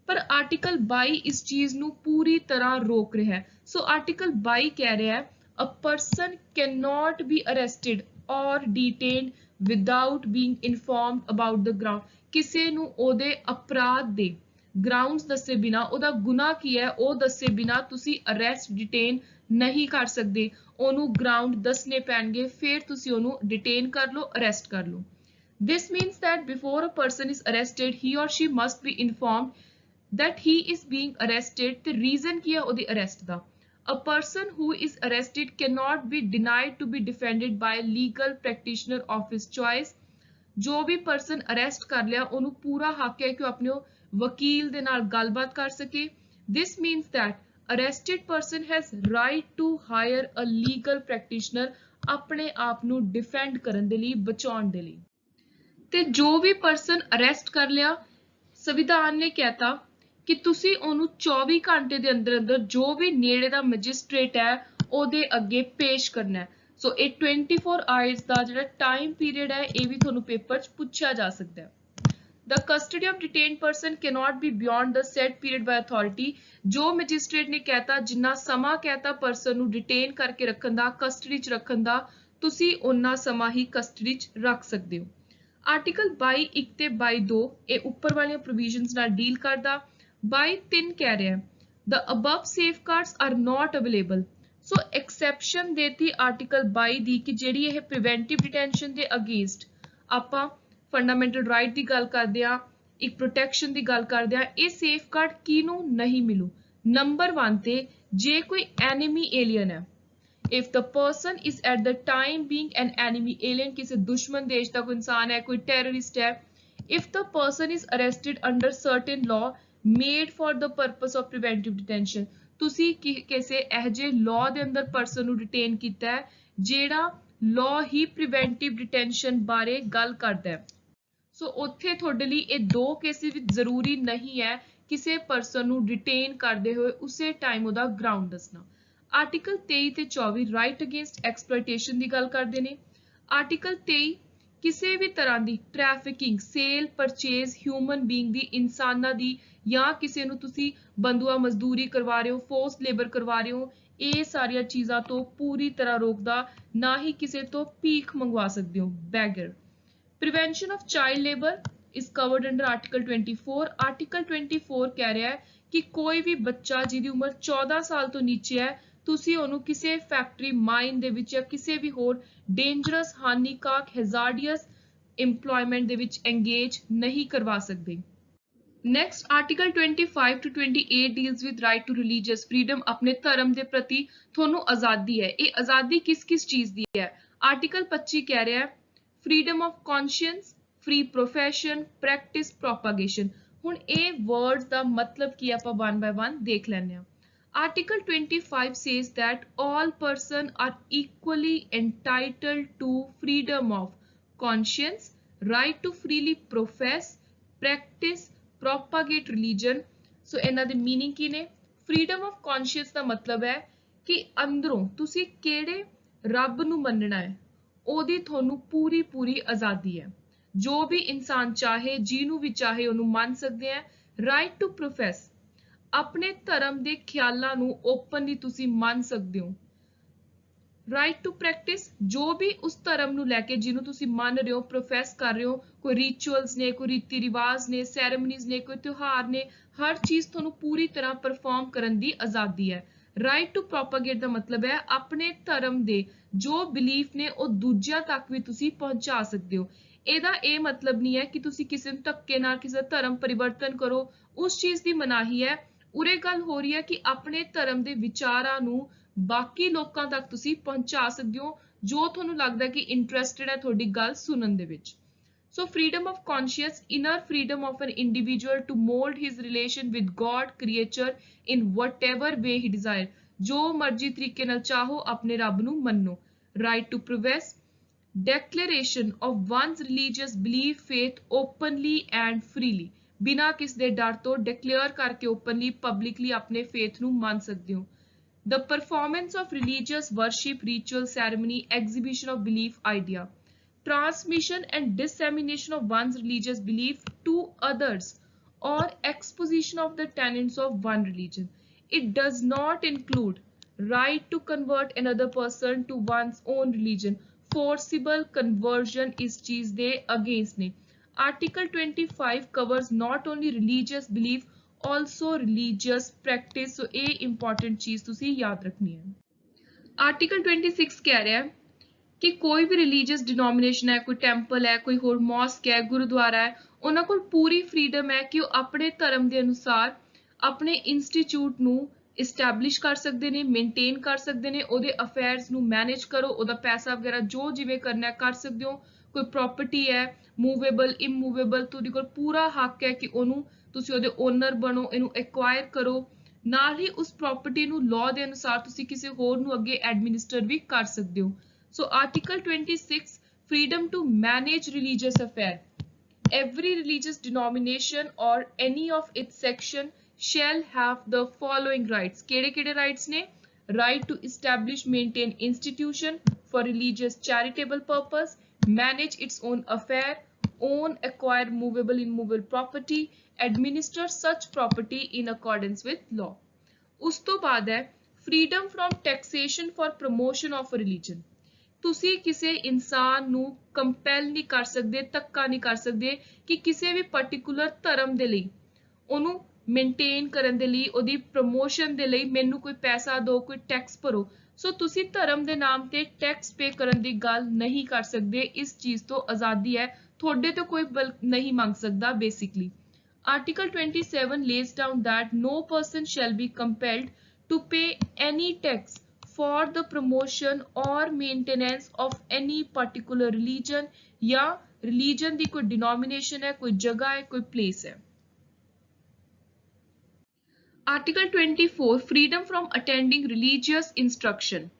Speaker 1: ਪਰ ਆਰਟੀਕਲ 22 ਇਸ ਚੀਜ਼ ਨੂੰ ਪੂਰੀ ਤਰ੍ਹਾਂ ਰੋਕ ਰਿਹਾ ਹੈ। ਸੋ ਆਰਟੀਕਲ 22 ਕਹਿ ਰਿਹਾ ਹੈ a person cannot be arrested or detained without being informed about the ground. ਕਿਸੇ ਨੂੰ ਉਹਦੇ ਅਪਰਾਧ ਦੇ ਗਰਾਊਂਡਸ ਦੱਸੇ ਬਿਨਾ, ਉਹਦਾ ਗੁਨਾਹ ਕੀ ਹੈ ਉਹ ਦੱਸੇ ਬਿਨਾ ਤੁਸੀਂ ਅਰੈਸਟ ਡਿਟੇਨ ਨਹੀਂ ਕਰ ਸਕਦੇ। ਉਹਨੂੰ ਗਰਾਊਂਡ ਦੱਸਣੇ ਪੈਣਗੇ, ਫਿਰ ਤੁਸੀਂ ਉਹਨੂੰ ਡਿਟੇਨ ਕਰ ਲਓ, ਅਰੈਸਟ ਕਰ ਲਓ। This means that before a person is arrested, he or she must be informed that he is being arrested. The reason ਕੀ ਹੈ ਉਹਦੀ arrest the. A person who is arrested cannot be denied to be defended by a legal practitioner of his choice. ਜੋ ਵੀ person arrest ਕਰ ਲਿਆ ਉਹਨੂੰ ਪੂਰਾ ਹੱਕ ਹੈ ਕਿ ਉਹ ਆਪਣੇ ਵਕੀਲ ਦੇ ਨਾਲ ਗੱਲਬਾਤ ਕਰ ਸਕੇ। This means that arrested person has right to hire a legal practitioner, ਆਪਣੇ ਆਪ ਨੂੰ ਡਿਫੈਂਡ ਕਰਨ ਦੇ ਲਈ, ਬਚਾਉਣ ਦੇ ਲਈ। ਤੇ ਜੋ ਵੀ ਪਰਸਨ ਅਰੈਸਟ ਕਰ ਲਿਆ, ਸੰਵਿਧਾਨ ਨੇ ਕਹਿਤਾ ਕਿ ਤੁਸੀਂ ਉਹਨੂੰ 24 ਘੰਟੇ ਦੇ ਅੰਦਰ ਅੰਦਰ ਜੋ ਵੀ ਨੇੜੇ ਦਾ ਮੈਜਿਸਟ੍ਰੇਟ ਹੈ ਉਹਦੇ ਅੱਗੇ ਪੇਸ਼ ਕਰਨਾ ਹੈ। ਸੋ ਇਹ 24 ਆਵਰਸ ਦਾ ਜਿਹੜਾ ਟਾਈਮ ਪੀਰੀਅਡ ਹੈ ਇਹ ਵੀ ਤੁਹਾਨੂੰ ਪੇਪਰ 'ਚ ਪੁੱਛਿਆ ਜਾ ਸਕਦਾ ਹੈ। The custody of detained person cannot be beyond the set period by authority. ਜੋ ਮੈਜਿਸਟ੍ਰੇਟ ਨੇ ਕਹਿਤਾ, ਜਿੰਨਾ ਸਮਾਂ ਕਹਿਤਾ ਪਰਸਨ ਨੂੰ ਡਿਟੇਨ ਕਰਕੇ ਰੱਖਣ ਦਾ, ਕਸਟਡੀ 'ਚ ਰੱਖਣ ਦਾ, ਤੁਸੀਂ ਉਹਨਾਂ ਸਮਾਂ ਹੀ ਕਸਟਡੀ 'ਚ ਰੱਖ ਸਕਦੇ ਹੋ। ਆਰਟੀਕਲ 22(1) ਤੇ 22(2) ਇਹ ਉੱਪਰ ਵਾਲੀਆਂ ਪ੍ਰੋਵੀਜ਼ਨਸ ਨਾਲ ਡੀਲ ਕਰਦਾ। 22(3) ਕਹਿ ਰਿਹਾ the above safeguards are not available. So exception ਦੇਤੀ ਆਰਟੀਕਲ 22 ਦੀ ਕਿ ਜਿਹੜੀ ਇਹ ਪ੍ਰੀਵੈਂਟਿਵ ਡਿਟੈਂਸ਼ਨ ਦੇ ਅਗੇਂਸਟ ਆਪਾਂ ਫੰਡਾਮੈਂਟਲ ਰਾਈਟ ਦੀ ਗੱਲ ਕਰਦੇ ਆ, ਇੱਕ ਪ੍ਰੋਟੈਕਸ਼ਨ ਦੀ ਗੱਲ ਕਰਦੇ ਆ, ਇਹ ਸੇਫਗਾਰਡ ਕਿਹਨੂੰ ਨਹੀਂ ਮਿਲੂ। ਨੰਬਰ 1 ਤੇ ਜੇ ਕੋਈ ਐਨੀਮੀ ਏਲੀਅਨ ਹੈ, if the person is at the time being an enemy alien, ਕਿਸੇ ਦੁਸ਼ਮਣ ਦੇਸ਼ ਦਾ ਕੋਈ ਇਨਸਾਨ ਹੈ, ਕੋਈ ਟੈਰਰਿਸਟ ਹੈ, if the person is arrested under certain law made for the purpose of preventive detention, ਤੁਸੀਂ ਕਿਸੇ ਇਹੋ ਜਿਹੇ law ਦੇ ਅੰਦਰ person ਨੂੰ detain ਕੀਤਾ ਹੈ ਜਿਹੜਾ law ਹੀ preventive detention ਬਾਰੇ ਗੱਲ ਕਰਦਾ ਹੈ। ਸੋ ਉੱਥੇ ਤੁਹਾਡੇ ਲਈ ਇਹ ਦੋ ਕੇਸਿਸ ਵਿੱਚ ਜ਼ਰੂਰੀ ਨਹੀਂ ਹੈ ਕਿਸੇ ਪਰਸਨ ਨੂੰ ਡਿਟੇਨ ਕਰਦੇ ਹੋਏ ਉਸੇ ਟਾਈਮ ਉਹਦਾ ਗਰਾਊਂਡ ਦੱਸਣਾ। ਆਰਟੀਕਲ 23 ਤੇ 24 ਰਾਈਟ ਅਗੇਂਸਟ ਐਕਸਪਲੋਇਟੇਸ਼ਨ ਦੀ ਗੱਲ ਕਰਦੇ ਨੇ। ਆਰਟੀਕਲ 23 ਕਿਸੇ ਵੀ ਤਰ੍ਹਾਂ ਦੀ trafficking, sale, purchase human being ਦੀ, ਇਨਸਾਨਾਂ ਦੀ, ਜਾਂ ਕਿਸੇ ਨੂੰ ਤੁਸੀਂ ਬੰਦੂਆ ਮਜ਼ਦੂਰੀ ਕਰਵਾ ਰਹੇ ਹੋ, ਫੋਰਸਡ ਲੇਬਰ ਕਰਵਾ ਰਹੇ ਹੋ, ਇਹ ਸਾਰੀਆਂ ਚੀਜ਼ਾਂ ਤੋਂ ਪੂਰੀ ਤਰ੍ਹਾਂ ਰੋਕਦਾ। ਨਾ ਹੀ ਕਿਸੇ ਤੋਂ ਭੀਖ ਮੰਗਵਾ ਸਕਦੇ ਹੋ, beggar. Prevention of child labor is covered under Article 24. Article 24 ਕਹਿ ਰਿਹਾ ਹੈ ਕਿ ਕੋਈ ਵੀ ਬੱਚਾ ਜਿਹਦੀ ਉਮਰ 14 ਸਾਲ ਤੋਂ ਨੀਚੇ ਹੈ, ਤੁਸੀਂ ਉਹਨੂੰ ਕਿਸੇ ਫੈਕਟਰੀ, ਮਾਈਨ ਦੇ ਵਿੱਚ ਜਾਂ ਕਿਸੇ ਵੀ ਹੋਰ ਡੇਂਜਰਸ, ਹਾਨੀਕਾਰਕ, ਹੈਜ਼ਾਰਡੀਅਸ ਇੰਪਲੋਇਮੈਂਟ ਦੇ ਵਿੱਚ engage ਨਹੀਂ ਕਰਵਾ ਸਕਦੇ। Next, Article 25 to 28 deals with right to religious freedom। अपने धर्म ਦੇ ਪ੍ਰਤੀ ਤੁਹਾਨੂੰ ਆਜ਼ਾਦੀ ਹੈ। ਇਹ ਆਜ਼ਾਦੀ ਕਿਸ ਚੀਜ਼ ਦੀ ਹੈ? Article 25 ਕਹਿ ਰਿਹਾ ਹੈ freedom of conscience, free profession, practice, propagation। ਹੁਣ ਇਹ words ਦਾ ਮਤਲਬ ਕੀ ਆਪਾਂ one by one ਦੇਖ ਲੈਂਦੇ ਹਾਂ। Article 25 says that all persons are equally entitled to freedom of conscience, right to freely profess, practice, propagate religion। ਸੋ ਇਹਨਾਂ ਦੇ meaning ਕੀ ਨੇ? freedom of conscience ਦਾ ਮਤਲਬ ਹੈ ਕਿ ਅੰਦਰੋਂ ਤੁਸੀਂ ਕਿਹੜੇ ਰੱਬ ਨੂੰ ਮੰਨਣਾ ਹੈ, ਉਹਦੀ ਤੁਹਾਨੂੰ ਪੂਰੀ ਆਜ਼ਾਦੀ ਹੈ। ਜੋ ਵੀ ਇਨਸਾਨ ਚਾਹੇ, ਜਿਹਨੂੰ ਵੀ ਚਾਹੇ ਉਹਨੂੰ ਮੰਨ ਸਕਦੇ ਆ। right to profess, ਆਪਣੇ ਧਰਮ ਦੇ ਖਿਆਲਾਂ ਨੂੰ ਓਪਨਲੀ ਤੁਸੀਂ ਮੰਨ ਸਕਦੇ ਹੋ। right to practice, ਜੋ ਵੀ ਉਸ ਧਰਮ ਨੂੰ ਲੈ ਕੇ ਜਿਹਨੂੰ ਤੁਸੀਂ ਮੰਨ ਰਹੇ ਹੋ, ਪ੍ਰੋਫੈਸ ਕਰ ਰਹੇ ਹੋ, ਕੋਈ ਰਿਚੁਅਲਸ ਨੇ, ਕੋਈ ਰੀਤੀ ਰਿਵਾਜ ਨੇ, ਸੈਰੇਮਨੀਜ਼ ਨੇ, ਕੋਈ ਤਿਉਹਾਰ ਨੇ, ਹਰ ਚੀਜ਼ ਤੁਹਾਨੂੰ ਪੂਰੀ ਤਰ੍ਹਾਂ ਪਰਫਾਰਮ ਕਰਨ ਦੀ ਆਜ਼ਾਦੀ ਹੈ। right to propagate ਦਾ ਮਤਲਬ ਹੈ ਆਪਣੇ ਧਰਮ ਦੇ ਜੋ ਬਿਲੀਫ ਨੇ ਉਹ ਦੂਜਿਆਂ ਤੱਕ ਵੀ ਤੁਸੀਂ ਪਹੁੰਚਾ ਸਕਦੇ ਹੋ। ਇਹਦਾ ਇਹ ਮਤਲਬ ਨਹੀਂ ਹੈ ਕਿ ਤੁਸੀਂ ਕਿਸੇ ਨੂੰ ਧੱਕੇ ਨਾਲ ਕਿਸੇ ਦਾ ਧਰਮ ਪਰਿਵਰਤਨ ਕਰੋ, ਉਸ ਚੀਜ਼ ਦੀ ਮਨਾਹੀ ਹੈ। ਉਰੇ ਗੱਲ ਹੋ ਰਹੀ ਹੈ ਕਿ ਆਪਣੇ ਧਰਮ ਦੇ ਵਿਚਾਰਾਂ ਨੂੰ ਬਾਕੀ ਲੋਕਾਂ ਤੱਕ ਤੁਸੀਂ ਪਹੁੰਚਾ ਸਕਦੇ ਹੋ ਜੋ ਤੁਹਾਨੂੰ ਲੱਗਦਾ ਕਿ ਇੰਟਰਸਟਿਡ ਹੈ ਤੁਹਾਡੀ ਗੱਲ ਸੁਣਨ ਦੇ ਵਿੱਚ। So freedom of conscience, inner freedom of an individual to mold his relation with God, creature in whatever way he desire। ਜੋ ਮਰਜ਼ੀ ਤਰੀਕੇ ਨਾਲ ਚਾਹੋ ਆਪਣੇ ਰੱਬ ਨੂੰ ਮੰਨੋ। right to profess, declaration of one's religious belief, faith openly and freely। ਬਿਨਾਂ ਕਿਸ ਦੇ ਡਰ ਤੋਂ declare ਕਰਕੇ openly, publicly ਆਪਣੇ faith ਨੂੰ ਮੰਨ ਸਕਦੇ ਹੋ। the performance of religious worship, ritual, ceremony, exhibition of belief idea, transmission and dissemination of one's religious belief to others, or exposition of the tenets of one religion। It does not include right to convert another person to one's own religion। Forcible conversion is चीज दे against ने। Article 25 covers not only religious belief, also religious practice। so ये important चीज तुसी याद रखनी है। Article 26 कह रहा है कि कोई भी ਰਿਲੀਜੀਅਸ ਡਿਨੋਮੀਨੇਸ਼ਨ ਹੈ, ਕੋਈ ਟੈਂਪਲ ਹੈ, ਕੋਈ ਹੋਰ ਮੌਸਕ ਹੈ, ਗੁਰਦੁਆਰਾ ਹੈ, ਉਹਨਾਂ ਕੋਲ ਪੂਰੀ ਫਰੀडम ਹੈ ਕਿ ਉਹ ਆਪਣੇ ਧਰਮ ਦੇ ਅਨੁਸਾਰ ਆਪਣੇ ਇੰਸਟੀਚਿਊਟ ਨੂੰ ਇਸਟੈਬਲਿਸ਼ ਕਰ ਸਕਦੇ ਨੇ, ਮੇਨਟੇਨ ਕਰ ਸਕਦੇ ਨੇ, ਉਹਦੇ ਅਫੇਅਰਸ ਨੂੰ ਮੈਨੇਜ ਕਰੋ, ਉਹਦਾ ਪੈਸਾ ਵਗੈਰਾ ਜੋ ਜਿਵੇਂ ਕਰਨਾ ਕਰ ਸਕਦੇ ਹੋ। ਕੋਈ ਪ੍ਰਾਪਰਟੀ ਹੈ, ਮੂਵੇਬਲ, ਇਮੂਵੇਬਲ, ਤੁਹਾਡੇ ਕੋਲ ਪੂਰਾ ਹੱਕ ਹੈ ਕਿ ਉਹਨੂੰ ਤੁਸੀਂ ਉਹਦੇ ਓਨਰ ਬਣੋ, ਇਹਨੂੰ ਐਕਵਾਇਰ ਕਰੋ। ਨਾਲ ਹੀ ਉਸ ਪ੍ਰਾਪਰਟੀ ਨੂੰ ਲਾਅ ਦੇ ਅਨੁਸਾਰ ਤੁਸੀਂ ਕਿਸੇ ਹੋਰ ਨੂੰ ਅੱਗੇ ਐਡਮਿਨਿਸਟਰ ਵੀ ਕਰ ਸਕਦੇ ਹੋ। So Article 26, freedom to manage religious affair। Every religious denomination or any of its section shall have the following rights। केड़े rights ने? right to establish, maintain institution for religious charitable purpose, manage its own affair, own, acquire movable, immovable property, administer such property in accordance with law। ਉਸ ਤੋਂ ਬਾਅਦ ਹੈ freedom from taxation for promotion of a religion। ਤੁਸੀਂ ਕਿਸੇ ਇਨਸਾਨ ਨੂੰ compel ਨਹੀਂ ਕਰ ਸਕਦੇ, ਧੱਕਾ ਨਹੀਂ ਕਰ ਸਕਦੇ ਕਿ ਕਿਸੇ ਵੀ ਪਾਰਟਿਕੂਲਰ ਧਰਮ ਦੇ ਲਈ ਉਹਨੂੰ ਮੇਨਟੇਨ ਕਰਨ ਦੇ ਲਈ, ਉਹਦੀ ਪ੍ਰਮੋਸ਼ਨ ਦੇ ਲਈ ਮੈਨੂੰ ਕੋਈ ਪੈਸਾ ਦਿਓ, ਕੋਈ ਟੈਕਸ ਭਰੋ। ਸੋ ਤੁਸੀਂ ਧਰਮ ਦੇ ਨਾਮ ਤੇ ਟੈਕਸ ਪੇ ਕਰਨ ਦੀ ਗੱਲ ਨਹੀਂ ਕਰ ਸਕਦੇ। ਇਸ ਚੀਜ਼ ਤੋਂ ਆਜ਼ਾਦੀ ਹੈ, ਤੁਹਾਡੇ ਤੋਂ ਕੋਈ ਨਹੀਂ ਮੰਗ ਸਕਦਾ basically. Article 27 lays down that no person shall be compelled to pay any tax for the promotion or maintenance of any particular religion या religion दी कोई denomination है, कोई जगह है, कोई place है। Article 24 freedom from attending religious instruction।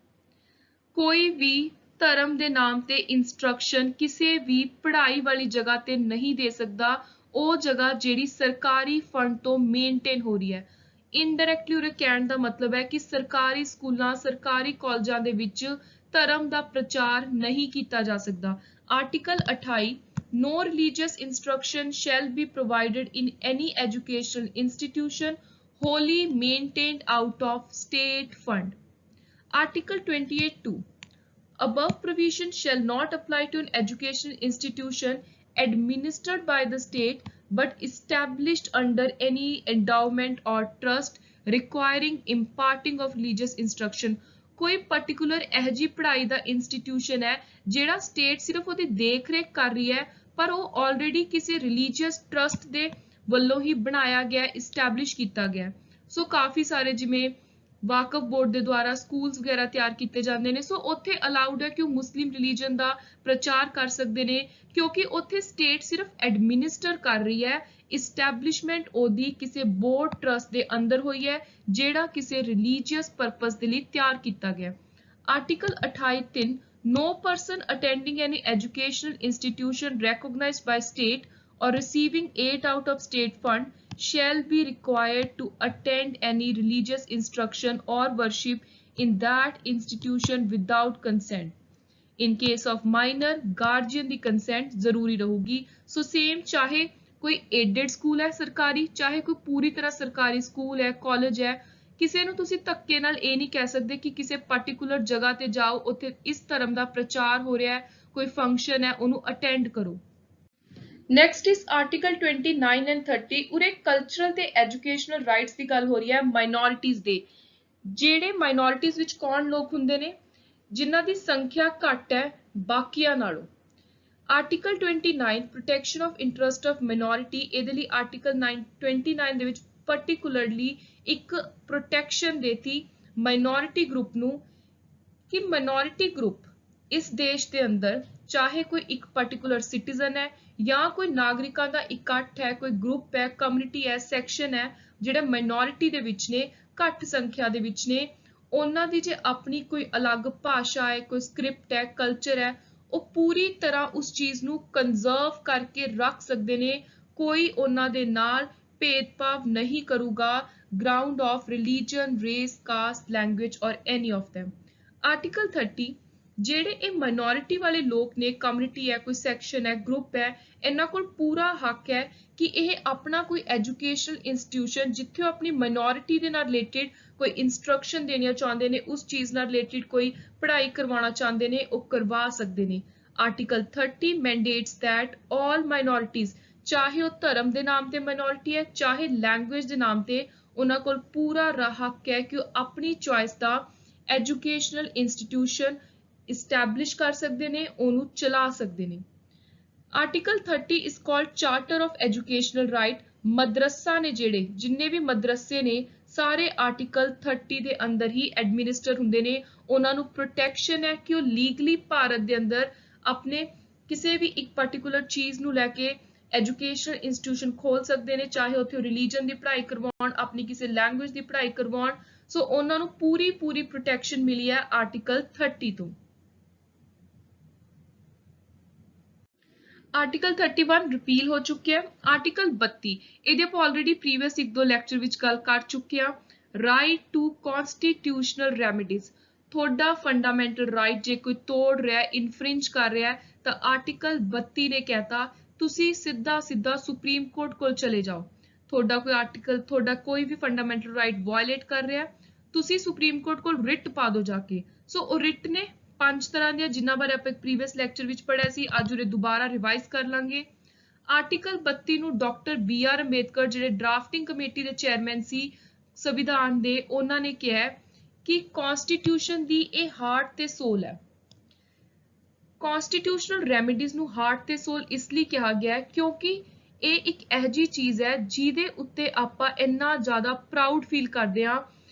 Speaker 1: कोई भी ਧਰਮ ਦੇ ਨਾਮ ਤੇ instruction ਕਿਸੇ ਵੀ ਪੜ੍ਹਾਈ ਵਾਲੀ ਜਗ੍ਹਾ ਤੇ ਨਹੀਂ ਦੇ ਸਕਦਾ, ਉਹ ਜਗ੍ਹਾ ਜਿਹੜੀ ਸਰਕਾਰੀ ਫੰਡ ਤੋਂ ਮੇਨਟੇਨ ਹੋ ਰਹੀ ਹੈ। ਇਨਡਾਇਰੈਕਟਲੀ ਉਰੇ ਕਹਿਣ ਦਾ ਮਤਲਬ ਹੈ ਕਿ ਸਰਕਾਰੀ ਸਕੂਲਾਂ, ਸਰਕਾਰੀ ਕਾਲਜਾਂ ਦੇ ਵਿੱਚ ਧਰਮ ਦਾ ਪ੍ਰਚਾਰ ਨਹੀਂ ਕੀਤਾ ਜਾ ਸਕਦਾ। Article 28 No religious instruction shall be provided in any educational institution wholly maintained out of state fund। Article 28(2) Above provision shall not apply to an educational institution administered by the state but established under any endowment or trust requiring imparting of religious instruction। कोई particular ਇਹੋ ਜਿਹੀ ਪੜ੍ਹਾਈ ਦਾ institution ਹੈ ਜਿਹੜਾ state ਸਿਰਫ ਉਹਦੀ ਦੇਖ ਰੇਖ ਕਰ ਰਹੀ ਹੈ पर वो ऑलरेडी किसी रिलीजियस ट्रस्ट दे ਵੱਲੋਂ ਹੀ ਬਣਾਇਆ ਗਿਆ ਇਸਟੈਬਲਿਸ਼ ਕੀਤਾ ਗਿਆ ਸੋ ਕਾਫੀ ਸਾਰੇ ਜਿਵੇਂ ਵਾਕਫ ਬੋਰਡ ਦੇ ਦੁਆਰਾ ਸਕੂਲਸ ਵਗੈਰਾ ਤਿਆਰ ਕੀਤੇ ਜਾਂਦੇ ਨੇ ਸੋ ਉੱਥੇ ਅਲਾਉਡ ਹੈ ਕਿ ਉਹ ਮੁਸਲਿਮ ਰਿਲੀਜਨ ਦਾ ਪ੍ਰਚਾਰ ਕਰ ਸਕਦੇ ਨੇ ਕਿਉਂਕਿ ਉੱਥੇ ਸਟੇਟ ਸਿਰਫ ਐਡਮਿਨਿਸਟਰ ਕਰ ਰਹੀ ਹੈ ਇਸਟੈਬਲਿਸ਼ਮੈਂਟ ਉਹਦੀ ਕਿਸੇ ਬੋਰਡ ਟਰਸਟ ਦੇ ਅੰਦਰ ਹੋਈ ਹੈ ਜਿਹੜਾ ਕਿਸੇ ਰਿਲੀਜੀਅਸ ਪਰਪਸ ਦੇ ਲਈ ਤਿਆਰ ਕੀਤਾ ਗਿਆ article 28(3) No person attending any educational institution recognized by state or receiving aid out of state fund shall be required to attend any religious instruction or worship in that institution without consent. In case of minor, guardian the consent ਜ਼ਰੂਰੀ ਰਹੂਗੀ so same ਚਾਹੇ ਕੋਈ aided school ਹੈ ਸਰਕਾਰੀ ਚਾਹੇ ਕੋਈ ਪੂਰੀ ਤਰ੍ਹਾਂ ਸਰਕਾਰੀ ਸਕੂਲ ਹੈ ਕਾਲਜ ਹੈ ਕਿਸੇ ਨੂੰ ਤੁਸੀਂ ਧੱਕੇ ਨਾਲ ਇਹ ਨਹੀਂ ਕਹਿ ਸਕਦੇ ਕਿ ਕਿਸੇ ਪਾਰਟਿਕੂਲਰ ਜਗ੍ਹਾ ਤੇ ਜਾਓ ਉੱਥੇ ਇਸ ਧਰਮ ਦਾ ਪ੍ਰਚਾਰ ਹੋ ਰਿਹਾ ਹੈ ਕੋਈ ਫੰਕਸ਼ਨ ਹੈ ਉਹਨੂੰ ਅਟੈਂਡ ਕਰੋ ਨੈਕਸਟ ਇਜ਼ ਆਰਟੀਕਲ 29 ਐਂਡ 30 ਉਰੇ ਕਲਚਰਲ ਤੇ ਐਜੂਕੇਸ਼ਨਲ ਰਾਈਟਸ ਦੀ ਗੱਲ ਹੋ ਰਹੀ ਹੈ ਮਾਈਨੋਰਿਟੀਜ਼ ਦੇ ਜਿਹੜੇ ਮਾਈਨੋਰਿਟੀਜ਼ ਵਿੱਚ ਕੌਣ ਲੋਕ ਹੁੰਦੇ ਨੇ ਜਿਨ੍ਹਾਂ ਦੀ ਸੰਖਿਆ ਘੱਟ ਹੈ ਬਾਕੀਆਂ ਨਾਲੋਂ article 29 protection of interest of minority ਇਹਦੇ ਲਈ ਆਰਟੀਕਲ 29 ਦੇ ਵਿੱਚ particularly ਇੱਕ ਪ੍ਰੋਟੈਕਸ਼ਨ ਦੇਤੀ ਮਾਈਨੋਰਿਟੀ ਗਰੁੱਪ ਨੂੰ ਕਿ ਮਾਈਨੋਰਿਟੀ ਗਰੁੱਪ ਇਸ ਦੇਸ਼ ਦੇ ਅੰਦਰ ਚਾਹੇ ਕੋਈ ਇੱਕ ਪਾਰਟਿਕੂਲਰ ਸਿਟੀਜ਼ਨ ਹੈ ਜਾਂ ਕੋਈ ਨਾਗਰਿਕਾਂ ਦਾ ਇਕੱਠ ਹੈ ਕੋਈ ਗਰੁੱਪ ਹੈ ਕਮਿਊਨਿਟੀ ਹੈ ਸੈਕਸ਼ਨ ਹੈ ਜਿਹੜੇ ਮਾਈਨੋਰਿਟੀ ਦੇ ਵਿੱਚ ਨੇ ਘੱਟ ਸੰਖਿਆ ਦੇ ਵਿੱਚ ਨੇ ਉਹਨਾਂ ਦੀ ਜੇ ਆਪਣੀ ਕੋਈ ਅਲੱਗ ਭਾਸ਼ਾ ਹੈ ਕੋਈ ਸਕ੍ਰਿਪਟ ਹੈ ਕਲਚਰ ਹੈ ਉਹ ਪੂਰੀ ਤਰ੍ਹਾਂ ਉਸ ਚੀਜ਼ ਨੂੰ ਕੰਜ਼ਰਵ ਕਰਕੇ ਰੱਖ ਸਕਦੇ ਨੇ ਕੋਈ ਉਹਨਾਂ ਦੇ ਨਾਲ ਭੇਦਭਾਵ ਨਹੀਂ ਕਰੂਗਾ ground of religion, race, caste, language or any of them. Article 30 ਜਿਹੜੇ ਇਹ ਮਾਈਨੋਰਿਟੀ ਵਾਲੇ ਲੋਕ ਨੇ ਕਮਿਊਨਿਟੀ ਹੈ ਕੋਈ ਸੈਕਸ਼ਨ ਹੈ ਗਰੁੱਪ ਹੈ ਇਹਨਾਂ ਕੋਲ ਪੂਰਾ ਹੱਕ ਹੈ ਕਿ ਇਹ ਆਪਣਾ ਕੋਈ ਐਜੂਕੇਸ਼ਨਲ ਇੰਸਟੀਟਿਊਸ਼ਨ ਜਿੱਥੇ ਉਹ ਆਪਣੀ ਮਾਈਨੋਰਿਟੀ ਦੇ ਨਾਲ ਰਿਲੇਟਡ ਕੋਈ ਇਨਸਟਰਕਸ਼ਨ ਦੇਣੀਆਂ ਚਾਹੁੰਦੇ ਨੇ ਉਸ ਚੀਜ਼ ਨਾਲ ਰਿਲੇਟਡ ਕੋਈ ਪੜ੍ਹਾਈ ਕਰਵਾਉਣਾ ਚਾਹੁੰਦੇ ਨੇ ਉਹ ਕਰਵਾ ਸਕਦੇ ਨੇ article 30 mandates that all minorities ਚਾਹੇ ਉਹ ਧਰਮ ਦੇ ਨਾਮ ਤੇ ਮਾਈਨੋਰਿਟੀ ਹੈ ਚਾਹੇ ਲੈਂਗੁਏਜ ਦੇ ਨਾਮ ਤੇ ਉਹਨਾਂ ਕੋਲ ਪੂਰਾ ਹੱਕ ਹੈ ਕਿ ਉਹ ਆਪਣੀ ਚੁਆਇਸ ਦਾ ਐਜੂਕੇਸ਼ਨਲ ਇੰਸਟੀਟਿਊਸ਼ਨ ਇਸਟੈਬਲਿਸ਼ ਕਰ ਸਕਦੇ ਨੇ ਉਹਨੂੰ ਚਲਾ ਸਕਦੇ ਨੇ article 30 is called charter of educational right ਮਦਰਸਾ ਨੇ ਜਿਹੜੇ ਜਿੰਨੇ ਵੀ ਮਦਰਸੇ ਨੇ ਸਾਰੇ ਆਰਟੀਕਲ 30 ਦੇ ਅੰਦਰ ਹੀ ਐਡਮਿਨਿਸਟਰ ਹੁੰਦੇ ਨੇ ਉਹਨਾਂ ਨੂੰ ਪ੍ਰੋਟੈਕਸ਼ਨ ਹੈ ਕਿ ਉਹ ਲੀਗਲੀ ਭਾਰਤ ਦੇ ਅੰਦਰ ਆਪਣੇ ਕਿਸੇ ਵੀ ਇੱਕ ਪਾਰਟਿਕੂਲਰ ਚੀਜ਼ ਨੂੰ ਲੈ ਕੇ ਐਜੂਕੇਸ਼ਨਲ ਇੰਸਟੀਟਿਊਸ਼ਨ ਖੋਲ ਸਕਦੇ ਨੇ ਚਾਹੇ ਉੱਥੇ ਰਿਲੀਜਨ ਦੀ ਪੜ੍ਹਾਈ ਕਰਵਾਉਣ ਆਪਣੀ ਕਿਸੇ ਲੈਂਗੁਏਜ ਦੀ ਪੜ੍ਹਾਈ ਕਰਵਾਉਣ ਸੋ ਉਹਨਾਂ ਨੂੰ ਪੂਰੀ ਪ੍ਰੋਟੈਕਸ਼ਨ ਮਿਲੀ ਹੈ ਆਰਟੀਕਲ 30 ਤੋਂ ਆਰਟੀਕਲ 31 ਰਿਪੀਲ ਹੋ ਚੁੱਕਿਆ ਹੈ ਆਰਟੀਕਲ 32 ਇਹਦੇ ਆਪਾਂ ਆਲਰੇਡੀ ਪ੍ਰੀਵੀਅਸ ਇੱਕ ਦੋ ਲੈਕਚਰ ਵਿੱਚ ਗੱਲ ਕਰ ਚੁੱਕੇ ਹਾਂ ਰਾਈਟ ਟੂ ਕਨਸਟੀਟਿਊਸ਼ਨਲ ਰੈਮੀਡੀਜ਼ ਤੁਹਾਡਾ ਫੰਡਾਮੈਂਟਲ ਰਾਈਟ ਜੇ ਕੋਈ ਤੋੜ ਰਿਹਾ ਇਨਫ੍ਰਿੰਜ ਕਰ ਰਿਹਾ ਤਾਂ ਆਰਟੀਕਲ 32 ਨੇ ਕਹਿਤਾ ਤੁਸੀਂ ਸਿੱਧਾ ਸੁਪਰੀਮ ਕੋਰਟ ਕੋਲ ਚਲੇ ਜਾਓ ਤੁਹਾਡਾ ਕੋਈ ਆਰਟੀਕਲ ਤੁਹਾਡਾ ਕੋਈ ਵੀ ਫੰਡਾਮੈਂਟਲ ਰਾਈਟ ਵਾਇਲੇਟ ਕਰ ਰਿਹਾ ਤੁਸੀਂ ਸੁਪਰੀਮ ਕੋਰਟ ਕੋਲ ਰਿਟ ਪਾ ਦਿਓ ਜਾ ਕੇ ਸੋ ਉਹ ਰਿਟ ਨੇ ਪੰਜ ਤਰ੍ਹਾਂ ਦੀਆਂ ਜਿਨ੍ਹਾਂ ਬਾਰੇ ਆਪਾਂ ਪ੍ਰੀਵੀਅਸ ਲੈਕਚਰ ਵਿੱਚ ਪੜ੍ਹਿਆ ਸੀ ਅੱਜ ਉਰੇ ਦੁਬਾਰਾ ਰਿਵਾਈਜ਼ ਕਰ ਲਾਂਗੇ ਆਰਟੀਕਲ 32 ਨੂੰ ਡਾਕਟਰ BR ਅੰਬੇਦਕਰ ਜਿਹੜੇ ਡਰਾਫਟਿੰਗ ਕਮੇਟੀ ਦੇ ਚੇਅਰਮੈਨ ਸੀ ਸੰਵਿਧਾਨ ਦੇ ਉਹਨਾਂ ਨੇ ਕਿਹਾ ਕਿ ਕਨਸਟੀਟਿਊਸ਼ਨ ਦੀ ਇਹ ਹਾਰਟ ਤੇ ਸੋਲ ਹੈ ਕਨਸਟੀਟਿਊਸ਼ਨਲ ਰੈਮੀਡੀਜ਼ ਨੂੰ ਹਾਰਟ ਤੇ ਸੋਲ ਇਸ ਲਈ ਕਿਹਾ ਗਿਆ ਕਿਉਂਕਿ ਇਹ ਇੱਕ ਅਜਿਹੀ ਚੀਜ਼ ਹੈ ਜਿਹਦੇ ਉੱਤੇ ਆਪਾਂ ਇੰਨਾ ਜ਼ਿਆਦਾ ਪ੍ਰਾਊਡ ਫੀਲ ਕਰਦੇ ਹਾਂ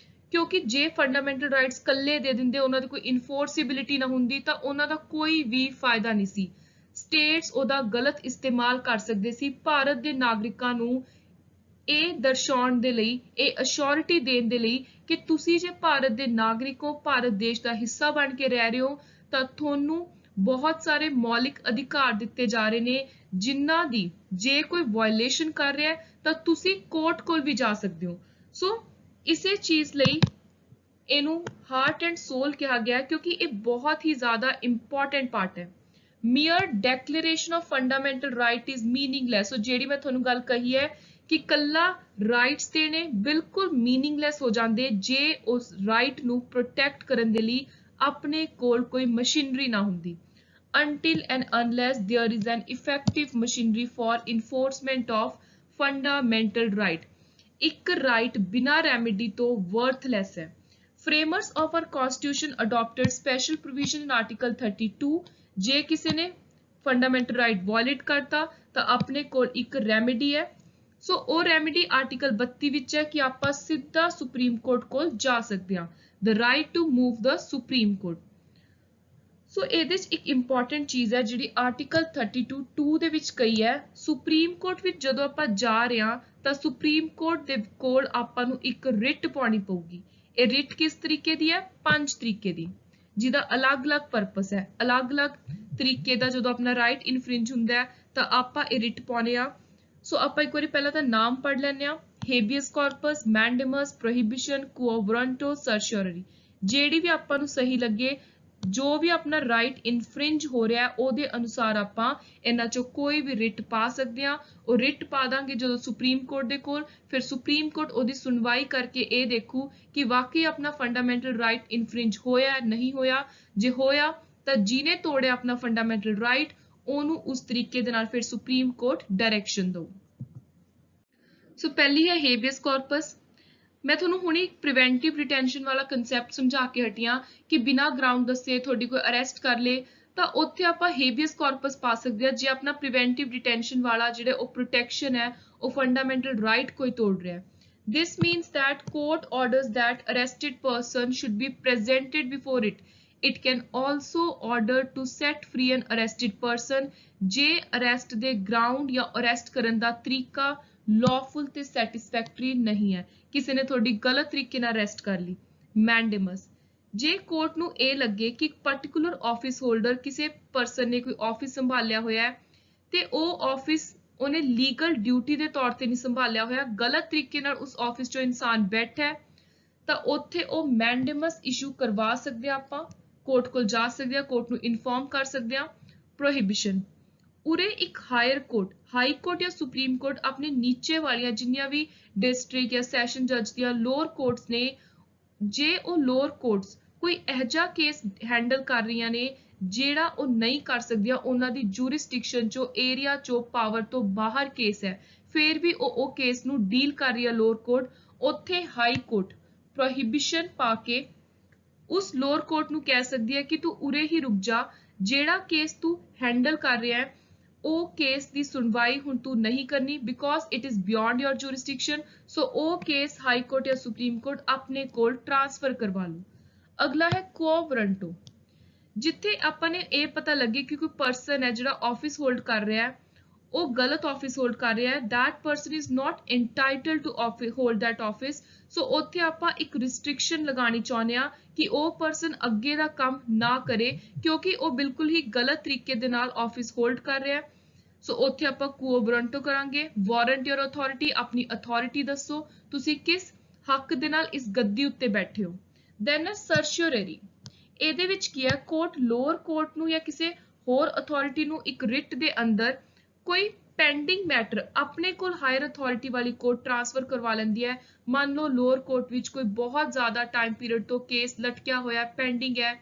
Speaker 1: ਕਿਉਂਕਿ ਜੇ ਫੰਡਾਮੈਂਟਲ ਰਾਈਟਸ ਕੱਲੇ ਦੇ ਦਿੰਦੇ ਉਹਨਾਂ ਦੀ ਕੋਈ ਇਨਫੋਰਸਿਬਿਲਿਟੀ ਨਾ ਹੁੰਦੀ ਤਾਂ ਉਹਨਾਂ ਦਾ ਕੋਈ ਵੀ ਫਾਇਦਾ ਨਹੀਂ ਸੀ ਸਟੇਟਸ ਉਹਦਾ ਗਲਤ ਇਸਤੇਮਾਲ ਕਰ ਸਕਦੇ ਸੀ ਭਾਰਤ ਦੇ ਨਾਗਰਿਕਾਂ ਨੂੰ ਇਹ ਦਰਸਾਉਣ ਦੇ ਲਈ ਇਹ ਅਸ਼ੋਰਿਟੀ ਦੇਣ ਦੇ ਲਈ ਕਿ ਤੁਸੀਂ ਜੇ ਭਾਰਤ ਦੇ ਨਾਗਰਿਕ ਹੋ ਭਾਰਤ ਦੇਸ਼ ਦਾ ਹਿੱਸਾ ਬਣ ਕੇ ਰਹਿ ਰਹੇ ਹੋ ਤਾਂ ਤੁਹਾਨੂੰ ਬਹੁਤ ਸਾਰੇ ਮੌਲਿਕ ਅਧਿਕਾਰ ਦਿੱਤੇ ਜਾ ਰਹੇ ਨੇ ਜਿਨ੍ਹਾਂ ਦੀ ਜੇ ਕੋਈ ਵਾਇਲੇਸ਼ਨ ਕਰ ਰਿਹਾ ਤਾਂ ਤੁਸੀਂ ਕੋਰਟ ਕੋਲ ਵੀ ਜਾ ਸਕਦੇ ਹੋ ਸੋ ਇਸੇ ਚੀਜ਼ ਲਈ ਇਹਨੂੰ ਹਾਰਟ ਐਂਡ ਸੋਲ ਕਿਹਾ ਗਿਆ ਕਿਉਂਕਿ ਇਹ ਬਹੁਤ ਹੀ ਜ਼ਿਆਦਾ ਇੰਪੋਰਟੈਂਟ ਪਾਰਟ ਹੈ mere declaration of fundamental right is meaningless ਸੋ ਜਿਹੜੀ ਮੈਂ ਤੁਹਾਨੂੰ ਗੱਲ ਕਹੀ ਹੈ ਕਿ ਕੱਲਾ ਰਾਈਟਸ ਤੇ ਨੇ ਬਿਲਕੁਲ ਮੀਨਿੰਗਲੈਸ ਹੋ ਜਾਂਦੇ ਜੇ ਉਸ ਰਾਈਟ ਨੂੰ ਪ੍ਰੋਟੈਕਟ ਕਰਨ ਦੇ ਲਈ ਆਪਣੇ ਕੋਲ ਕੋਈ ਮਸ਼ੀਨਰੀ ਨਾ ਹੁੰਦੀ until and unless there is an effective machinery for enforcement of fundamental right ਇੱਕ ਰਾਈਟ ਬਿਨਾਂ ਰੈਮੇਡੀ ਤੋਂ worthless ਹੈ framers of our constitution adopted special provision in article 32 ਜੇ ਕਿਸੇ ਨੇ फंडामेंटल राइट वायलेट करता तो अपने कोल एक रेमेडी है। सो ਉਹ रेमेडी आर्टिकल 32 ਵਿੱਚ है कि ਆਪਾਂ ਸਿੱਧਾ ਸੁਪਰੀਮ ਕੋਰਟ ਕੋਲ ਜਾ ਸਕਦੇ ਹਾਂ, the right to move the supreme court. So ਇਹਦੇ ਚ ਇੱਕ ਇੰਪੋਰਟੈਂਟ ਚੀਜ਼ ਹੈ ਜਿਹੜੀ ਆਰਟੀਕਲ 32(2) ਦੇ ਵਿੱਚ ਕਹੀ ਹੈ, ਸੁਪਰੀਮ ਕੋਰਟ ਵਿੱਚ ਜਦੋਂ ਆਪਾਂ ਜਾ ਰਹੇ ਹਾਂ ਤਾਂ ਸੁਪਰੀਮ ਕੋਰਟ ਦੇ ਕੋਲ ਆਪਾਂ ਨੂੰ ਇੱਕ ਰਿਟ ਪਾਉਣੀ ਪਊਗੀ। ਇਹ ਰਿਟ ਕਿਸ ਤਰੀਕੇ ਦੀ ਹੈ? 5 ਤਰੀਕੇ ਦੀ, ਜਿਹਦਾ ਅਲੱਗ-ਅਲੱਗ ਪਰਪਸ ਹੈ। ਅਲੱਗ-ਅਲੱਗ ਤਰੀਕੇ ਦਾ ਜਦੋਂ ਆਪਣਾ ਰਾਈਟ ਇਨਫ੍ਰਿੰਜ ਹੁੰਦਾ ਹੈ ਤਾਂ ਆਪਾਂ ਇਹ ਰਿਟ ਪਾਉਣੇ ਆ। ਸੋ ਆਪਾਂ ਇੱਕ ਵਾਰੀ ਪਹਿਲਾਂ ਤਾਂ ਨਾਮ ਪੜ੍ਹ ਲੈਂਦੇ ਆ। ਹੇਬੀਅਸ ਕਾਰਪਸ, ਮੈਂਡੇਮਸ, ਪ੍ਰੋਹਿਬਿਸ਼ਨ, ਕੁਓ ਵਾਰੰਟੋ, ਸਰਸ਼ੋਰਰੀ। ਜਿਹੜੀ ਵੀ ਆਪਾਂ ਨੂੰ ਸਹੀ ਲੱਗੇ, ਜੋ ਵੀ ਆਪਣਾ ਰਾਈਟ ਇਨਫ੍ਰਿੰਜ ਹੋ ਰਿਹਾ ਉਹਦੇ ਅਨੁਸਾਰ ਆਪਾਂ ਇਹਨਾਂ ਚੋਂ ਕੋਈ ਵੀ ਰਿਟ ਪਾ ਸਕਦੇ ਹਾਂ। ਉਹ ਰਿਟ ਪਾ ਦਾਂਗੇ ਜਦੋਂ ਸੁਪਰੀਮ ਕੋਰਟ ਦੇ ਕੋਲ, ਫਿਰ ਸੁਪਰੀਮ ਕੋਰਟ ਉਹਦੀ ਸੁਣਵਾਈ ਕਰਕੇ ਇਹ ਦੇਖੂ ਕਿ ਵਾਕਈ ਆਪਣਾ ਫੰਡਾਮੈਂਟਲ ਰਾਈਟ ਇਨਫ੍ਰਿੰਜ ਹੋਇਆ ਨਹੀਂ ਹੋਇਆ। ਜੇ ਹੋਇਆ ਤਾਂ ਜਿਹਨੇ ਤੋੜਿਆ ਆਪਣਾ ਫੰਡਾਮੈਂਟਲ ਰਾਈਟ ਉਹਨੂੰ ਉਸ ਤਰੀਕੇ ਦੇ ਨਾਲ ਫਿਰ ਸੁਪਰੀਮ ਕੋਰਟ ਡਾਇਰੈਕਸ਼ਨ ਦਊ। ਸੋ ਪਹਿਲੀ ਹੈ ਹੇਬੀਅਸ ਕਾਰਪਸ। मैं ਤੁਹਾਨੂੰ ਹੁਣੇ ਇੱਕ ਪ੍ਰੀਵੈਂਟਿਵ ਰਿਟੈਂਸ਼ਨ ਵਾਲਾ ਕਨਸੈਪਟ ਸਮਝਾ ਕੇ ਹਟੀਆਂ ਕਿ ਬਿਨਾਂ ਗਰਾਊਂਡ ਦੱਸੇ ਤੁਹਾਡੀ ਕੋਈ ਅਰੈਸਟ ਕਰ ਲੇ ਤਾਂ ਉੱਥੇ ਆਪਾਂ ਹੇਬੀਅਸ ਕਾਰਪਸ ਪਾ ਸਕਦੇ ਹਾਂ ਜੇ ਆਪਣਾ ਪ੍ਰੀਵੈਂਟਿਵ ਰਿਟੈਂਸ਼ਨ ਵਾਲਾ ਜਿਹੜੇ ਉਹ ਪ੍ਰੋਟੈਕਸ਼ਨ ਹੈ ਉਹ ਫੰਡਾਮੈਂਟਲ ਰਾਈਟ ਕੋਈ ਤੋੜ ਰਿਹਾ। This means that court orders that arrested person should be presented before it. It can also order to set free an arrested person ਜੇ ਅਰੈਸਟ ਦੇ ਗਰਾਊਂਡ ਜਾਂ ਅਰੈਸਟ ਕਰਨ ਦਾ ਤਰੀਕਾ lawful ਤੇ satisfactory ਨਹੀਂ ਹੈ, ਕਿਸੇ ਨੇ ਤੁਹਾਡੀ ਗਲਤ ਤਰੀਕੇ ਨਾਲ ਅਰੈਸਟ ਕਰ ਲਈ। ਮੈਂਡੇਮਸ, ਜੇ ਕੋਰਟ ਨੂੰ ਇਹ ਲੱਗੇ ਕਿ ਪਾਰਟਿਕੂਲਰ ਆਫਿਸ ਹੋਲਡਰ ਕਿਸੇ ਪਰਸਨ ਨੇ ਕੋਈ ਆਫਿਸ ਸੰਭਾਲਿਆ ਹੋਇਆ ਹੈ ਤੇ ਉਹ ਆਫਿਸ ਉਹਨੇ ਲੀਗਲ ਡਿਊਟੀ ਦੇ ਤੌਰ ਤੇ ਨਹੀਂ ਸੰਭਾਲਿਆ ਹੋਇਆ, ਗਲਤ ਤਰੀਕੇ ਨਾਲ ਉਸ ਆਫਿਸ 'ਚੋਂ ਇਨਸਾਨ ਬੈਠਾ ਹੈ ਤਾਂ ਉੱਥੇ ਉਹ ਮੈਂਡੇਮਸ ਇਸ਼ੂ ਕਰਵਾ ਸਕਦੇ ਆ। ਆਪਾਂ ਕੋਰਟ ਕੋਲ ਜਾ ਸਕਦੇ ਆ, ਕੋਰਟ ਨੂੰ ਇਨਫੋਰਮ ਕਰ ਸਕਦੇ ਆ। ਪ੍ਰੋਹਿਬਿਸ਼ਨ, ਉਰੇ ਇੱਕ ਹਾਇਰ ਕੋਰਟ, ਹਾਈ ਕੋਰਟ ਜਾਂ ਸੁਪਰੀਮ ਕੋਰਟ ਆਪਣੇ ਨੀਚੇ ਵਾਲੀਆਂ ਜਿੰਨੀਆਂ ਵੀ ਡਿਸਟ੍ਰਿਕਟ ਜਾਂ ਸੈਸ਼ਨ ਜੱਜ ਦੀਆਂ ਲੋਅਰ ਕੋਰਟਸ ਨੇ, ਜੇ ਉਹ ਲੋਅਰ ਕੋਰਟਸ ਕੋਈ ਇਹੋ ਜਿਹਾ ਕੇਸ ਹੈਂਡਲ ਕਰ ਰਹੀਆਂ ਨੇ ਜਿਹੜਾ ਉਹ ਨਹੀਂ ਕਰ ਸਕਦੀਆਂ, ਉਹਨਾਂ ਦੀ ਜੂਰਿਸਡਿਕਸ਼ਨ ਚੋਂ ਏਰੀਆ ਚੋਂ ਪਾਵਰ ਤੋਂ ਬਾਹਰ ਕੇਸ ਹੈ, ਫਿਰ ਵੀ ਉਹ ਕੇਸ ਨੂੰ ਡੀਲ ਕਰ ਰਹੀ ਹੈ ਲੋਅਰ ਕੋਰਟ, ਉੱਥੇ ਹਾਈ ਕੋਰਟ ਪ੍ਰੋਹਿਬਿਸ਼ਨ ਪਾ ਕੇ ਉਸ ਲੋਅਰ ਕੋਰਟ ਨੂੰ ਕਹਿ ਸਕਦੀ ਹੈ ਕਿ ਤੂੰ ਉਰੇ ਹੀ ਰੁਕ ਜਾ, ਜਿਹੜਾ ਕੇਸ ਤੂੰ ਹੈਂਡਲ ਕਰ ਰਿਹਾ ਹੈ ਉਹ ਕੇਸ ਦੀ ਸੁਣਵਾਈ ਹੁਣ ਤੂੰ ਨਹੀਂ ਕਰਨੀ because it is beyond your jurisdiction. So ਉਹ ਕੇਸ ਹਾਈ ਕੋਰਟ ਜਾਂ ਸੁਪਰੀਮ ਕੋਰਟ ਆਪਣੇ ਕੋਲ ਟ੍ਰਾਂਸਫਰ ਕਰਵਾ ਲਓ। ਅਗਲਾ ਹੈ ਕੁਓ ਵਾਰੰਟੋ, ਜਿੱਥੇ ਆਪਾਂ ਨੇ ਇਹ ਪਤਾ ਲੱਗੇ ਕਿ ਕੋਈ ਪਰਸਨ ਹੈ ਜਿਹੜਾ ਆਫਿਸ ਹੋਲਡ ਕਰ ਰਿਹਾ ਹੈ ਉਹ ਗਲਤ ਆਫਿਸ ਹੋਲਡ ਕਰ ਰਿਹਾ ਹੈ, that person is not entitled to hold that office। ਸੋ ਉੱਥੇ ਆਪਾਂ ਇੱਕ ਰਿਸਟ੍ਰਿਕਸ਼ਨ ਲਗਾਉਣੀ ਚਾਹੁੰਦੇ ਆ ਕਿ ਉਹ ਪਰਸਨ ਅੱਗੇ ਦਾ ਕੰਮ ਨਾ ਕਰੇ ਕਿਉਂਕਿ ਉਹ ਬਿਲਕੁਲ ਹੀ ਗਲਤ ਤਰੀਕੇ ਦੇ ਨਾਲ ਆਫਿਸ ਹੋਲਡ ਕਰ ਰਿਹਾ ਹੈ। ਸੋ ਉੱਥੇ ਆਪਾਂ ਕੁਓ ਵਾਰੰਟੋ ਕਰਾਂਗੇ। ਵਾਰੰਟ ਯੋਰ ਅਥਾਰਟੀ, ਆਪਣੀ ਅਥਾਰਟੀ ਦੱਸੋ ਤੁਸੀਂ ਕਿਸ ਹੱਕ ਦੇ ਨਾਲ ਇਸ ਗੱਦੀ ਉੱਤੇ ਬੈਠੇ ਹੋ। ਦੈਨ ਸਰਸ਼ੋਰਰੀ, ਇਹਦੇ ਵਿੱਚ ਕੀ ਹੈ, ਕੋਰਟ ਲੋਅਰ ਕੋਰਟ ਨੂੰ ਜਾਂ ਕਿਸੇ ਹੋਰ ਅਥਾਰਟੀ ਨੂੰ ਇੱਕ ਰਿਟ ਦੇ ਅੰਦਰ ਕੋਈ ਪੈਂਡਿੰਗ ਮੈਟਰ ਆਪਣੇ ਕੋਲ ਹਾਇਰ ਅਥਾਰਟੀ ਵਾਲੀ ਕੋਰਟ ਟ੍ਰਾਂਸਫਰ ਕਰਵਾ ਲੈਂਦੀ ਹੈ। ਮੰਨ ਲਓ ਲੋਅਰ ਕੋਰਟ ਵਿੱਚ ਕੋਈ ਬਹੁਤ ਜ਼ਿਆਦਾ ਟਾਈਮ ਪੀਰੀਅਡ ਤੋਂ ਕੇਸ ਲਟਕਿਆ ਹੋਇਆ ਪੈਂਡਿੰਗ ਹੈ,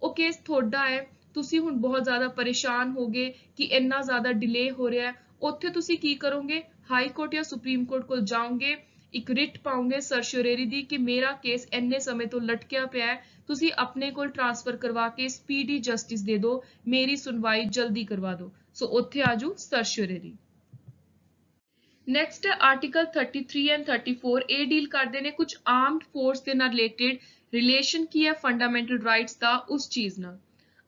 Speaker 1: ਉਹ ਕੇਸ ਤੁਹਾਡਾ ਹੈ, ਤੁਸੀਂ ਹੁਣ ਬਹੁਤ ਜ਼ਿਆਦਾ ਪਰੇਸ਼ਾਨ ਹੋ ਗਏ ਕਿ ਇੰਨਾ ਜ਼ਿਆਦਾ ਡਿਲੇ ਹੋ ਰਿਹਾ ਹੈ, ਉੱਥੇ ਤੁਸੀਂ ਕੀ ਕਰੋਗੇ, ਹਾਈ ਕੋਰਟ ਜਾਂ ਸੁਪਰੀਮ ਕੋਰਟ ਕੋਲ ਜਾਓਗੇ, ਇੱਕ ਰਿਟ ਪਾਓਗੇ ਸਰਸ਼ੋਰੇਰੀ ਦੀ ਕਿ ਮੇਰਾ ਕੇਸ ਇੰਨੇ ਸਮੇਂ ਤੋਂ ਲਟਕਿਆ ਪਿਆ ਹੈ, ਤੁਸੀਂ ਆਪਣੇ ਕੋਲ ਟ੍ਰਾਂਸਫਰ ਕਰਵਾ ਕੇ ਸਪੀਡੀ ਜਸਟਿਸ ਦੇ ਦਿਓ, ਮੇਰੀ ਸੁਣਵਾਈ ਜਲਦੀ ਕਰਵਾ ਦਿਓ। ਸੋ ਉੱਥੇ ਆਜੂ ਸਰਸ਼ੋਰੇਰੀ। ਨੈਕਸਟ ਹੈ ਆਰਟੀਕਲ 33 ਐਂਡ 34, ਇਹ ਡੀਲ ਕਰਦੇ ਨੇ ਕੁਝ ਆਰਮਡ ਫੋਰਸ ਦੇ ਨਾਲ ਰਿਲੇਟਡ, ਰਿਲੇਸ਼ਨ ਕੀ ਹੈ ਫੰਡਾਮੈਂਟਲ ਰਾਈਟਸ ਦਾ ਉਸ ਚੀਜ਼ ਨਾਲ।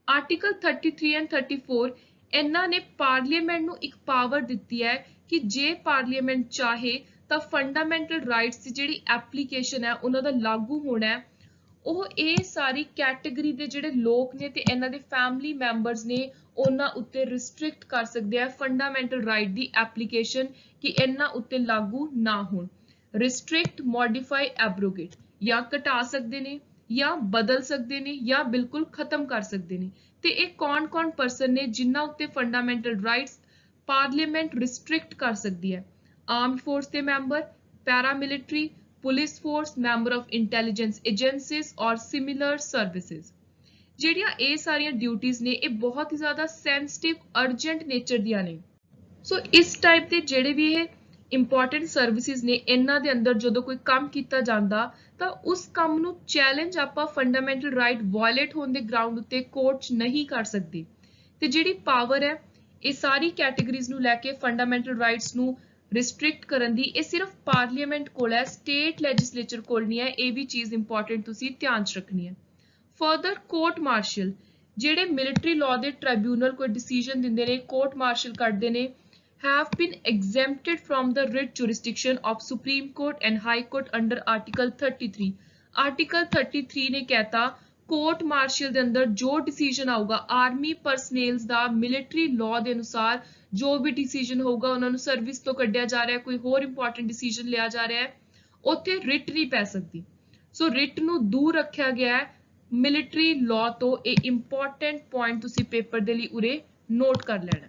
Speaker 1: ਆਰਟੀਕਲ 33 ਐਂਡ 34 ਇਹਨਾਂ ਨੇ ਪਾਰਲੀਮੈਂਟ ਨੂੰ ਇੱਕ ਪਾਵਰ ਦਿੱਤੀ ਹੈ ਕਿ ਜੇ ਪਾਰਲੀਮੈਂਟ ਚਾਹੇ ਤਾਂ ਫੰਡਾਮੈਂਟਲ ਰਾਈਟਸ ਦੀ ਜਿਹੜੀ ਐਪਲੀਕੇਸ਼ਨ ਹੈ ਉਹਨਾਂ ਦਾ ਲਾਗੂ ਹੋਣਾ ਹੈ ਉਹ ਇਹ ਸਾਰੀ ਕੈਟੇਗਰੀ ਦੇ ਜਿਹੜੇ ਲੋਕ ਨੇ ਤੇ ਇਹਨਾਂ ਦੇ ਫੈਮਿਲੀ ਮੈਂਬਰਸ ਨੇ ਉਹਨਾਂ ਉੱਤੇ ਰਿਸਟ੍ਰਿਕਟ ਕਰ ਸਕਦੇ ਆ ਫੰਡਾਮੈਂਟਲ ਰਾਈਟ ਦੀ ਐਪਲੀਕੇਸ਼ਨ ਕਿ ਇਹਨਾਂ ਉੱਤੇ ਲਾਗੂ ਨਾ ਹੋਣ। ਰਿਸਟ੍ਰਿਕਟ, ਮੋਡੀਫਾਈ, ਐਬਰੋਗੇਟ, ਜਾਂ ਘਟਾ ਸਕਦੇ ਨੇ ਜਾਂ ਬਦਲ ਸਕਦੇ ਨੇ ਜਾਂ ਬਿਲਕੁਲ ਖਤਮ ਕਰ ਸਕਦੇ ਨੇ। ਤੇ ਇਹ ਕੌਣ-ਕੌਣ ਪਰਸਨ ਨੇ ਜਿਨ੍ਹਾਂ ਉੱਤੇ ਫੰਡਾਮੈਂਟਲ ਰਾਈਟਸ ਪਾਰਲੀਮੈਂਟ ਰਿਸਟ੍ਰਿਕਟ ਕਰ ਸਕਦੀ ਹੈ। ਆਰਮਡ ਫੋਰਸ ਦੇ member, paramilitary, police force, member of intelligence agencies ਔਰ ਸਿਮਿਲਰ ਸਰਵਿਸਿਜ਼। ਜਿਹੜੀਆਂ ਇਹ ਸਾਰੀਆਂ ਡਿਊਟੀਆਂ ਨੇ ਇਹ ਬਹੁਤ ਹੀ ਜ਼ਿਆਦਾ ਸੈਂਸਿਟਿਵ, ਅਰਜੈਂਟ ਨੇਚਰ ਦੀਆਂ ਨੇ। ਸੋ ਇਸ ਟਾਈਪ ਦੇ ਜਿਹੜੇ ਵੀ ਇਹ ਇੰਪੋਰਟੈਂਟ ਸਰਵਿਸਿਜ਼ ਨੇ ਇਹਨਾਂ ਦੇ ਅੰਦਰ ਜਦੋਂ ਕੋਈ ਕੰਮ ਕੀਤਾ ਜਾਂਦਾ ਤਾਂ ਉਸ ਕੰਮ ਨੂੰ ਚੈਲੰਜ ਆਪਾਂ ਫੰਡਾਮੈਂਟਲ ਰਾਈਟ ਵਾਇਲੇਟ ਹੋਣ ਦੇ ਗਰਾਊਂਡ ਉੱਤੇ ਕੋਰਟ 'ਚ ਨਹੀਂ ਕਰ ਸਕਦੇ। ਤੇ ਜਿਹੜੀ ਪਾਵਰ ਹੈ ਇਹ ਸਾਰੀ ਕੈਟੇਗਰੀਜ਼ ਨੂੰ ਲੈ ਕੇ ਫੰਡਾਮੈਂਟਲ ਰਾਈਟਸ ਨੂੰ ਰਿਸਟ੍ਰਿਕਟ ਕਰਨ ਦੀ ਇਹ ਸਿਰਫ ਪਾਰਲੀਮੈਂਟ ਕੋਲ ਹੈ, ਸਟੇਟ ਲੈਜਿਸਲੇਚਰ ਕੋਲ ਨਹੀਂ ਹੈ। ਇਹ ਵੀ ਚੀਜ਼ ਇੰਪੋਰਟੈਂਟ ਤੁਸੀਂ ਧਿਆਨ 'ਚ ਰੱਖਣੀ ਹੈ। ਫਰਦਰ ਕੋਰਟ ਮਾਰਸ਼ਲ, ਜਿਹੜੇ ਮਿਲਟਰੀ ਲਾਅ ਦੇ ਟ੍ਰਿਬਿਊਨਲ ਕੋਈ ਡਿਸੀਜਨ ਦਿੰਦੇ ਨੇ, ਕੋਰਟ ਮਾਰਸ਼ਲ ਕੱਢਦੇ ਨੇ, have been exempted from the writ jurisdiction of Supreme Court and High Court under Article 33. Article 33 ਨੇ कहता ਕੋਰਟ ਮਾਰਸ਼ਲ ਦੇ ਅੰਦਰ ਜੋ ਡਿਸੀਜਨ ਆਊਗਾ ਆਰਮੀ ਪਰਸਨੇਲਸ ਦਾ ਮਿਲਟਰੀ ਲਾਅ ਦੇ ਅਨੁਸਾਰ ਜੋ ਵੀ ਡਿਸੀਜਨ ਹੋਊਗਾ, ਉਹਨਾਂ ਨੂੰ ਸਰਵਿਸ ਤੋਂ ਕੱਢਿਆ ਜਾ ਰਿਹਾ, ਕੋਈ ਹੋਰ ਇੰਪੋਰਟੈਂਟ ਡਿਸੀਜਨ ਲਿਆ ਜਾ ਰਿਹਾ ਹੈ, ਉੱਥੇ ਰਿਟ ਨਹੀਂ ਪੈ ਸਕਦੀ। ਸੋ ਰਿਟ ਨੂੰ ਦੂਰ ਰੱਖਿਆ ਗਿਆ ਹੈ ਮਿਲਟਰੀ ਲਾਅ ਤੋਂ। ਇਹ ਇੰਪੋਰਟੈਂਟ ਪੁਆਇੰਟ ਤੁਸੀਂ ਪੇਪਰ ਦੇ ਲਈ ਉਰੇ ਨੋਟ ਕਰ ਲੈਣਾ।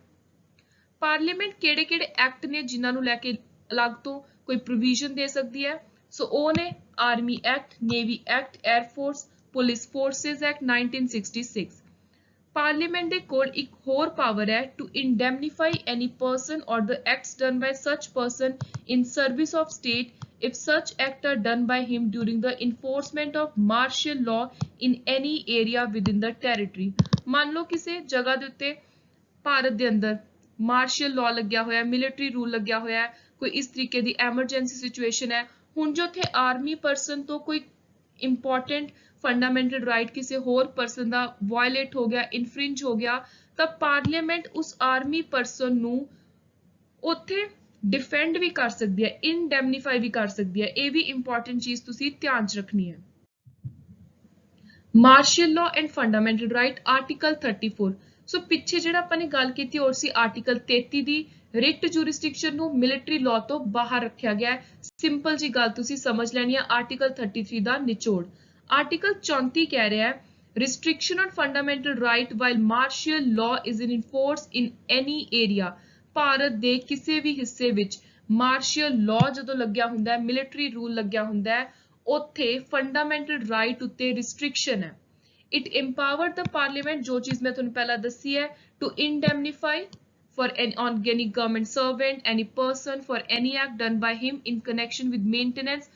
Speaker 1: ਪਾਰਲੀਮੈਂਟ ਕਿਹੜੇ-ਕਿਹੜੇ ਐਕਟ ਨੇ ਜਿਨ੍ਹਾਂ ਨੂੰ ਲੈ ਕੇ ਅਲੱਗ ਤੋਂ ਕੋਈ ਪ੍ਰੋਵੀਜ਼ਨ ਦੇ ਸਕਦੀ ਹੈ? ਸੋ ਉਹ ਨੇ army act, navy act, air force, police forces act 1966। Parliament ਦੇ ਕੋਲ ਇੱਕ ਹੋਰ ਪਾਵਰ ਹੈ to ਇੰਡੈਮਨੀਫਾਈ any person or the acts done by such person in service of state if such act are done by him during the enforcement of martial law in any area within the territory। ਮੰਨ ਲਓ ਕਿਸੇ ਜਗ੍ਹਾ ਦੇ ਉੱਤੇ ਭਾਰਤ ਦੇ ਅੰਦਰ martial law ਲੱਗਿਆ ਹੋਇਆ, ਮਿਲਟਰੀ ਰੂਲ ਲੱਗਿਆ ਹੋਇਆ, ਕੋਈ ਇਸ ਤਰੀਕੇ ਦੀ ਐਮਰਜੈਂਸੀ ਸਿਚੁਏਸ਼ਨ ਹੈ। ਹੁਣ ਜੋ ਉੱਥੇ ਆਰਮੀ ਪਰਸਨ ਤੋਂ ਕੋਈ ਇੰਪੋਰਟੈਂਟ ਫੰਡਾਮੈਂਟਲ ਰਾਈਟ ਕਿਸੇ ਹੋਰ ਪਰਸਨ ਦਾ ਵਾਇਲੇਟ ਹੋ ਗਿਆ, ਇਨਫ੍ਰਿੰਜ ਹੋ ਗਿਆ, ਤਾਂ ਪਾਰਲੀਮੈਂਟ ਉਸ ਆਰਮੀ ਪਰਸਨ ਨੂੰ ਉੱਥੇ डिफेंड भी कर सकती है, इंडेमनीफाई भी कर सकती है। ये भी इंपॉर्टेंट चीज तुसी ध्यान च रखनी है। Martial law and fundamental right article 34। So पिछे जिहड़ा आपां ने गल कीती और सी आर्टिकल 33 दी रिट जुरिसडिक्शन नूं मिलिटरी लॉ तो बाहर रखा गया है। सिंपल जी गल तुसी समझ लैनी है। आर्टिकल 33 दा निचोड़ आर्टिकल 34 कह रहा है restriction on fundamental right while martial law is in force in any area. Bharat ਦੇ ਕਿਸੇ ਵੀ ਹਿੱਸੇ ਵਿੱਚ ਮਾਰਸ਼ਲ ਲਾਅ ਜਦੋਂ ਲੱਗਿਆ ਹੁੰਦਾ ਹੈ, ਮਿਲਟਰੀ ਰੂਲ ਲੱਗਿਆ ਹੁੰਦਾ ਹੈ, ਉੱਥੇ ਫੰਡਾਮੈਂਟਲ ਰਾਈਟ ਉੱਤੇ ਰਿਸਟ੍ਰਿਕਸ਼ਨ ਹੈ। ਇਟ ਇੰਪਾਵਰਡ ਦ ਪਾਰਲੀਮੈਂਟ, ਜੋ ਚੀਜ਼ ਮੈਂ ਤੁਹਾਨੂੰ ਪਹਿਲਾਂ ਦੱਸੀ ਹੈ, to indemnify for any government servant, any person for any act done by him in connection with maintenance,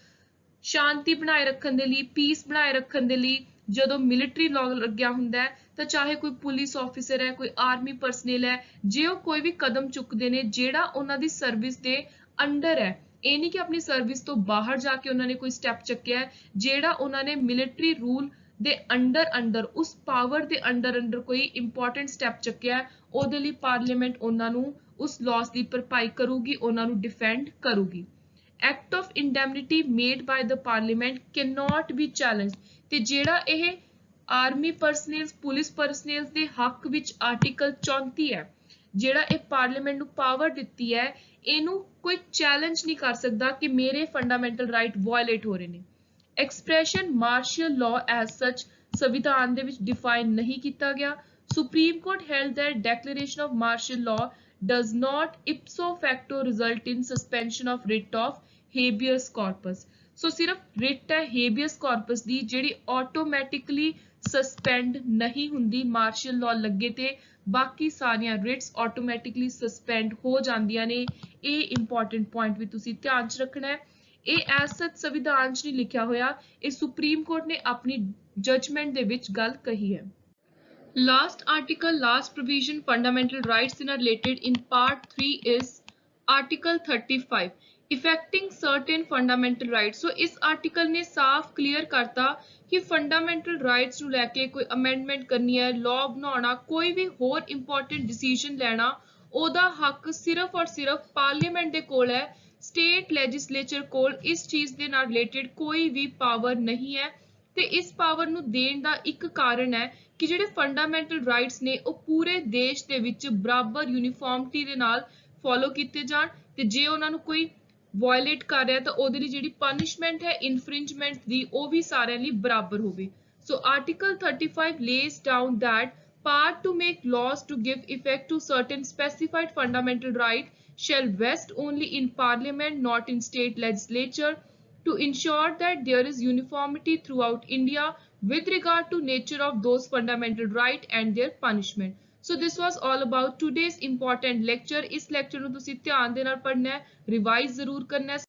Speaker 1: ਸ਼ਾਂਤੀ ਬਣਾਏ ਰੱਖਣ ਦੇ ਲਈ, ਪੀਸ ਬਣਾਏ ਰੱਖਣ ਦੇ ਲਈ ਜਦੋਂ ਮਿਲਟਰੀ ਲਾਅ ਲੱਗਿਆ ਹੁੰਦਾ ਹੈ, ਤਾਂ ਚਾਹੇ ਕੋਈ ਪੁਲਿਸ ਆਫੀਸਰ ਹੈ, ਕੋਈ ਆਰਮੀ ਪਰਸਨਲ ਹੈ, ਜੇ ਉਹ ਕੋਈ ਵੀ ਕਦਮ ਚੁੱਕਦੇ ਨੇ ਜਿਹੜਾ ਉਹਨਾਂ ਦੀ ਸਰਵਿਸ ਦੇ ਅੰਡਰ ਹੈ, ਇਹ ਨਹੀਂ ਕਿ ਆਪਣੀ ਸਰਵਿਸ ਤੋਂ ਬਾਹਰ ਜਾ ਕੇ ਉਹਨਾਂ ਨੇ ਕੋਈ ਸਟੈਪ ਚੱਕਿਆ ਹੈ, ਜਿਹੜਾ ਉਹਨਾਂ ਨੇ ਮਿਲਟਰੀ ਰੂਲ ਦੇ ਅੰਡਰ ਉਸ ਪਾਵਰ ਦੇ ਅੰਡਰ ਕੋਈ ਇੰਪੋਰਟੈਂਟ ਸਟੈਪ ਚੱਕਿਆ ਹੈ, ਉਹਦੇ ਲਈ ਪਾਰਲੀਮੈਂਟ ਉਹਨਾਂ ਨੂੰ ਉਸ ਲਾਅਸ ਦੀ ਭਰਪਾਈ ਕਰੂਗੀ, ਉਹਨਾਂ ਨੂੰ ਡਿਫੈਂਡ ਕਰੂਗੀ। Act of indemnity made by the parliament cannot be challenged. ਤੇ ਜਿਹੜਾ ਇਹ ਆਰਮੀ ਪਰਸਨਲਸ, ਪੁਲਿਸ ਪਰਸਨਲਸ ਦੇ ਹੱਕ ਵਿੱਚ ਆਰਟੀਕਲ 34 ਹੈ, ਜਿਹੜਾ ਇਹ ਪਾਰਲੀਮੈਂਟ ਨੂੰ ਪਾਵਰ ਦਿੱਤੀ ਹੈ, ਇਹਨੂੰ ਕੋਈ ਚੈਲੰਜ ਨਹੀਂ ਕਰ ਸਕਦਾ ਕਿ ਮੇਰੇ ਫੰਡਾਮੈਂਟਲ ਰਾਈਟ ਵਾਇਲੇਟ ਹੋ ਰਹੇ ਨੇ। ਐਕਸਪ੍ਰੈਸ਼ਨ ਮਾਰਸ਼ਲ ਲਾਅ ਐਜ਼ ਸੱਚ ਸੰਵਿਧਾਨ ਦੇ ਵਿੱਚ ਡਿਫਾਈਨ ਨਹੀਂ ਕੀਤਾ ਗਿਆ। Supreme court held that declaration of martial law does not ipso facto result in suspension of writ of habeas corpus। ਸੋ ਸਿਰਫ ਰਿਟ ਹੈ ਹੇਬੀਅਸ ਕਾਰਪਸ ਦੀ, ਜਿਹੜੀ ਆਟੋਮੈਟਿਕਲੀ ਸਸਪੈਂਡ ਨਹੀਂ ਹੁੰਦੀ ਮਾਰਸ਼ਲ ਲਾਅ ਲੱਗੇ ਤੇ, ਬਾਕੀ ਸਾਰੀਆਂ ਰਿਟਸ ਆਟੋਮੈਟਿਕਲੀ ਸਸਪੈਂਡ ਹੋ ਜਾਂਦੀਆਂ ਨੇ। ਇਹ ਇੰਪੋਰਟੈਂਟ ਪੁਆਇੰਟ ਵੀ ਤੁਸੀਂ ਧਿਆਨ 'ਚ ਰੱਖਣਾ ਹੈ। ਇਹ ਐਜ਼ ਸੱਚ ਸੰਵਿਧਾਨ 'ਚ ਨਹੀਂ ਲਿਖਿਆ ਹੋਇਆ, ਇਹ ਸੁਪਰੀਮ ਕੋਰਟ ਨੇ ਆਪਣੀ ਜਜਮੈਂਟ ਦੇ ਵਿੱਚ ਗੱਲ ਕਹੀ ਹੈ। Last article, last provision, fundamental rights in are related in part 3 is article 35, affecting certain fundamental rights। So इस article ने साफ clear करता कि fundamental rights ਨੂੰ ਲੈ ਕੇ ਕੋਈ amendment करनी है, law बनाना, कोई भी ਹੋਰ important decision लेना, ਉਹਦਾ ਹੱਕ ਸਿਰਫ ਔਰ ਸਿਰਫ parliament ਦੇ ਕੋਲ ਹੈ। state legislature ਕੋਲ ਇਸ ਚੀਜ਼ ਦੇ ਨਾਲ related ਕੋਈ ਵੀ power ਨਹੀਂ ਹੈ। ਤੇ ਇਸ ਪਾਵਰ ਨੂੰ ਦੇਣ ਦਾ ਇੱਕ ਕਾਰਨ ਹੈ ਕਿ ਜਿਹੜੇ ਫੰਡਾਮੈਂਟਲ ਰਾਈਟਸ ਨੇ ਉਹ ਪੂਰੇ ਦੇਸ਼ ਦੇ ਵਿੱਚ ਬਰਾਬਰ ਯੂਨੀਫਾਰਮਿਟੀ ਦੇ ਨਾਲ ਫੋਲੋ ਕੀਤੇ ਜਾਣ, ਤੇ ਜੇ ਉਹਨਾਂ ਨੂੰ ਕੋਈ ਵਾਇਲੇਟ ਕਰ ਰਿਹਾ ਤਾਂ ਉਹਦੇ ਲਈ ਜਿਹੜੀ ਪਨਿਸ਼ਮੈਂਟ ਹੈ ਇਨਫ੍ਰਿੰਜਮੈਂਟ ਦੀ, ਉਹ ਵੀ ਸਾਰਿਆਂ ਲਈ ਬਰਾਬਰ ਹੋਵੇ। ਸੋ article 35 lays down that power to make laws to give effect to certain specified fundamental right shall vest only in parliament, not in state legislature, to ensure that there is uniformity throughout India with regard to nature of those fundamental right and their punishment। So this was all about today's important lecture। इस lecture ਨੂੰ ਤੁਸੀਂ ਧਿਆਨ ਦੇ ਨਾਲ ਪੜ੍ਹਨਾ ਹੈ, revise ਜ਼ਰੂਰ ਕਰਨਾ ਹੈ।